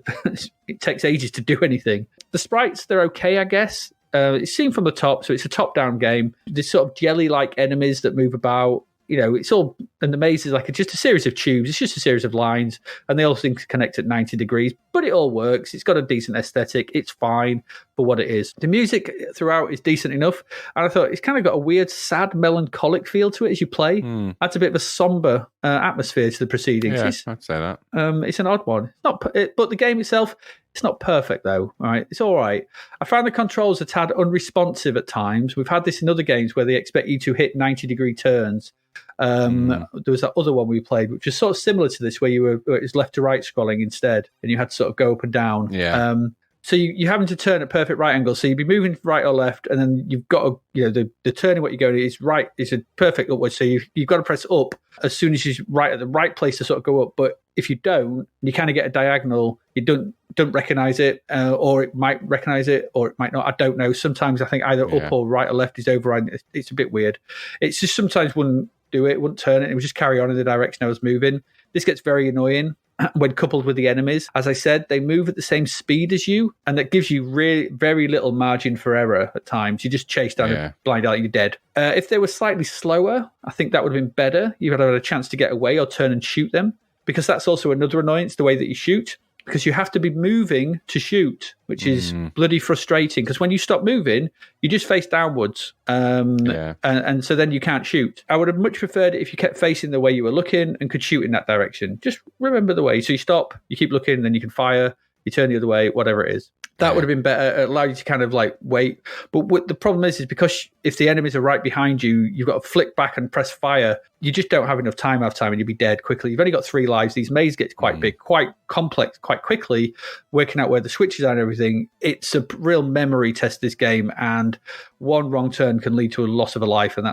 it takes ages to do anything. The sprites, they're okay, I guess. It's seen from the top, so it's a top-down game. There's sort of jelly-like enemies that move about. It's all, and the maze is like just a series of tubes. It's just a series of lines, and they all seem to connect at 90 degrees, but it all works. It's got a decent aesthetic. It's fine for what it is. The music throughout is decent enough, and I thought it's kind of got a weird, sad, melancholic feel to it as you play. Adds a bit of a somber atmosphere to the proceedings. Yeah, I'd say that. It's an odd one. But the game itself, it's not perfect, though. All right, it's all right. I found the controls a tad unresponsive at times. We've had this in other games where they expect you to hit 90-degree turns. There was that other one we played, which was sort of similar to this, where it was left to right scrolling instead, and you had to sort of go up and down. Yeah. So you're having to turn at perfect right angles. So you'd be moving right or left, and then you've got to, the turning what you're going is right. It's a perfect upwards. So you've got to press up as soon as you're right at the right place to sort of go up. But if you don't, you kind of get a diagonal. You don't recognize it, or it might recognize it, or it might not. I don't know. Sometimes I think either up or right or left is overriding. It's a bit weird. It's just sometimes wouldn't do it, wouldn't turn it. It would just carry on in the direction I was moving. This gets very annoying when coupled with the enemies. As I said, they move at the same speed as you, and that gives you really very little margin for error at times. You just chase down a blind eye, you're dead. If they were slightly slower, I think that would have been better. You would have had a chance to get away or turn and shoot them, because that's also another annoyance, the way that you shoot. Because you have to be moving to shoot, which is bloody frustrating. Because when you stop moving, you just face downwards. And so then you can't shoot. I would have much preferred it if you kept facing the way you were looking and could shoot in that direction. Just remember the way. So you stop, you keep looking, then you can fire, you turn the other way, whatever it is. That would have been better. It allowed you to kind of like wait. But what the problem is because if the enemies are right behind you, you've got to flick back and press fire. You just don't have enough time, and you'll be dead quickly. You've only got 3 lives. These mazes get quite big, quite complex, quite quickly, working out where the switches are and everything. It's a real memory test, this game, and one wrong turn can lead to a loss of a life, and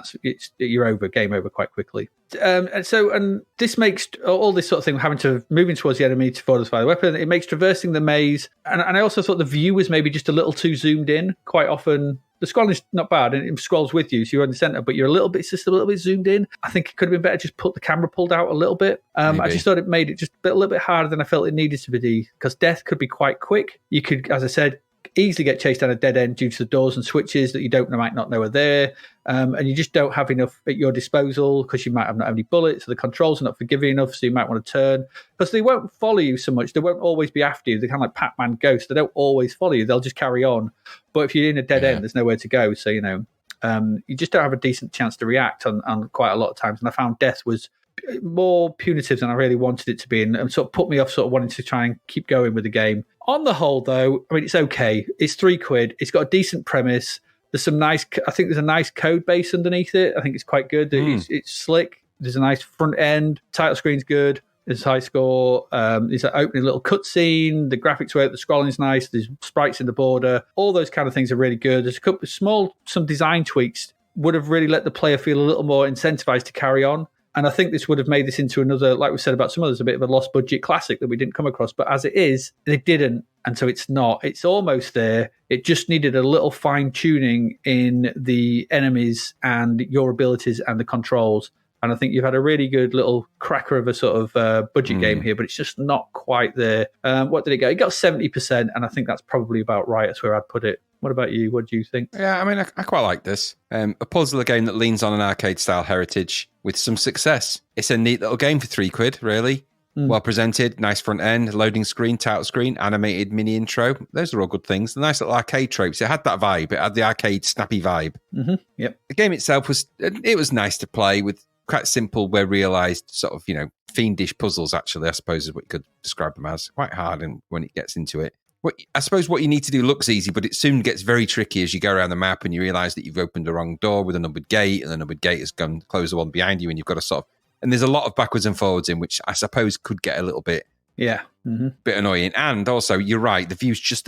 you're over, game over quite quickly. And this makes all this sort of thing, having to moving towards the enemy to fortify the weapon, it makes traversing the maze, and I also thought the view was maybe just a little too zoomed in. Quite often The scrolling's not bad, and it scrolls with you, so you're in the center, but you're just a little bit zoomed in. I think it could have been better just put the camera pulled out a little bit. I just thought it made it just a little bit harder than I felt it needed to be, because death could be quite quick. You could, as I said, easily get chased down a dead end due to the doors and switches that you might not know are there, and you just don't have enough at your disposal because you might have not any bullets, so the controls are not forgiving enough, so you might want to turn, because they won't follow you so much. They won't always be after you. They're kind of like Pac-Man ghosts. They don't always follow you. They'll just carry on. But if you're in a dead end, there's nowhere to go, so you just don't have a decent chance to react on quite a lot of times. And I found death was more punitive than I really wanted it to be, and sort of put me off sort of wanting to try and keep going with the game. On the whole, though, I mean, it's okay. It's £3. It's got a decent premise. There's some I think there's a nice code base underneath it. I think it's quite good. It's slick. There's a nice front end. Title screen's good. There's high score. There's an opening little cutscene. The graphics work. The scrolling's nice. There's sprites in the border. All those kind of things are really good. There's a couple of some design tweaks would have really let the player feel a little more incentivized to carry on. And I think this would have made this into another, like we said about some others, a bit of a lost budget classic that we didn't come across. But as it is, they didn't. And so it's not. It's almost there. It just needed a little fine tuning in the enemies and your abilities and the controls. And I think you've had a really good little cracker of a sort of budget game here, but it's just not quite there. What did it get? It got 70%, and I think that's probably about right. That's where I'd put it. What about you? What do you think? Yeah, I mean, I quite like this. A puzzler game that leans on an arcade-style heritage with some success. It's a neat little game for £3, really. Well presented, nice front end, loading screen, title screen, animated mini intro. Those are all good things. The nice little arcade tropes. It had that vibe. It had the arcade snappy vibe. Mm-hmm. Yep. The game itself was nice to play with quite simple, well-realised sort of, fiendish puzzles, actually, I suppose is what you could describe them as. Quite hard when it gets into it. I suppose what you need to do looks easy, but it soon gets very tricky as you go around the map and you realise that you've opened the wrong door with a numbered gate, and the numbered gate has gone close the one behind you, and you've got to sort of... And there's a lot of backwards and forwards in, which I suppose could get a little bit... Yeah. Mm-hmm. Bit annoying. And also, you're right, the view's just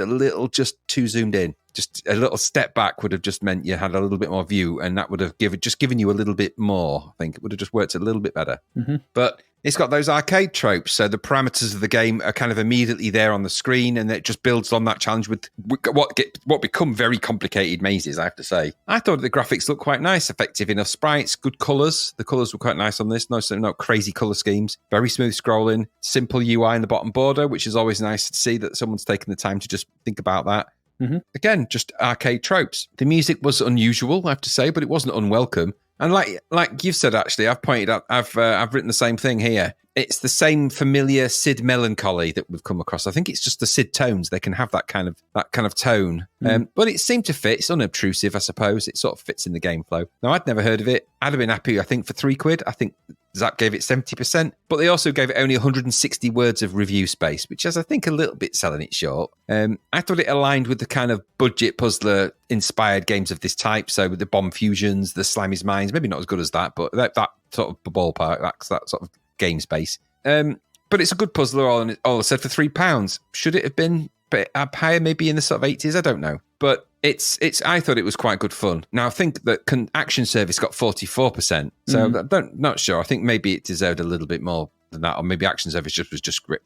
too zoomed in. Just a little step back would have just meant you had a little bit more view, and that would have given you a little bit more. I think it would have just worked a little bit better. Mm-hmm. But it's got those arcade tropes, so the parameters of the game are kind of immediately there on the screen, and it just builds on that challenge with what become very complicated mazes, I have to say. I thought the graphics looked quite nice, effective enough sprites, good colours. The colours were quite nice on this, no crazy colour schemes, very smooth scrolling, simple UI in the bottom border, which is always nice to see that someone's taken the time to just think about that. Mm-hmm. Again, just arcade tropes. The music was unusual, I have to say, but it wasn't unwelcome. And like you've said, actually, I've pointed out, I've written the same thing here. It's the same familiar Sid melancholy that we've come across. I think it's just the Sid tones. They can have that kind of tone. But it seemed to fit. It's unobtrusive, I suppose. It sort of fits in the game flow. Now, I'd never heard of it. I'd have been happy, I think, for £3. I think Zapped gave it 70%, but they also gave it only 160 words of review space, which is, I think, a little bit selling it short. I thought it aligned with the kind of budget puzzler-inspired games of this type, so with the Bomb Fusions, the Slimey's Mines, maybe not as good as that, but that sort of ballpark, that sort of game space. But it's a good puzzler, all said, for £3. Should it have been up higher, maybe in the sort of 80s? I don't know. But it's. I thought it was quite good fun. Now, I think that Action Service got 44%, so not sure. I think maybe it deserved a little bit more than that, or maybe Action Service was just I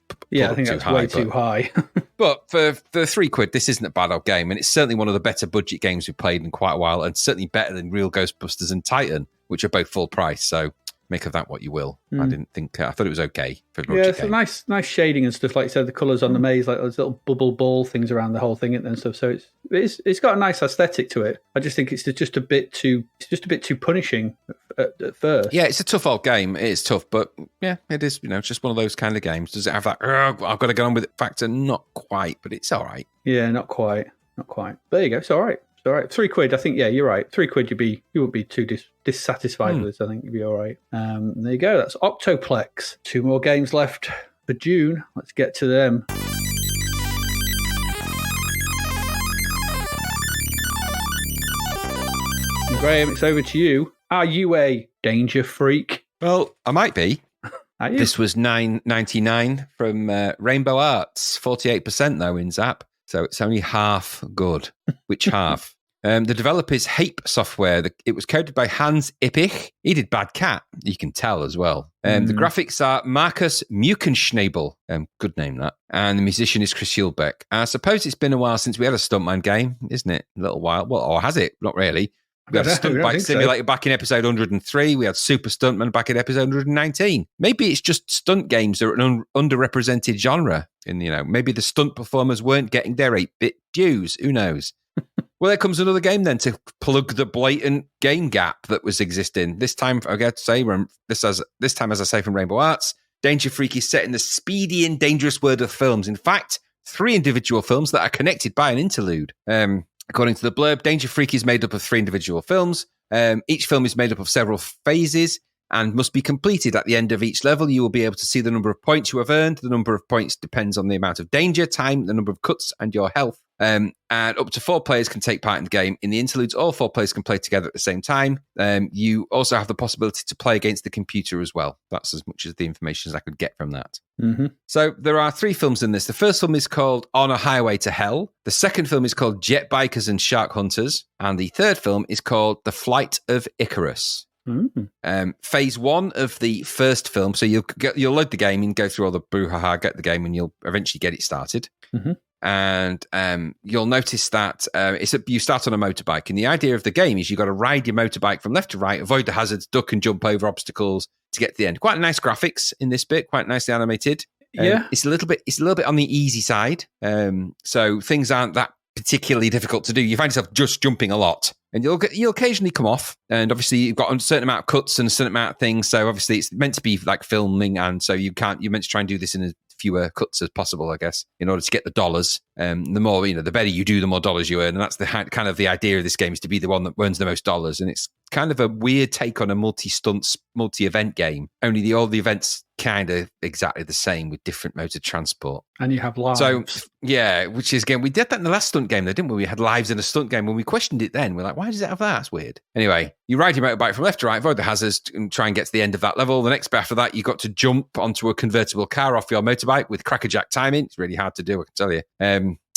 think that's way too high. But for £3, this isn't a bad old game, and it's certainly one of the better budget games we've played in quite a while, and certainly better than Real Ghostbusters and Titan, which are both full price. So make of that what you will. I thought it was okay for a budget it's game. a nice shading and stuff, like you said, the colours on the maze, like those little bubble ball things around the whole thing and stuff. So it's got a nice aesthetic to it. I just think it's just a bit too punishing at first. Yeah, it's a tough old game. It is tough, but yeah, it is. It's just one of those kind of games. Does it have that? I've got to get on with it factor? Not quite, but it's all right. Yeah, not quite. There you go. It's all right. All right, £3. I think, yeah, you're right. £3, you wouldn't be too dissatisfied with this. I think you'd be all right. There you go. That's Octoplex. 2 more games left for June. Let's get to them. Graham, it's over to you. Are you a danger freak? Well, I might be. Are you? This was $9.99 from Rainbow Arts. 48% though in Zap. So it's only half good. Which half? The developer is Hape Software. It was coded by Hans Ippich. He did Bad Cat. You can tell as well. The graphics are Markus Muckenschnabel. Good name, that. And the musician is Chris Hulbeck. I suppose it's been a while since we had a Stuntman game, isn't it? A little while. Well, or has it? Not really. We had a Stunt Bike Simulator back in episode 103. We had Super Stuntman back in episode 119. Maybe it's just stunt games are an underrepresented genre. And, maybe the stunt performers weren't getting their 8-bit dues. Who knows? Well, there comes another game then to plug the blatant game gap that was existing. This time, I got to say, this time, as I say, from Rainbow Arts, Danger Freak is set in the speedy and dangerous world of films. In fact, 3 individual films that are connected by an interlude. According to the blurb, Danger Freak is made up of 3 individual films. Each film is made up of several phases and must be completed at the end of each level. You will be able to see the number of points you have earned. The number of points depends on the amount of danger, time, the number of cuts, and your health. And up to 4 players can take part in the game. In the interludes, all 4 players can play together at the same time. You also have the possibility to play against the computer as well. That's as much as the information as I could get from that. Mm-hmm. So there are 3 films in this. The first film is called On a Highway to Hell. The second film is called Jet Bikers and Shark Hunters. And the third film is called The Flight of Icarus. Phase 1 of the first film. So you'll load the game and go through all the brouhaha, get the game, and you'll eventually get it started. Mm-hmm. And you'll notice that you start on a motorbike, and the idea of the game is you've got to ride your motorbike from left to right, avoid the hazards, duck and jump over obstacles to get to the end. Quite nice graphics in this bit, quite nicely animated. Yeah, it's a little bit on the easy side. So things aren't that particularly difficult to do. You find yourself just jumping a lot, and you'll occasionally come off. And obviously, you've got a certain amount of cuts and a certain amount of things. So obviously, it's meant to be like filming, and so you're meant to try and do this in as fewer cuts as possible, I guess, in order to get the dollars. The more, the better you do, the more dollars you earn. And that's the kind of the idea of this game, is to be the one that earns the most dollars. And it's kind of a weird take on a multi-stunts, multi-event game. Only all the events kind of exactly the same with different modes of transport. And you have lives. So, yeah, which is, again, we did that in the last stunt game, though, didn't we? We had lives in a stunt game. When we questioned it then, we're like, why does it have that? That's weird. Anyway, you ride your motorbike from left to right, avoid the hazards, and try and get to the end of that level. The next bit after that, you got to jump onto a convertible car off your motorbike with crackerjack timing. It's really hard to do, I can tell you.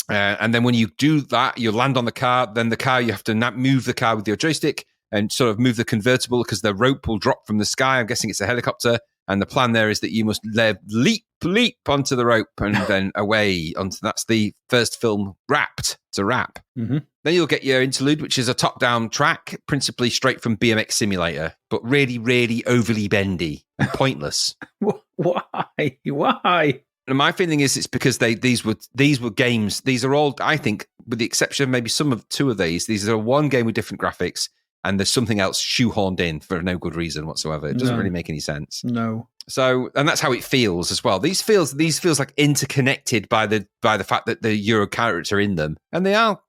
And then when you do that, you land on the car. Then the car, you have to move the car with your joystick and sort of move the convertible, because the rope will drop from the sky. I'm guessing it's a helicopter. And the plan there is that you must leap onto the rope and then away onto. That's the first film, Wrapped. It's a wrap. Mm-hmm. Then you'll get your interlude, which is a top-down track, principally straight from BMX Simulator, but really, really overly bendy and pointless. Why? And my feeling is it's because these were games. These are all, I think, with the exception of maybe two of these are one game with different graphics, and there's something else shoehorned in for no good reason whatsoever. It doesn't really make any sense. No. So, and that's how it feels as well. These feels like interconnected by the fact that the Euro characters are in them, and they are,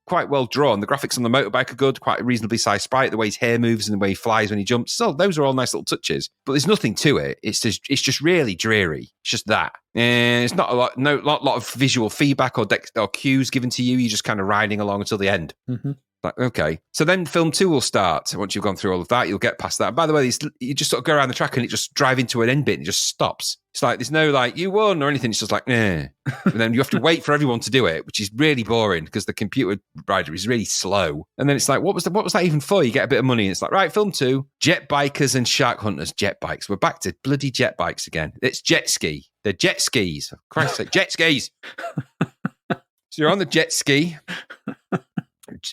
quite well drawn. The graphics on the motorbike are good, quite reasonably sized sprite. The way his hair moves and the way he flies when he jumps. So those are all nice little touches, but there's nothing to it. It's just really dreary. It's just that. And it's not a lot of visual feedback or cues given to you. You're just kind of riding along until the end. Mm-hmm. Like, okay. So then film 2 will start. Once you've gone through all of that, you'll get past that. And by the way, you just sort of go around the track and it just drive into an end bit and it just stops. It's like, there's no you won or anything. It's just like, nah. And then you have to wait for everyone to do it, which is really boring because the computer rider is really slow. And then it's like, what was that even for? You get a bit of money and it's like, right, film 2, Jet Bikers and Shark Hunters, jet bikes. We're back to bloody jet bikes again. It's jet ski. They're jet skis. For Christ's sake, jet skis. So you're on the jet ski.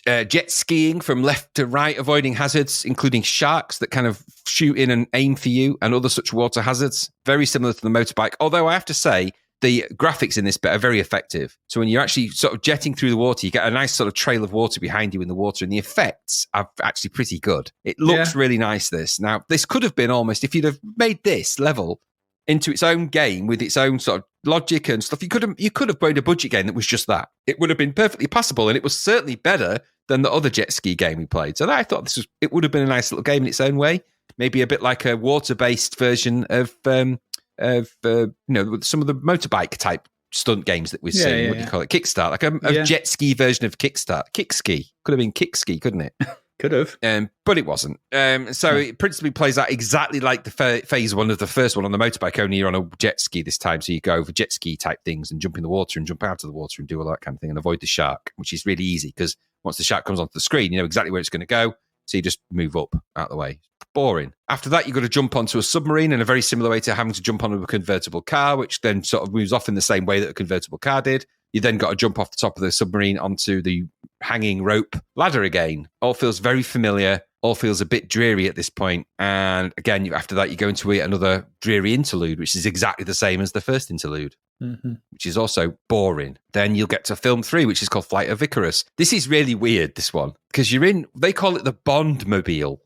Jet skiing from left to right, avoiding hazards, including sharks that kind of shoot in and aim for you and other such water hazards. Very similar to the motorbike. Although I have to say, the graphics in this bit are very effective. So when you're actually sort of jetting through the water, you get a nice sort of trail of water behind you in the water, and the effects are actually pretty good. It looks really nice, this. Now, this could have been almost, if you'd have made this level into its own game with its own sort of logic and stuff, you could have made a budget game that was just that. It would have been perfectly passable, and it was certainly better than the other jet ski game we played. So I thought it would have been a nice little game in its own way, maybe a bit like a water-based version of some of the motorbike type stunt games that we've seen. What do you call it? Kickstart, like a jet ski version of Kickstart. Kick ski could have been kick ski, couldn't it? Could have. But it wasn't. So it principally plays out exactly like the phase 1 of the first one on the motorbike, only you're on a jet ski this time. So you go over jet ski type things and jump in the water and jump out of the water and do all that kind of thing and avoid the shark, which is really easy because once the shark comes onto the screen, you know exactly where it's going to go. So you just move up out of the way. Boring. After that, you've got to jump onto a submarine in a very similar way to having to jump onto a convertible car, which then sort of moves off in the same way that a convertible car did. You then got to jump off the top of the submarine onto the hanging rope ladder again. All feels very familiar. All feels a bit dreary at this point. And again, after that, you go into another dreary interlude, which is exactly the same as the first interlude, which is also boring. Then you'll get to film 3, which is called Flight of Icarus. This is really weird, this one, because they call it the Bond-mobile.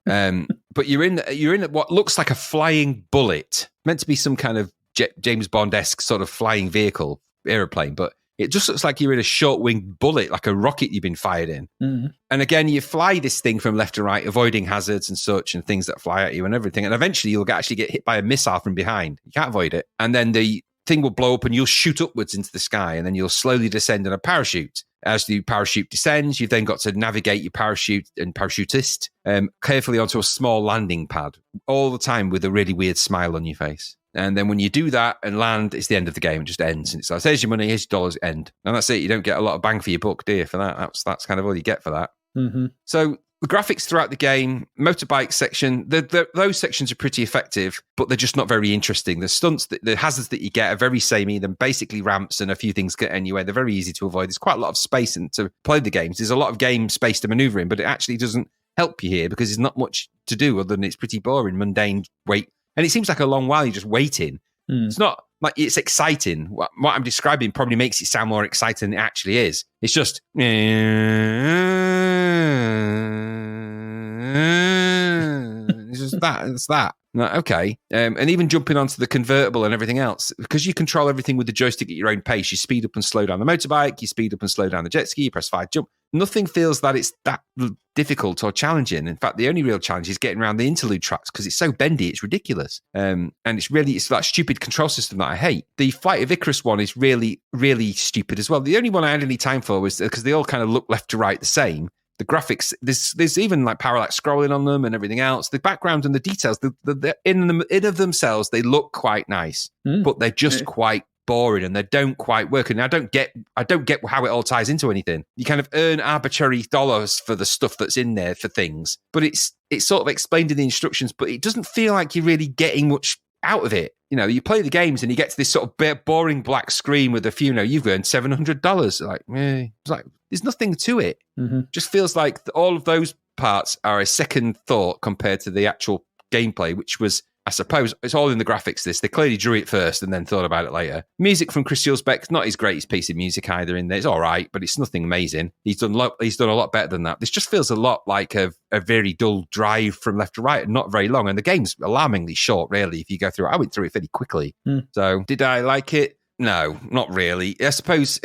But you're in what looks like a flying bullet, meant to be some kind of James Bond-esque sort of flying vehicle, aeroplane, but it just looks like you're in a short-winged bullet, like a rocket you've been fired in. And again, you fly this thing from left to right, avoiding hazards and such and things that fly at you and everything. And eventually you'll actually get hit by a missile from behind. You can't avoid it. And then the thing will blow up and you'll shoot upwards into the sky, and then you'll slowly descend in a parachute. As the parachute descends, you've then got to navigate your parachute and parachutist carefully onto a small landing pad, all the time with a really weird smile on your face. And then when you do that and land, it's the end of the game. It just ends. And it's like, here's your money, here's your dollars, end. And that's it. You don't get a lot of bang for your buck, do you, for that? That's kind of all you get for that. So the graphics throughout the game, motorbike section, those sections are pretty effective, but they're just not very interesting. The stunts, the hazards that you get are very samey. They're basically ramps and a few things get anyway. They're very easy to avoid. There's quite a lot of space to play the games. There's a lot of game space to maneuver in, but it actually doesn't help you here because there's not much to do other than it's pretty boring, mundane wait. And it seems like a long while you're just waiting. It's not like it's exciting. What I'm describing probably makes it sound more exciting than it actually is. It's just... It's just that. It's that. Like, okay. And even jumping onto the convertible and everything else, because you control everything with the joystick at your own pace. You speed up and slow down the motorbike. You speed up and slow down the jet ski. You press 5, jump. Nothing feels that it's that difficult or challenging. In fact, the only real challenge is getting around the interlude tracks because it's so bendy, it's ridiculous. And it's that stupid control system that I hate. The Flight of Icarus one is really, really stupid as well. The only one I had any time for was because they all kind of look left to right the same. The graphics, there's even like parallax scrolling on them and everything else. The background and the details, in of themselves, they look quite nice, but they're just quite boring and they don't quite work. And I don't get how it all ties into anything. You kind of earn arbitrary dollars for the stuff that's in there for things, but it's sort of explained in the instructions, but it doesn't feel like you're really getting much out of it. You know, you play the games and you get to this sort of boring black screen with a few, you've earned $700. Like, it's like, there's nothing to it. Just feels like all of those parts are a second thought compared to the actual gameplay, which was, I suppose, it's all in the graphics. They clearly drew it first and then thought about it later. Music from Chris Hillsbeck, not his greatest piece of music either in there. It's all right, but it's nothing amazing. He's done a lot better than that. This just feels a lot like a very dull drive from left to right and not very long. And the game's alarmingly short, really, if you go through it. I went through it fairly quickly. So did I like it? No, not really. I suppose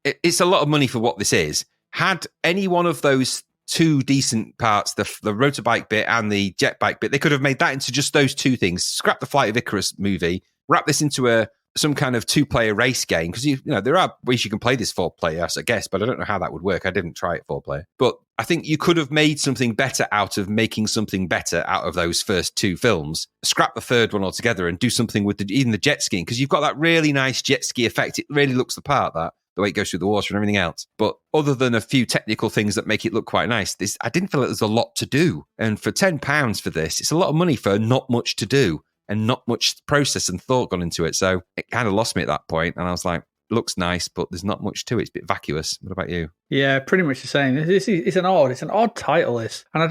it's a lot of money for what this is. Had any one of those two decent parts, the motorbike bit and the jet bike bit, they could have made that into just those two things. Scrap the Flight of Icarus movie, wrap this into some kind of 2-player race game, because you know there are ways you can play this 4-player, I guess, but I don't know how that would work. I didn't try it 4-player, but I think you could have made something better out of making something better out of those first two films. Scrap the third one altogether and do something with even the jet skiing, because you've got that really nice jet ski effect. It really looks the part, that the way it goes through the water and everything else. But other than a few technical things that make it look quite nice, I didn't feel like there's a lot to do. And for £10 for this, it's a lot of money for not much to do and not much process and thought gone into it. So it kind of lost me at that point. And I was like, looks nice, but there's not much to it. It's a bit vacuous. What about you? Yeah, pretty much the same. It's an odd title, this. And I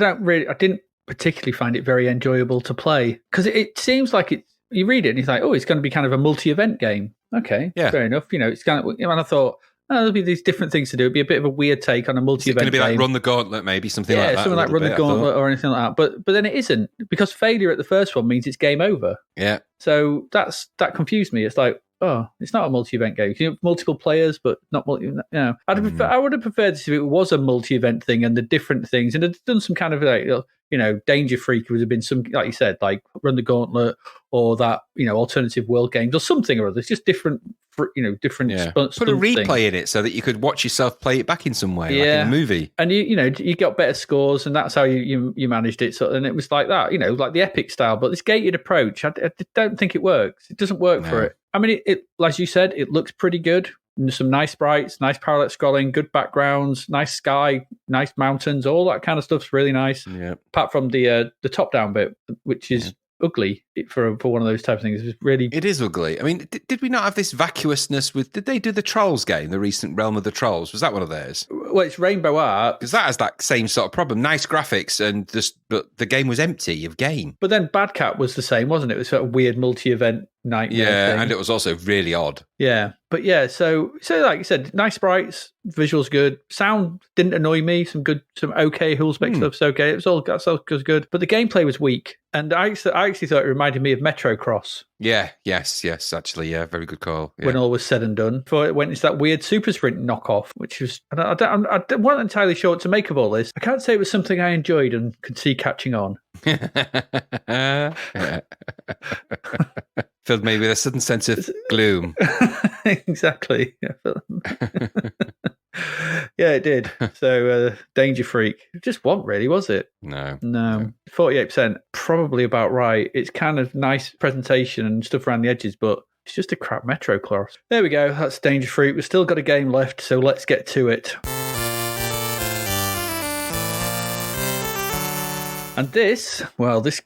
didn't particularly find it very enjoyable to play, because it seems like you read it and it's like, oh, it's going to be kind of a multi-event game. Okay, yeah, fair enough. It's kind of, and I thought, there'll be these different things to do. It'd be a bit of a weird take on a multi-event game. It's going to be like Run the Gauntlet, maybe, something like that. Yeah, something like Run the Gauntlet or anything like that. But then it isn't, because failure at the first one means it's game over. Yeah. So that confused me. It's like, oh, it's not a multi-event game. You have multiple players, but not multi. I would have preferred this if it was a multi-event thing and the different things, and had done some kind of like, Danger Freak would have been some, like you said, like Run the Gauntlet or that, alternative world games or something or other. It's just different. Different. Yeah. Put a replay in it so that you could watch yourself play it back in some way, like in a movie. And you got better scores, and that's how you managed it. So, and it was like that, like the Epic style. But this gated approach, I don't think it works. It doesn't work for it. I mean, it as you said, it looks pretty good. some nice sprites, nice parallel scrolling, good backgrounds, nice sky, nice mountains, all that kind of stuff's really nice. Yeah. Apart from the top down bit, which is ugly for one of those type of things. It's really. It is ugly. I mean, did we not have this vacuousness with? Did they do the Trolls game, the recent Realm of the Trolls? Was that one of theirs? Well, it's rainbow art. Because that has that same sort of problem. Nice graphics, but the game was empty of game. But then Bad Cat was the same, wasn't it? It was sort of weird multi-event nightmare thing. And it was also really odd. Yeah, but yeah, so like you said, nice sprites, visuals good, sound didn't annoy me. Some okay Hillsfar stuff's okay. It was all good, but the gameplay was weak, and I actually thought it reminded me of Metro Cross. Yeah, yes, actually, yeah, very good call. Yeah. When all was said and done, before it went into that weird Super Sprint knockoff, which was I wasn't entirely sure what to make of all this. I can't say it was something I enjoyed and could see catching on. Filled me with a sudden sense of gloom. Exactly. Yeah, it did. So, Danger Freak. It just wasn't really, was it? No. 48%, probably about right. It's kind of nice presentation and stuff around the edges, but it's just a crap Metro Cross. There we go. That's Danger Freak. We've still got a game left, so let's get to it. And this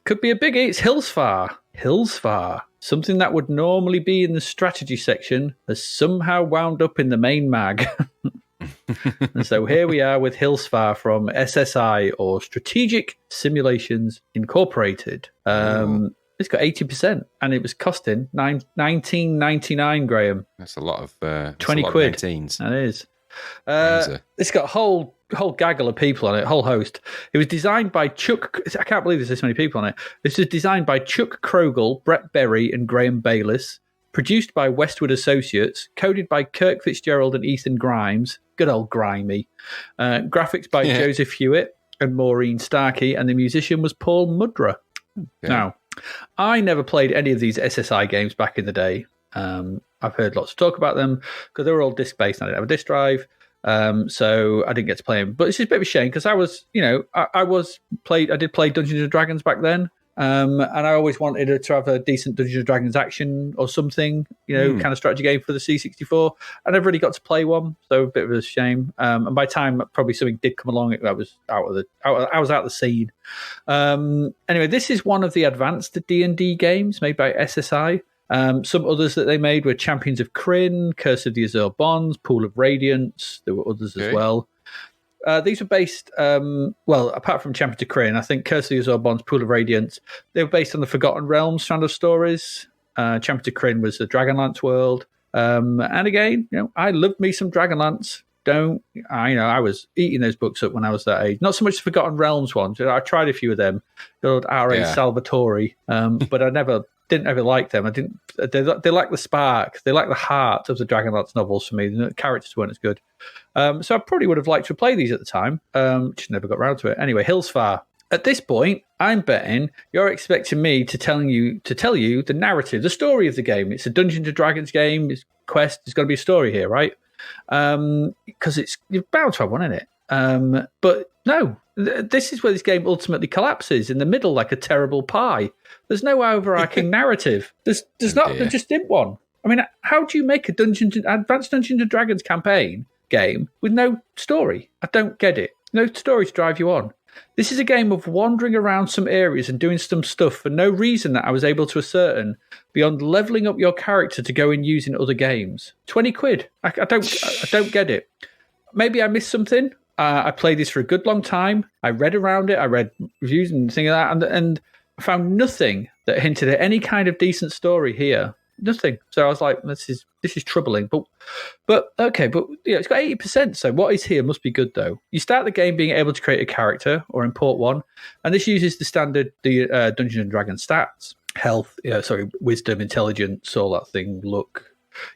could be a biggie. It's Hillsfar. Hillsfar. Something that would normally be in the strategy section has somehow wound up in the main mag. And so here we are with Hillsfar from SSI, or Strategic Simulations Incorporated. It's got 80%, and it was costing $19.99, Graham. That's a lot of 20 quid. 19s. That is. It's got a whole gaggle of people on it, whole host. It was designed by Chuck. I can't believe there's this many people on it. This is designed by Chuck Krogel, Brett Berry, and Graham Bayliss. Produced by Westwood Associates. Coded by Kirk Fitzgerald and Ethan Grimes. Good old Grimy. Graphics by Joseph Hewitt and Maureen Starkey, and the musician was Paul Mudra. Yeah. Now, I never played any of these SSI games back in the day. I've heard lots of talk about them because they were all disc-based and I didn't have a disc drive. So I didn't get to play them. But it's just a bit of a shame because I was, I did play Dungeons and Dragons back then. And I always wanted to have a decent Dungeons and Dragons action or something, kind of strategy game for the C64. I never really got to play one, so a bit of a shame. And by the time probably something did come along, I was out of the scene. Anyway, this is one of the advanced D&D games made by SSI. Some others that they made were Champions of Krynn, Curse of the Azure Bonds, Pool of Radiance. There were others as well. These were based, apart from Champions of Krynn, I think Curse of the Azure Bonds, Pool of Radiance, they were based on the Forgotten Realms strand of stories. Champions of Krynn was the Dragonlance world. And again, I loved me some Dragonlance. I was eating those books up when I was that age. Not so much the Forgotten Realms ones. I tried a few of them. The old R.A. Salvatore. But I didn't ever like them. They lack the spark. They lack the heart of the Dragonlance novels for me. The characters weren't as good. So I probably would have liked to play these at the time. Just never got around to it. Anyway, Hillsfar. At this point, I'm betting you're expecting me to tell you the narrative, the story of the game. It's a Dungeons and Dragons game. It's quest. There's got to be a story here, right? Because you're bound to have one in it. But no, this is where this game ultimately collapses in the middle like a terrible pie. There's no overarching narrative. There just isn't one. I mean, how do you make a advanced Dungeons and Dragons campaign game with no story? I don't get it. No story to drive you on. This is a game of wandering around some areas and doing some stuff for no reason that I was able to ascertain beyond leveling up your character to go and use in other games. 20 quid. I don't get it. Maybe I missed something. I played this for a good long time. I read around it. I read reviews and things like that, and I found nothing that hinted at any kind of decent story here. Nothing. So I was like, this is troubling. But okay, but it's got 80%. So what is here must be good though. You start the game being able to create a character or import one, and this uses the standard Dungeons and Dragons stats: health, wisdom, intelligence, all that thing, luck,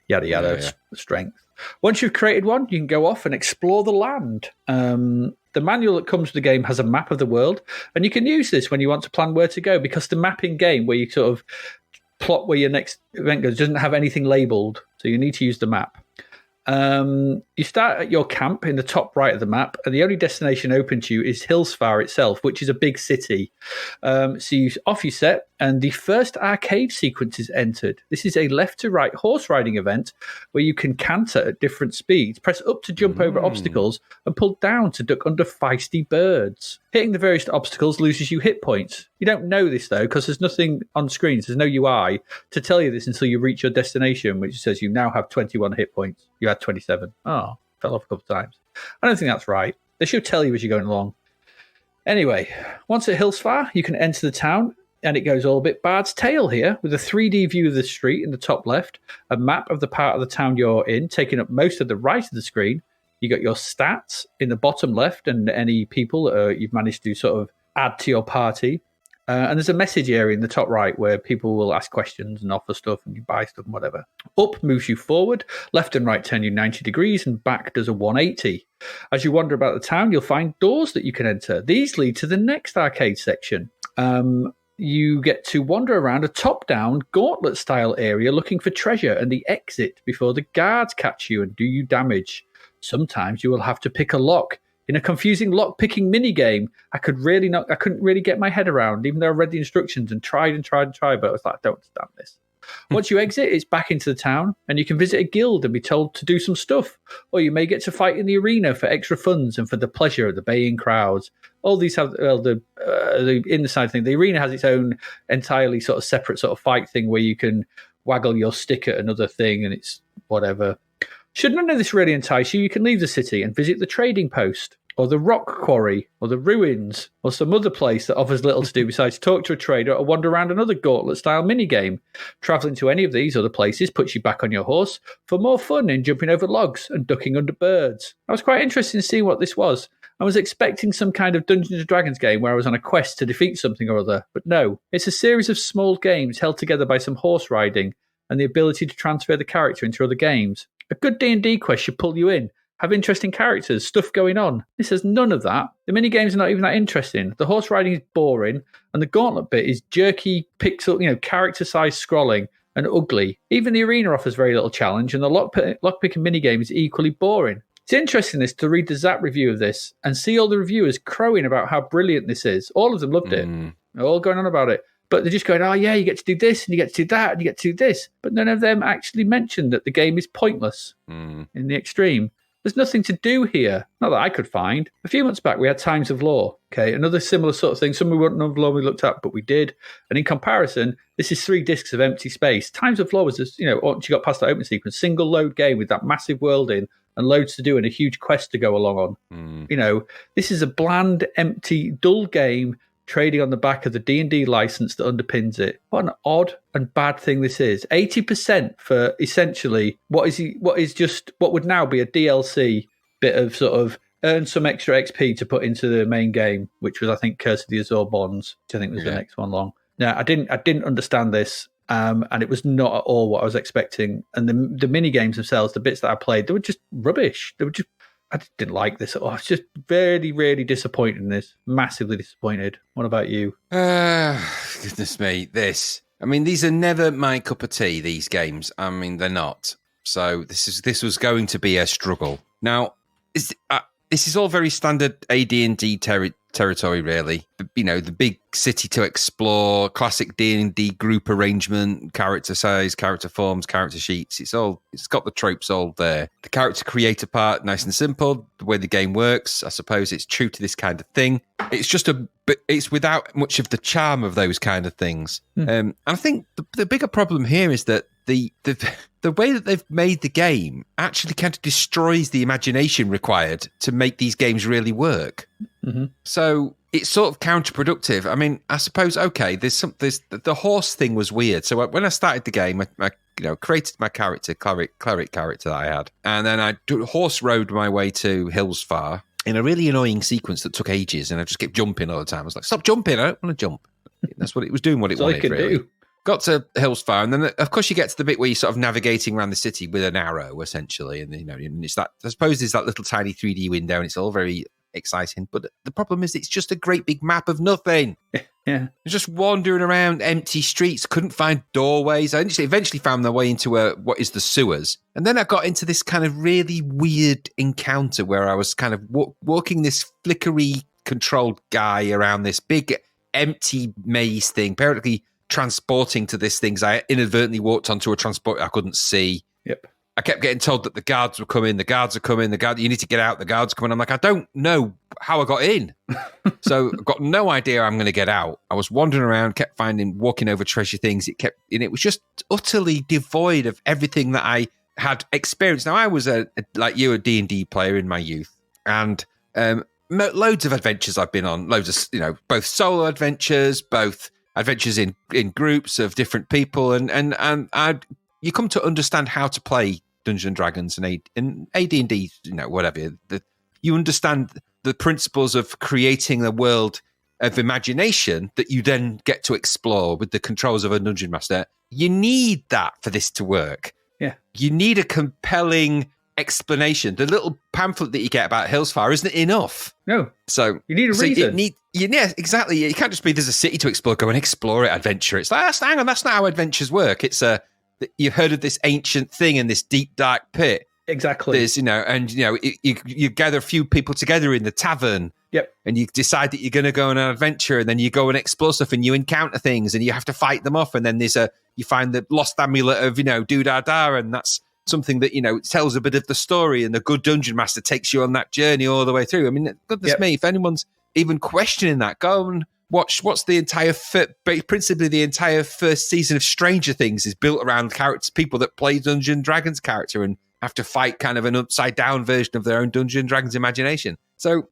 yada yada, strength. Once you've created one, you can go off and explore the land. The manual that comes with the game has a map of the world, and you can use this when you want to plan where to go, because the mapping game where you sort of plot where your next event goes doesn't have anything labelled, so you need to use the map. You start at your camp in the top right of the map, and the only destination open to you is Hillsfar itself, which is a big city. Off you set, and the first arcade sequence is entered. This is a left to right horse riding event where you can canter at different speeds, press up to jump over obstacles, and pull down to duck under feisty birds. Hitting the various obstacles loses you hit points. You don't know this, though, because there's nothing on screens. There's no UI to tell you this until you reach your destination, which says you now have 21 hit points. You had 27. Oh, fell off a couple of times. I don't think that's right. They should tell you as you're going along. Anyway, once at Hillsfar, you can enter the town, and it goes all a bit Bard's Tale here, with a 3D view of the street in the top left, a map of the part of the town you're in, taking up most of the right of the screen. You got your stats in the bottom left, and any people you've managed to sort of add to your party. And there's a message area in the top right where people will ask questions and offer stuff, and you buy stuff and whatever. Up moves you forward, left and right turn you 90 degrees, and back does a 180. As you wander about the town, you'll find doors that you can enter. These lead to the next arcade section. You get to wander around a top-down, gauntlet-style area looking for treasure and the exit before the guards catch you and do you damage. Sometimes you will have to pick a lock. In a confusing lock-picking mini-game, I couldn't really get my head around, even though I read the instructions and tried, but I was like, I don't understand this. Once you exit, it's back into the town, and you can visit a guild and be told to do some stuff. Or you may get to fight in the arena for extra funds and for the pleasure of the baying crowds. All these have the inside thing. The arena has its own entirely sort of separate sort of fight thing where you can waggle your stick at another thing, and it's whatever. Should none of this really entice you, you can leave the city and visit the trading post, or the rock quarry, or the ruins, or some other place that offers little to do besides talk to a trader or wander around another gauntlet-style minigame. Travelling to any of these other places puts you back on your horse for more fun in jumping over logs and ducking under birds. I was quite interested in seeing what this was. I was expecting some kind of Dungeons & Dragons game where I was on a quest to defeat something or other, but no. It's a series of small games held together by some horse riding and the ability to transfer the character into other games. A good D&D quest should pull you in, have interesting characters, stuff going on. This has none of that. The minigames are not even that interesting. The horse riding is boring, and the gauntlet bit is jerky, pixel, character-sized scrolling and ugly. Even the arena offers very little challenge, and the lockpicking minigame is equally boring. It's interesting to read the Zapped review of this and see all the reviewers crowing about how brilliant this is. All of them loved it. They're all going on about it. But they're just going, oh yeah, you get to do this, and you get to do that, and you get to do this. But none of them actually mentioned that the game is pointless in the extreme. There's nothing to do here. Not that I could find. A few months back, we had Times of Law. Okay, another similar sort of thing. Some we wouldn't have normally looked at, but we did. And in comparison, this is 3 discs of empty space. Times of Law was just, once you got past that open sequence, single load game with that massive world in and loads to do and a huge quest to go along on. This is a bland, empty, dull game trading on the back of the D&D license that underpins it. What an odd and bad thing this is. 80% for essentially what would now be a DLC bit of sort of earn some extra XP to put into the main game, which was, I think, Curse of the Azure Bonds, which I think was the next one long. Now, I didn't understand this, and it was not at all what I was expecting. And the mini games themselves, the bits that I played, they were just rubbish. I just didn't like this at all. I was just very, really disappointed in this. Massively disappointed. What about you? Goodness me, this. I mean, these are never my cup of tea, these games. I mean, they're not. So this was going to be a struggle. Now, this is all very standard AD&D territory, really. The big city to explore, classic D&D group arrangement, character size, character forms, character sheets. It's got the tropes all there. The character creator part, nice and simple. The way the game works, I suppose it's true to this kind of thing. It's just it's without much of the charm of those kind of things. And I think the bigger problem here is that the way that they've made the game actually kind of destroys the imagination required to make these games really work. So it's sort of counterproductive. I mean, I suppose, okay, the horse thing was weird. So when I started the game, I created my character, cleric character that I had, and then I horse rode my way to Hillsfar in a really annoying sequence that took ages, and I just kept jumping all the time. I was like, stop jumping, I don't want to jump. That's what it was doing, what it wanted, really. Do. Got to Hillsfar, and then of course you get to the bit where you're sort of navigating around the city with an arrow, essentially, and it's that. I suppose there's that little tiny 3D window, and it's all very exciting. But the problem is it's just a great big map of nothing. Yeah. Just wandering around empty streets, couldn't find doorways. I eventually found my way into what is the sewers. And then I got into this kind of really weird encounter where I was kind of walking this flickery controlled guy around this big empty maze thing, apparently transporting to this thing. I inadvertently walked onto a transport I couldn't see. Yep. I kept getting told that the guards were coming, you need to get out, the guards are coming. I'm like, I don't know how I got in. So I've got no idea how I'm going to get out. I was wandering around, kept walking over treasure things. It was just utterly devoid of everything that I had experienced. Now, I was like you, a D&D player in my youth, and loads of adventures I've been on, loads of, both solo adventures, both adventures in groups of different people, and you come to understand how to play Dungeons and Dragons and AD&D, whatever. You understand the principles of creating a world of imagination that you then get to explore with the controls of a dungeon master. You need that for this to work. Yeah. You need a compelling explanation. The little pamphlet that you get about Hillsfar isn't enough. No. So you need a reason. Yeah, exactly. It can't just be there's a city to explore, go and explore it, adventure. It's like, hang on, that's not how adventures work. It's you've heard of this ancient thing in this deep, dark pit. Exactly. There's, you gather a few people together in the tavern. Yep. And you decide that you're going to go on an adventure, and then you go and explore stuff, and you encounter things, and you have to fight them off. And then you find the lost amulet of, do-da-da, and that's something that, tells a bit of the story, and the good dungeon master takes you on that journey all the way through. I mean, goodness me, if anyone's even questioning that, go and what's the entire principally the entire first season of Stranger Things is built around people that play Dungeons and Dragons character and have to fight kind of an upside down version of their own Dungeons and Dragons imagination. So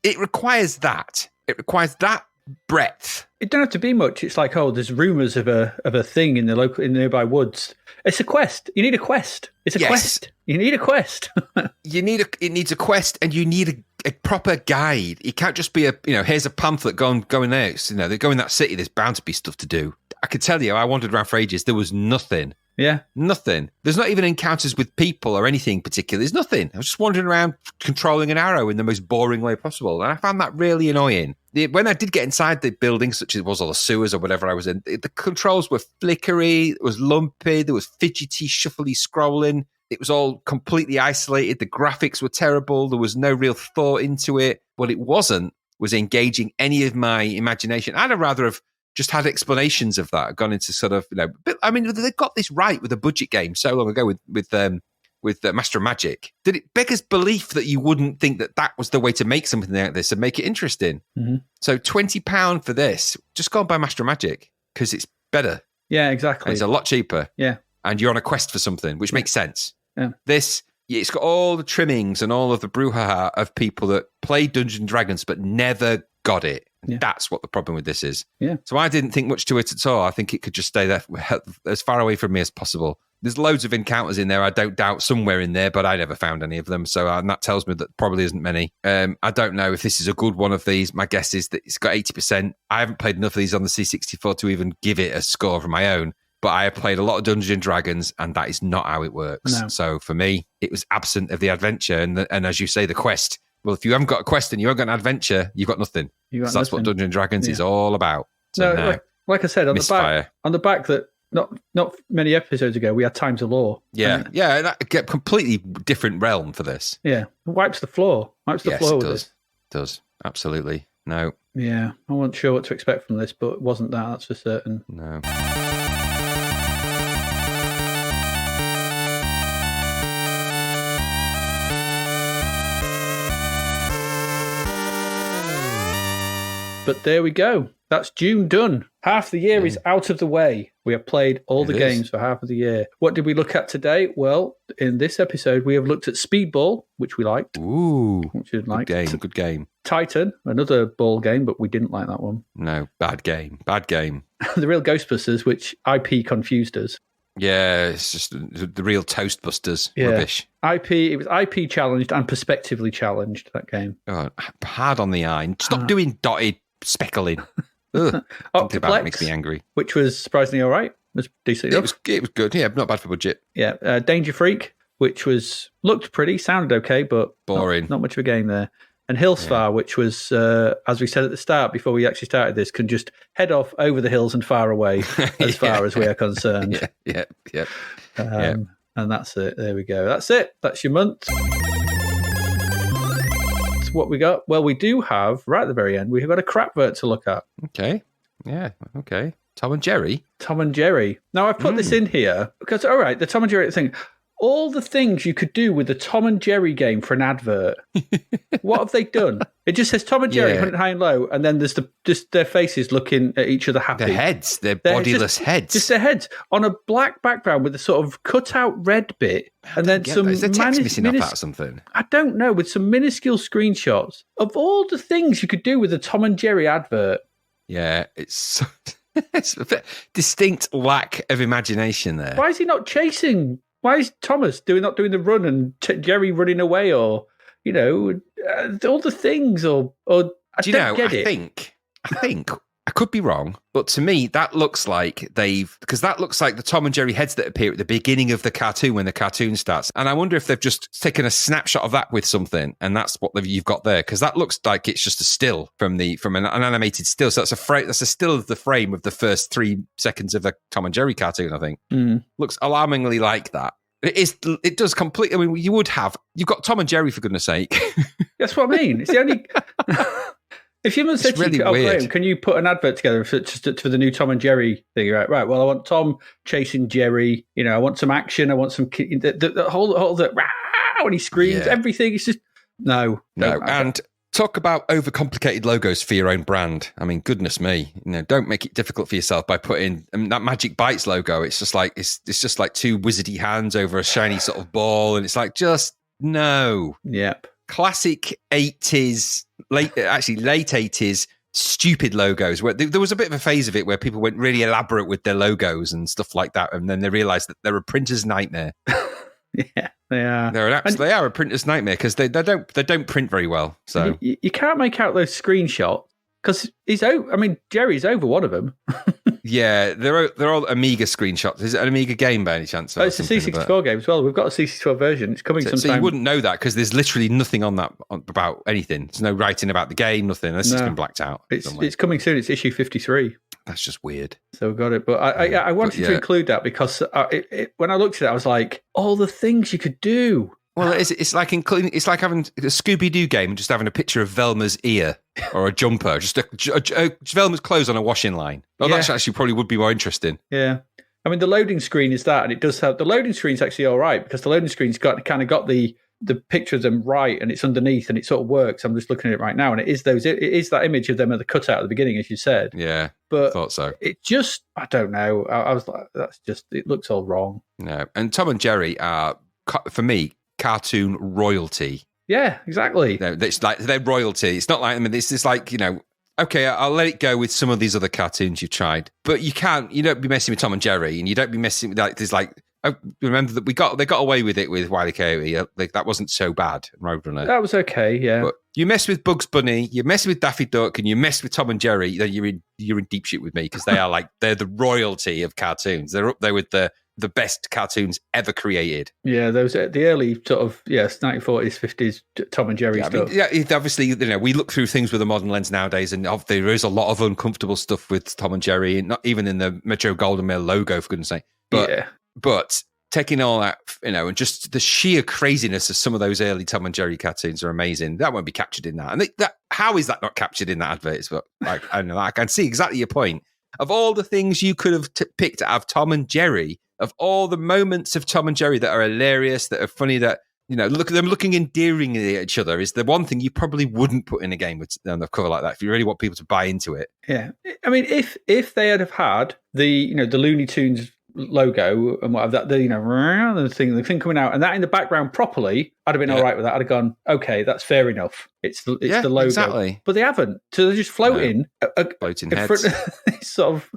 it requires that. It requires that breadth. It don't have to be much. It's like, there's rumors of a thing in the nearby woods. It's a quest. You need a quest. It's a quest. You need a quest. It needs a quest, and you need a proper guide. It can't just be here's a pamphlet, go in there. They go in that city, there's bound to be stuff to do. I could tell you, I wandered around for ages. There was nothing. Yeah. Nothing. There's not even encounters with people or anything particular. There's nothing. I was just wandering around controlling an arrow in the most boring way possible. And I found that really annoying. When I did get inside the buildings, such as it was all the sewers or whatever I was in, the controls were flickery, it was lumpy, there was fidgety, shuffly scrolling. It was all completely isolated. The graphics were terrible. There was no real thought into it. What it wasn't was engaging any of my imagination. I'd rather have just had explanations of that, gone into sort of, but I mean, they got this right with a budget game so long ago with Master of Magic. Did it beggars belief that you wouldn't think that was the way to make something like this and make it interesting? Mm-hmm. So £20 for this, just go and buy Master of Magic because it's better. Yeah, exactly. And it's a lot cheaper. Yeah. And you're on a quest for something, which makes sense. Yeah. It's got all the trimmings and all of the brouhaha of people that play Dungeons and Dragons but never got it. Yeah. That's what the problem with this is. Yeah. So I didn't think much to it at all. I think it could just stay there as far away from me as possible. There's loads of encounters in there, I don't doubt, somewhere in there, but I never found any of them. So and that tells me that probably isn't many. I don't know if this is a good one of these. My guess is that it's got 80%. I haven't played enough of these on the C64 to even give it a score of my own. But I have played a lot of Dungeons and Dragons, and that is not how it works. No. So for me, it was absent of the adventure. And as you say, the quest. Well, if you haven't got a quest and you haven't got an adventure, you've got nothing. That's what Dungeons and Dragons is all about. So no, like I said, on the back that not many episodes ago, we had Times of Law. Yeah, that a completely different realm for this. Yeah, it wipes the floor. Yes, it does. Absolutely. No. Yeah, I wasn't sure what to expect from this, but it wasn't that's for certain. No. But there we go. That's June done. Half the year is out of the way. We have played all the games for half of the year. What did we look at today? Well, in this episode, we have looked at Speedball, which we liked. Ooh, which we liked. Good game. Titan, another ball game, but we didn't like that one. No, bad game. The Real Ghostbusters, which IP confused us. Yeah, it's just the Real Toastbusters. Yeah. Rubbish. It was IP challenged and perspectively challenged, that game. Oh, hard on the eye. Stop doing dotted speckling. Octoplex, makes me angry. Which was surprisingly all right. It was decent enough. It was good. Yeah, not bad for budget. Yeah, Danger Freak, which looked pretty, sounded okay, but boring. Not much of a game there. And Hillsfar, which was, as we said at the start, before we actually started this, can just head off over the hills and far away as far as we are concerned. Yeah. And that's it. There we go. That's it. That's your month. That's what we got. Well, we do have, right at the very end, we've got a crapvert to look at. Okay. Yeah. Okay. Tom and Jerry. Tom and Jerry. Now, I've put this in here because, all right, the Tom and Jerry thing, all the things you could do with the Tom and Jerry game for an advert. What have they done? It just says Tom and Jerry, hunt high and low, and then there's just their faces looking at each other happy. Their heads, their bodiless heads. Just their heads on a black background with a sort of cut-out red bit, and then some... Is there text missing off that or something? I don't know, with some minuscule screenshots of all the things you could do with a Tom and Jerry advert. Yeah, it's a bit distinct lack of imagination there. Why is he not chasing... Why is Thomas not doing the run and Jerry running away, or all the things, or I don't get it. I think I could be wrong, but to me that looks like that looks like the Tom and Jerry heads that appear at the beginning of the cartoon when the cartoon starts, and I wonder if they've just taken a snapshot of that with something, and that's what you've got there, because that looks like it's just a still from an animated still. So that's a still of the frame of the first 3 seconds of the Tom and Jerry cartoon. I think looks alarmingly like that. It does completely. I mean, you've got Tom and Jerry, for goodness sake. That's what I mean. It's the only. If someone said to you, Graham, can you put an advert together for the new Tom and Jerry thing? Right. Well, I want Tom chasing Jerry. I want some action. I want some the whole when he screams, everything. It's just no. And talk about overcomplicated logos for your own brand. I mean, goodness me, don't make it difficult for yourself by putting that Magic Bites logo. It's just like it's just like 2 wizardy hands over a shiny sort of ball, and it's like just no. Yep. Classic 80s, late 80s, stupid logos. Where there was a bit of a phase of it where people went really elaborate with their logos and stuff like that, and then they realised that they're a printer's nightmare. Yeah, they are. They are a printer's nightmare because they don't print very well. So you can't make out those screenshots because Jerry's over one of them. Yeah, they're all Amiga screenshots. Is it an Amiga game by any chance? It's a C64 game as well. We've got a C64 version. It's coming sometime. So you wouldn't know that because there's literally nothing on that about anything. There's no writing about the game, nothing. It's been blacked out. It's coming soon. It's issue 53. That's just weird. So we've got it. But I wanted to include that because when I looked at it, I was like, all the things you could do. Well, it's like having a Scooby-Doo game and just having a picture of Velma's ear or a jumper, just Velma's clothes on a washing line. Well, that actually probably would be more interesting. Yeah. I mean, the loading screen is that, and it does have... The loading screen's actually all right because the loading screen's got the picture of them right, and it's underneath, and it sort of works. I'm just looking at it right now, and it is that image of them at the cutout at the beginning, as you said. Yeah, but I thought so. It just... I don't know. I was like, it looks all wrong. No. And Tom and Jerry are, for me, cartoon royalty. Yeah, exactly. It's like they're royalty. It's not like, I mean, it's just like, okay, I'll let it go with some of these other cartoons you've tried, but you don't be messing with Tom and Jerry, and you don't be messing with I remember that they got away with it with Wile E. Coyote. That wasn't so bad. Roadrunner. That was okay, yeah. But you mess with Bugs Bunny, you mess with Daffy Duck, and you mess with Tom and Jerry, then you're in deep shit with me because they're the royalty of cartoons. They're up there with the best cartoons ever created. Yeah, those the early sort of 1940s, 50s Tom and Jerry stuff. Obviously, we look through things with a modern lens nowadays, and there is a lot of uncomfortable stuff with Tom and Jerry, and not even in the Metro Golden Mail logo, for goodness sake. But taking all that, and just the sheer craziness of some of those early Tom and Jerry cartoons are amazing. That won't be captured in that. And how is that not captured in that advert? But I don't know. I can see exactly your point. Of all the things you could have picked out of Tom and Jerry, of all the moments of Tom and Jerry that are hilarious, that are funny, that look at them looking endearingly at each other, is the one thing you probably wouldn't put in a game with on the cover like that if you really want people to buy into it. Yeah, I mean, if they had had the the Looney Tunes logo and whatever, that the thing coming out and that in the background properly, I'd have been all right with that. I'd have gone, okay, that's fair enough. It's the logo, exactly. But they haven't, so they're just floating, floating heads, sort of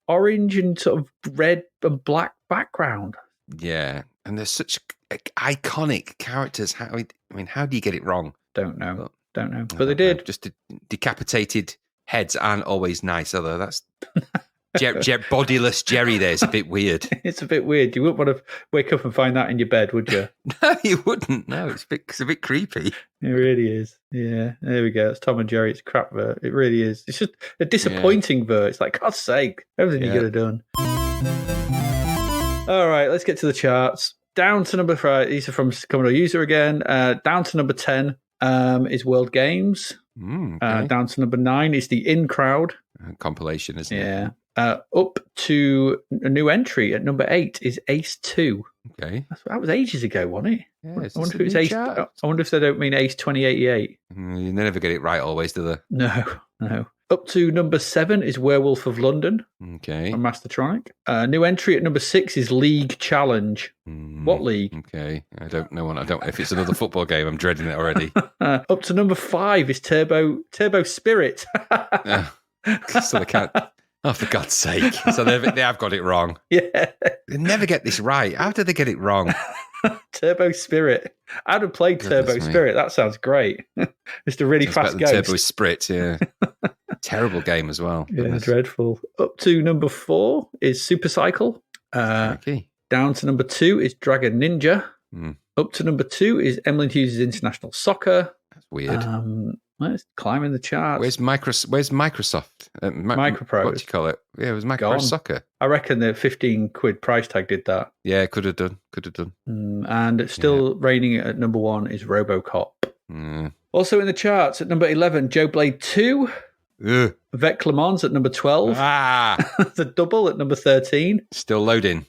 orange and sort of red and black background. Yeah, and they're such iconic characters. How do you get it wrong? Don't know, but they did. Just decapitated heads aren't always nice, although that's Bodiless Jerry there's a bit weird. It's a bit weird. You wouldn't want to wake up and find that in your bed, would you? No, you wouldn't. No, it's a bit creepy. It really is. Yeah, there we go. It's Tom and Jerry. It's crap vert. It really is. It's just a disappointing vert. It's like, God's sake, everything you could have done. All right, let's get to the charts. Down to number 5. These are from Commodore User again. Down to number 10 is World Games. Okay. Down to number 9 is the In Crowd. Compilation, isn't it? Yeah. Up to a new entry at number 8 is Ace 2. Okay. That was ages ago, wasn't it? Yeah, I wonder if it was Ace. I wonder if they don't mean Ace 2088. You never get it right always, do they? No. Up to number 7 is Werewolf of London Okay. from Mastertronic. New entry at number 6 is League Challenge. What league? Okay. I don't know. If it's another football game, I'm dreading it already. Up to number 5 is Turbo Spirit. So they can't. Oh, for God's sake. So they have got it wrong. Yeah. They never get this right. How did they get it wrong? Turbo Spirit. I'd have played Turbo Spirit. That sounds great. Just a really fast ghost. Turbo Sprit, yeah. Terrible game as well. Yeah, Goodness. dreadful. Up to number 4 is Super Cycle. Okay. Down to number 2 is Dragon Ninja. Up to number 2 is Emlyn Hughes' International Soccer. That's weird. Let's climb in the charts. Where's Microsoft? Microprose. What do you call it? Yeah, it was Microprose Soccer. I reckon the 15 quid price tag did that. Yeah, could have done. And still reigning at number 1 is RoboCop. Also in the charts at number 11, Joe Blade 2. Vet Clemens at number 12. The double at number 13. Still loading.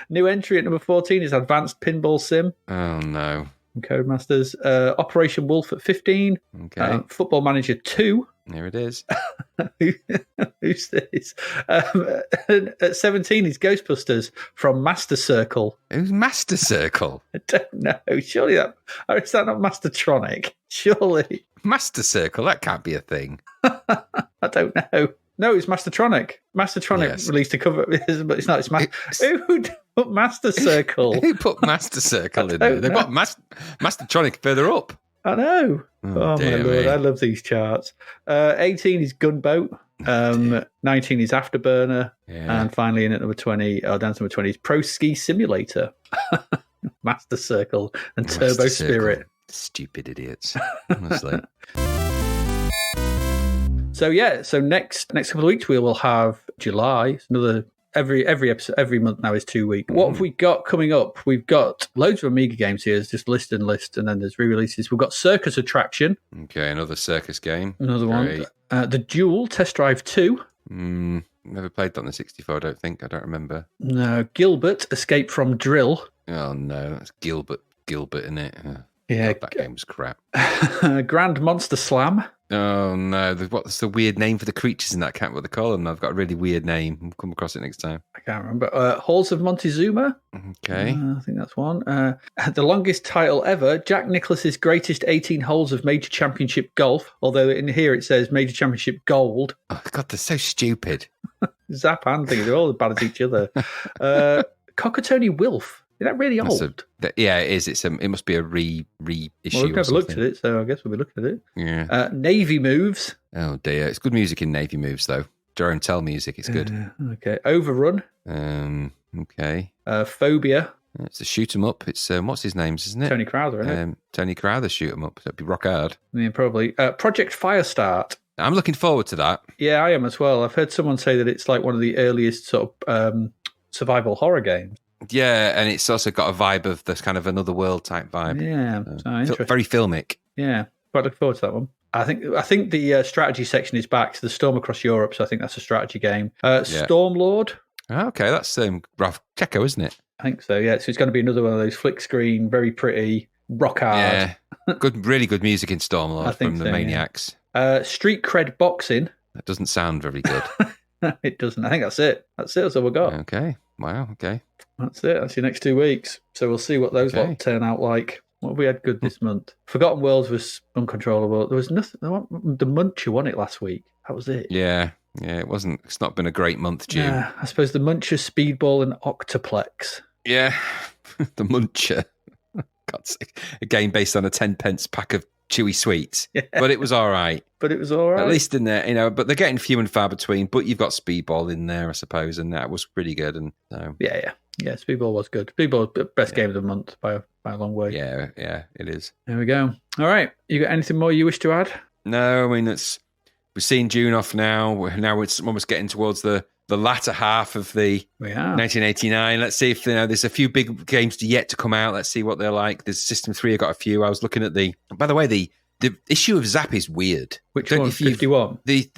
New entry at number 14 is Advanced Pinball Sim. Oh, no. Codemasters. Operation Wolf at 15. Okay. Football Manager 2. Here it is. Who's this? At 17 is Ghostbusters from Master Circle. Who's Master Circle? I don't know. Surely is that not Mastertronic? Surely. Master Circle? That can't be a thing. I don't know. No, it's Mastertronic. Mastertronic released a cover, but it's not. It's who put Master Circle? Who put Master Circle in there? They've got Mastertronic further up. I know. Oh my Lord, I love these charts. 18 is Gunboat. 19 is Afterburner. Yeah. And finally in at number 20, down to number 20 is Pro Ski Simulator. Master Circle and Master Turbo Circle. Spirit. Stupid idiots. Honestly. So next couple of weeks we will have July. It's another every episode every month now is 2 weeks. What have we got coming up? We've got loads of Amiga games here. There's just list, and then there's re-releases. We've got Circus Attraction. Okay, another circus game. Another one. The Duel Test Drive 2. Never played that on the 64, I don't think. I don't remember. No, Gilbert Escape from Drill. Oh no, that's Gilbert, isn't it? Yeah. God, that game was crap. Grand Monster Slam. Oh no, what's the weird name for the creatures in that? I can't what they call them. I've got a really weird name. We'll come across it next time. I can't remember. Halls of Montezuma. Okay. I think that's one. The longest title ever, Jack Nicklaus's greatest 18 holes of Major Championship Golf, although in here it says Major Championship Gold. Oh God, they're so stupid. Zap and things, they're all as bad as each other. Cockatony Wilf. Is that really old? Yeah, it is. It must be a reissue. Well, we've never looked at it, so I guess we'll be looking at it. Yeah. Navy Moves. Oh dear, it's good music in Navy Moves though. Jerome Tell music, it's good. Okay. Overrun. Okay. Phobia. It's a shoot 'em up. It's what's his name's, isn't it? Tony Crowther, isn't it? Tony Crowther shoot 'em up. That'd be rock hard. Yeah, probably. Project Firestart. I'm looking forward to that. Yeah, I am as well. I've heard someone say that it's like one of the earliest sort of survival horror games. Yeah, and it's also got a vibe of this kind of another world type vibe. Yeah, so interesting. Very filmic. Yeah, quite look forward to that one. I think the strategy section is back to the Storm Across Europe, so I think that's a strategy game. Stormlord. Okay, that's Ralph Checo, isn't it? I think so. Yeah, so it's going to be another one of those flick screen, very pretty, rock hard. Yeah, really good music in Stormlord from the Maniacs. Yeah. Street Cred Boxing. That doesn't sound very good. It doesn't. I think that's it. That's all we got. Okay. Wow. Okay. That's it. That's your next 2 weeks. So we'll see what those lot turn out like. What have we had good this month? Forgotten Worlds was uncontrollable. There was nothing. The Muncher won it last week. That was it. Yeah. Yeah. It's not been a great month, June. Yeah. I suppose the Muncher, Speedball, and Octoplex. Yeah. The Muncher. God's sake. A game based on a 10 pence pack of chewy sweets. But it was all right. But it was all right. At least in there, but they're getting few and far between. But you've got Speedball in there, I suppose, and that was pretty good. And so, yeah, Speedball was good. Speedball, the best game of the month by a long way. Yeah, it is. There we go. All right, you got anything more you wish to add? No, I mean we're seeing June off now. Now it's almost getting towards the latter half of the 1989. Let's see if there's a few big games yet to come out. Let's see what they're like. There's System 3. I got a few. I was looking at by the way, the issue of Zap is weird. Which one? 51. The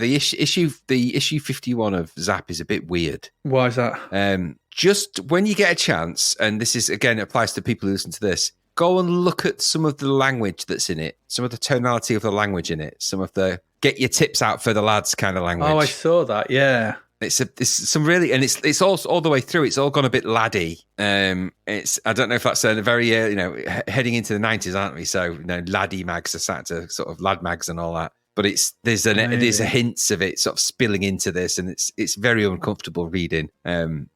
issue 51 of Zap is a bit weird. Why is that? Just when you get a chance, and this is again applies to people who listen to this, go and look at some of the language that's in it, some of the tonality of the language in it, some of the get your tips out for the lads kind of language. Oh, I saw that. Yeah. It's some really, and it's all the way through. It's all gone a bit laddie. I don't know if that's a very heading into the 90s, aren't we? So laddie mags are sat to sort of lad mags and all that. But there's a hints of it sort of spilling into this, and it's very uncomfortable reading.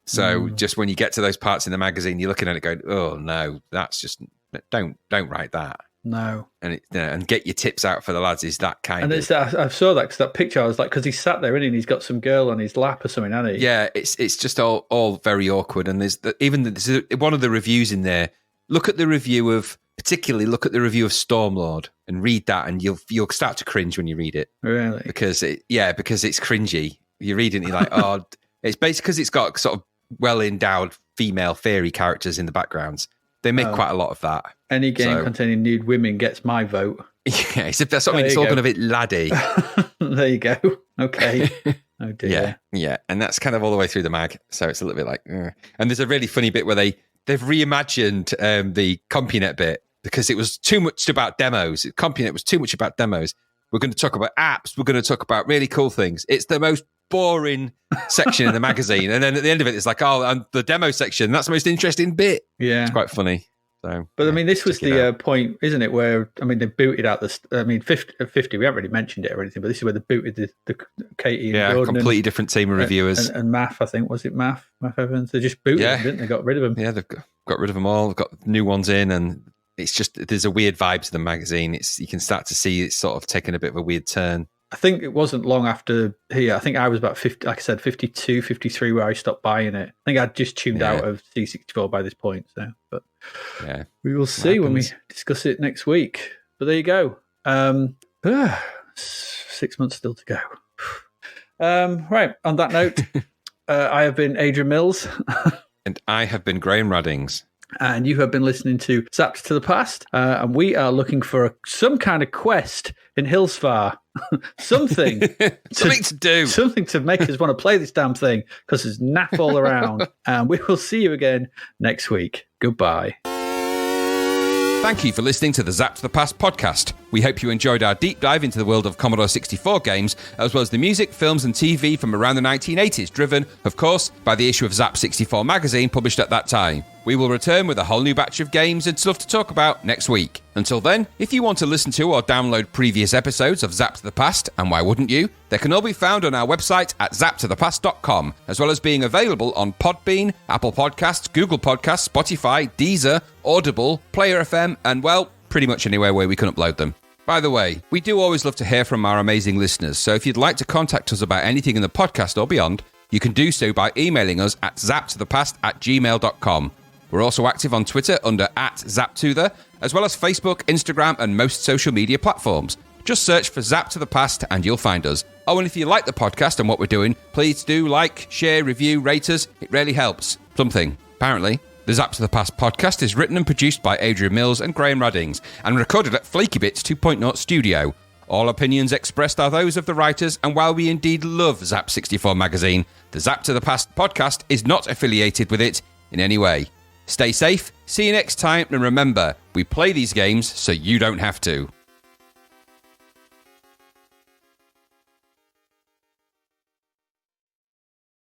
So just when you get to those parts in the magazine, you're looking at it going, oh no, that's just don't write that. No, and get your tips out for the lads is that kind of. And I saw that because that picture I was like, because he's sat there and he's got some girl on his lap or something, hasn't he? Yeah, it's just all very awkward. And there's one of the reviews in there. Look at the review of Stormlord and read that, and you'll start to cringe when you read it. Really? Because it's cringy. You read it and you're like, oh, it's basically because it's got sort of well endowed female fairy characters in the backgrounds. They make quite a lot of that. Any game containing nude women gets my vote. Yeah, that's what I mean. It's all gone a bit laddie. There you go. Okay. Oh dear. Yeah, and that's kind of all the way through the mag. So it's a little bit like, and there's a really funny bit where they've reimagined the CompuNet bit because it was too much about demos. CompuNet was too much about demos. We're going to talk about apps. We're going to talk about really cool things. It's the most boring section in the magazine, and then at the end of it, it's like, oh, and the demo section. That's the most interesting bit. Yeah, it's quite funny. So, but I mean, this was the point, isn't it? Where they booted out 50. We haven't really mentioned it or anything, but this is where they booted the Katie. And Gordon completely different team of reviewers and Math. I think was it Math Evans? They just booted them, didn't they? Got rid of them. Yeah, they've got rid of them all. They've got new ones in, and it's just there's a weird vibe to the magazine. You can start to see it's sort of taking a bit of a weird turn. I think it wasn't long after here. I think I was about 50, like I said, 52, 53 where I stopped buying it. I think I'd just tuned out of C64 by this point. So, but we will see when we discuss it next week. But there you go. 6 months still to go. Right. On that note, I have been Adrian Mills. And I have been Graham Raddings. And you have been listening to Zapped to the Past. And we are looking for some kind of quest in Hillsfar. Something to do. Something to make us want to play this damn thing because there's naff all around. And we will see you again next week. Goodbye. Thank you for listening to the Zapped to the Past podcast. We hope you enjoyed our deep dive into the world of Commodore 64 games, as well as the music, films and TV from around the 1980s, driven, of course, by the issue of Zap 64 magazine published at that time. We will return with a whole new batch of games and stuff to talk about next week. Until then, if you want to listen to or download previous episodes of Zapped to the Past, and why wouldn't you, they can all be found on our website at zappedtothepast.com, as well as being available on Podbean, Apple Podcasts, Google Podcasts, Spotify, Deezer, Audible, Player FM, and, well, pretty much anywhere where we can upload them. By the way, we do always love to hear from our amazing listeners, so if you'd like to contact us about anything in the podcast or beyond, you can do so by emailing us at zappedtothepast@gmail.com. We're also active on Twitter under @ZapTother, as well as Facebook, Instagram, and most social media platforms. Just search for Zap to the Past and you'll find us. Oh, and if you like the podcast and what we're doing, please do like, share, review, rate us. It really helps. Something, apparently. The Zap to the Past podcast is written and produced by Adrian Mills and Graham Raddings, and recorded at Flaky Bits 2.0 Studio. All opinions expressed are those of the writers, and while we indeed love Zap 64 magazine, the Zap to the Past podcast is not affiliated with it in any way. Stay safe, see you next time, and remember, we play these games so you don't have to.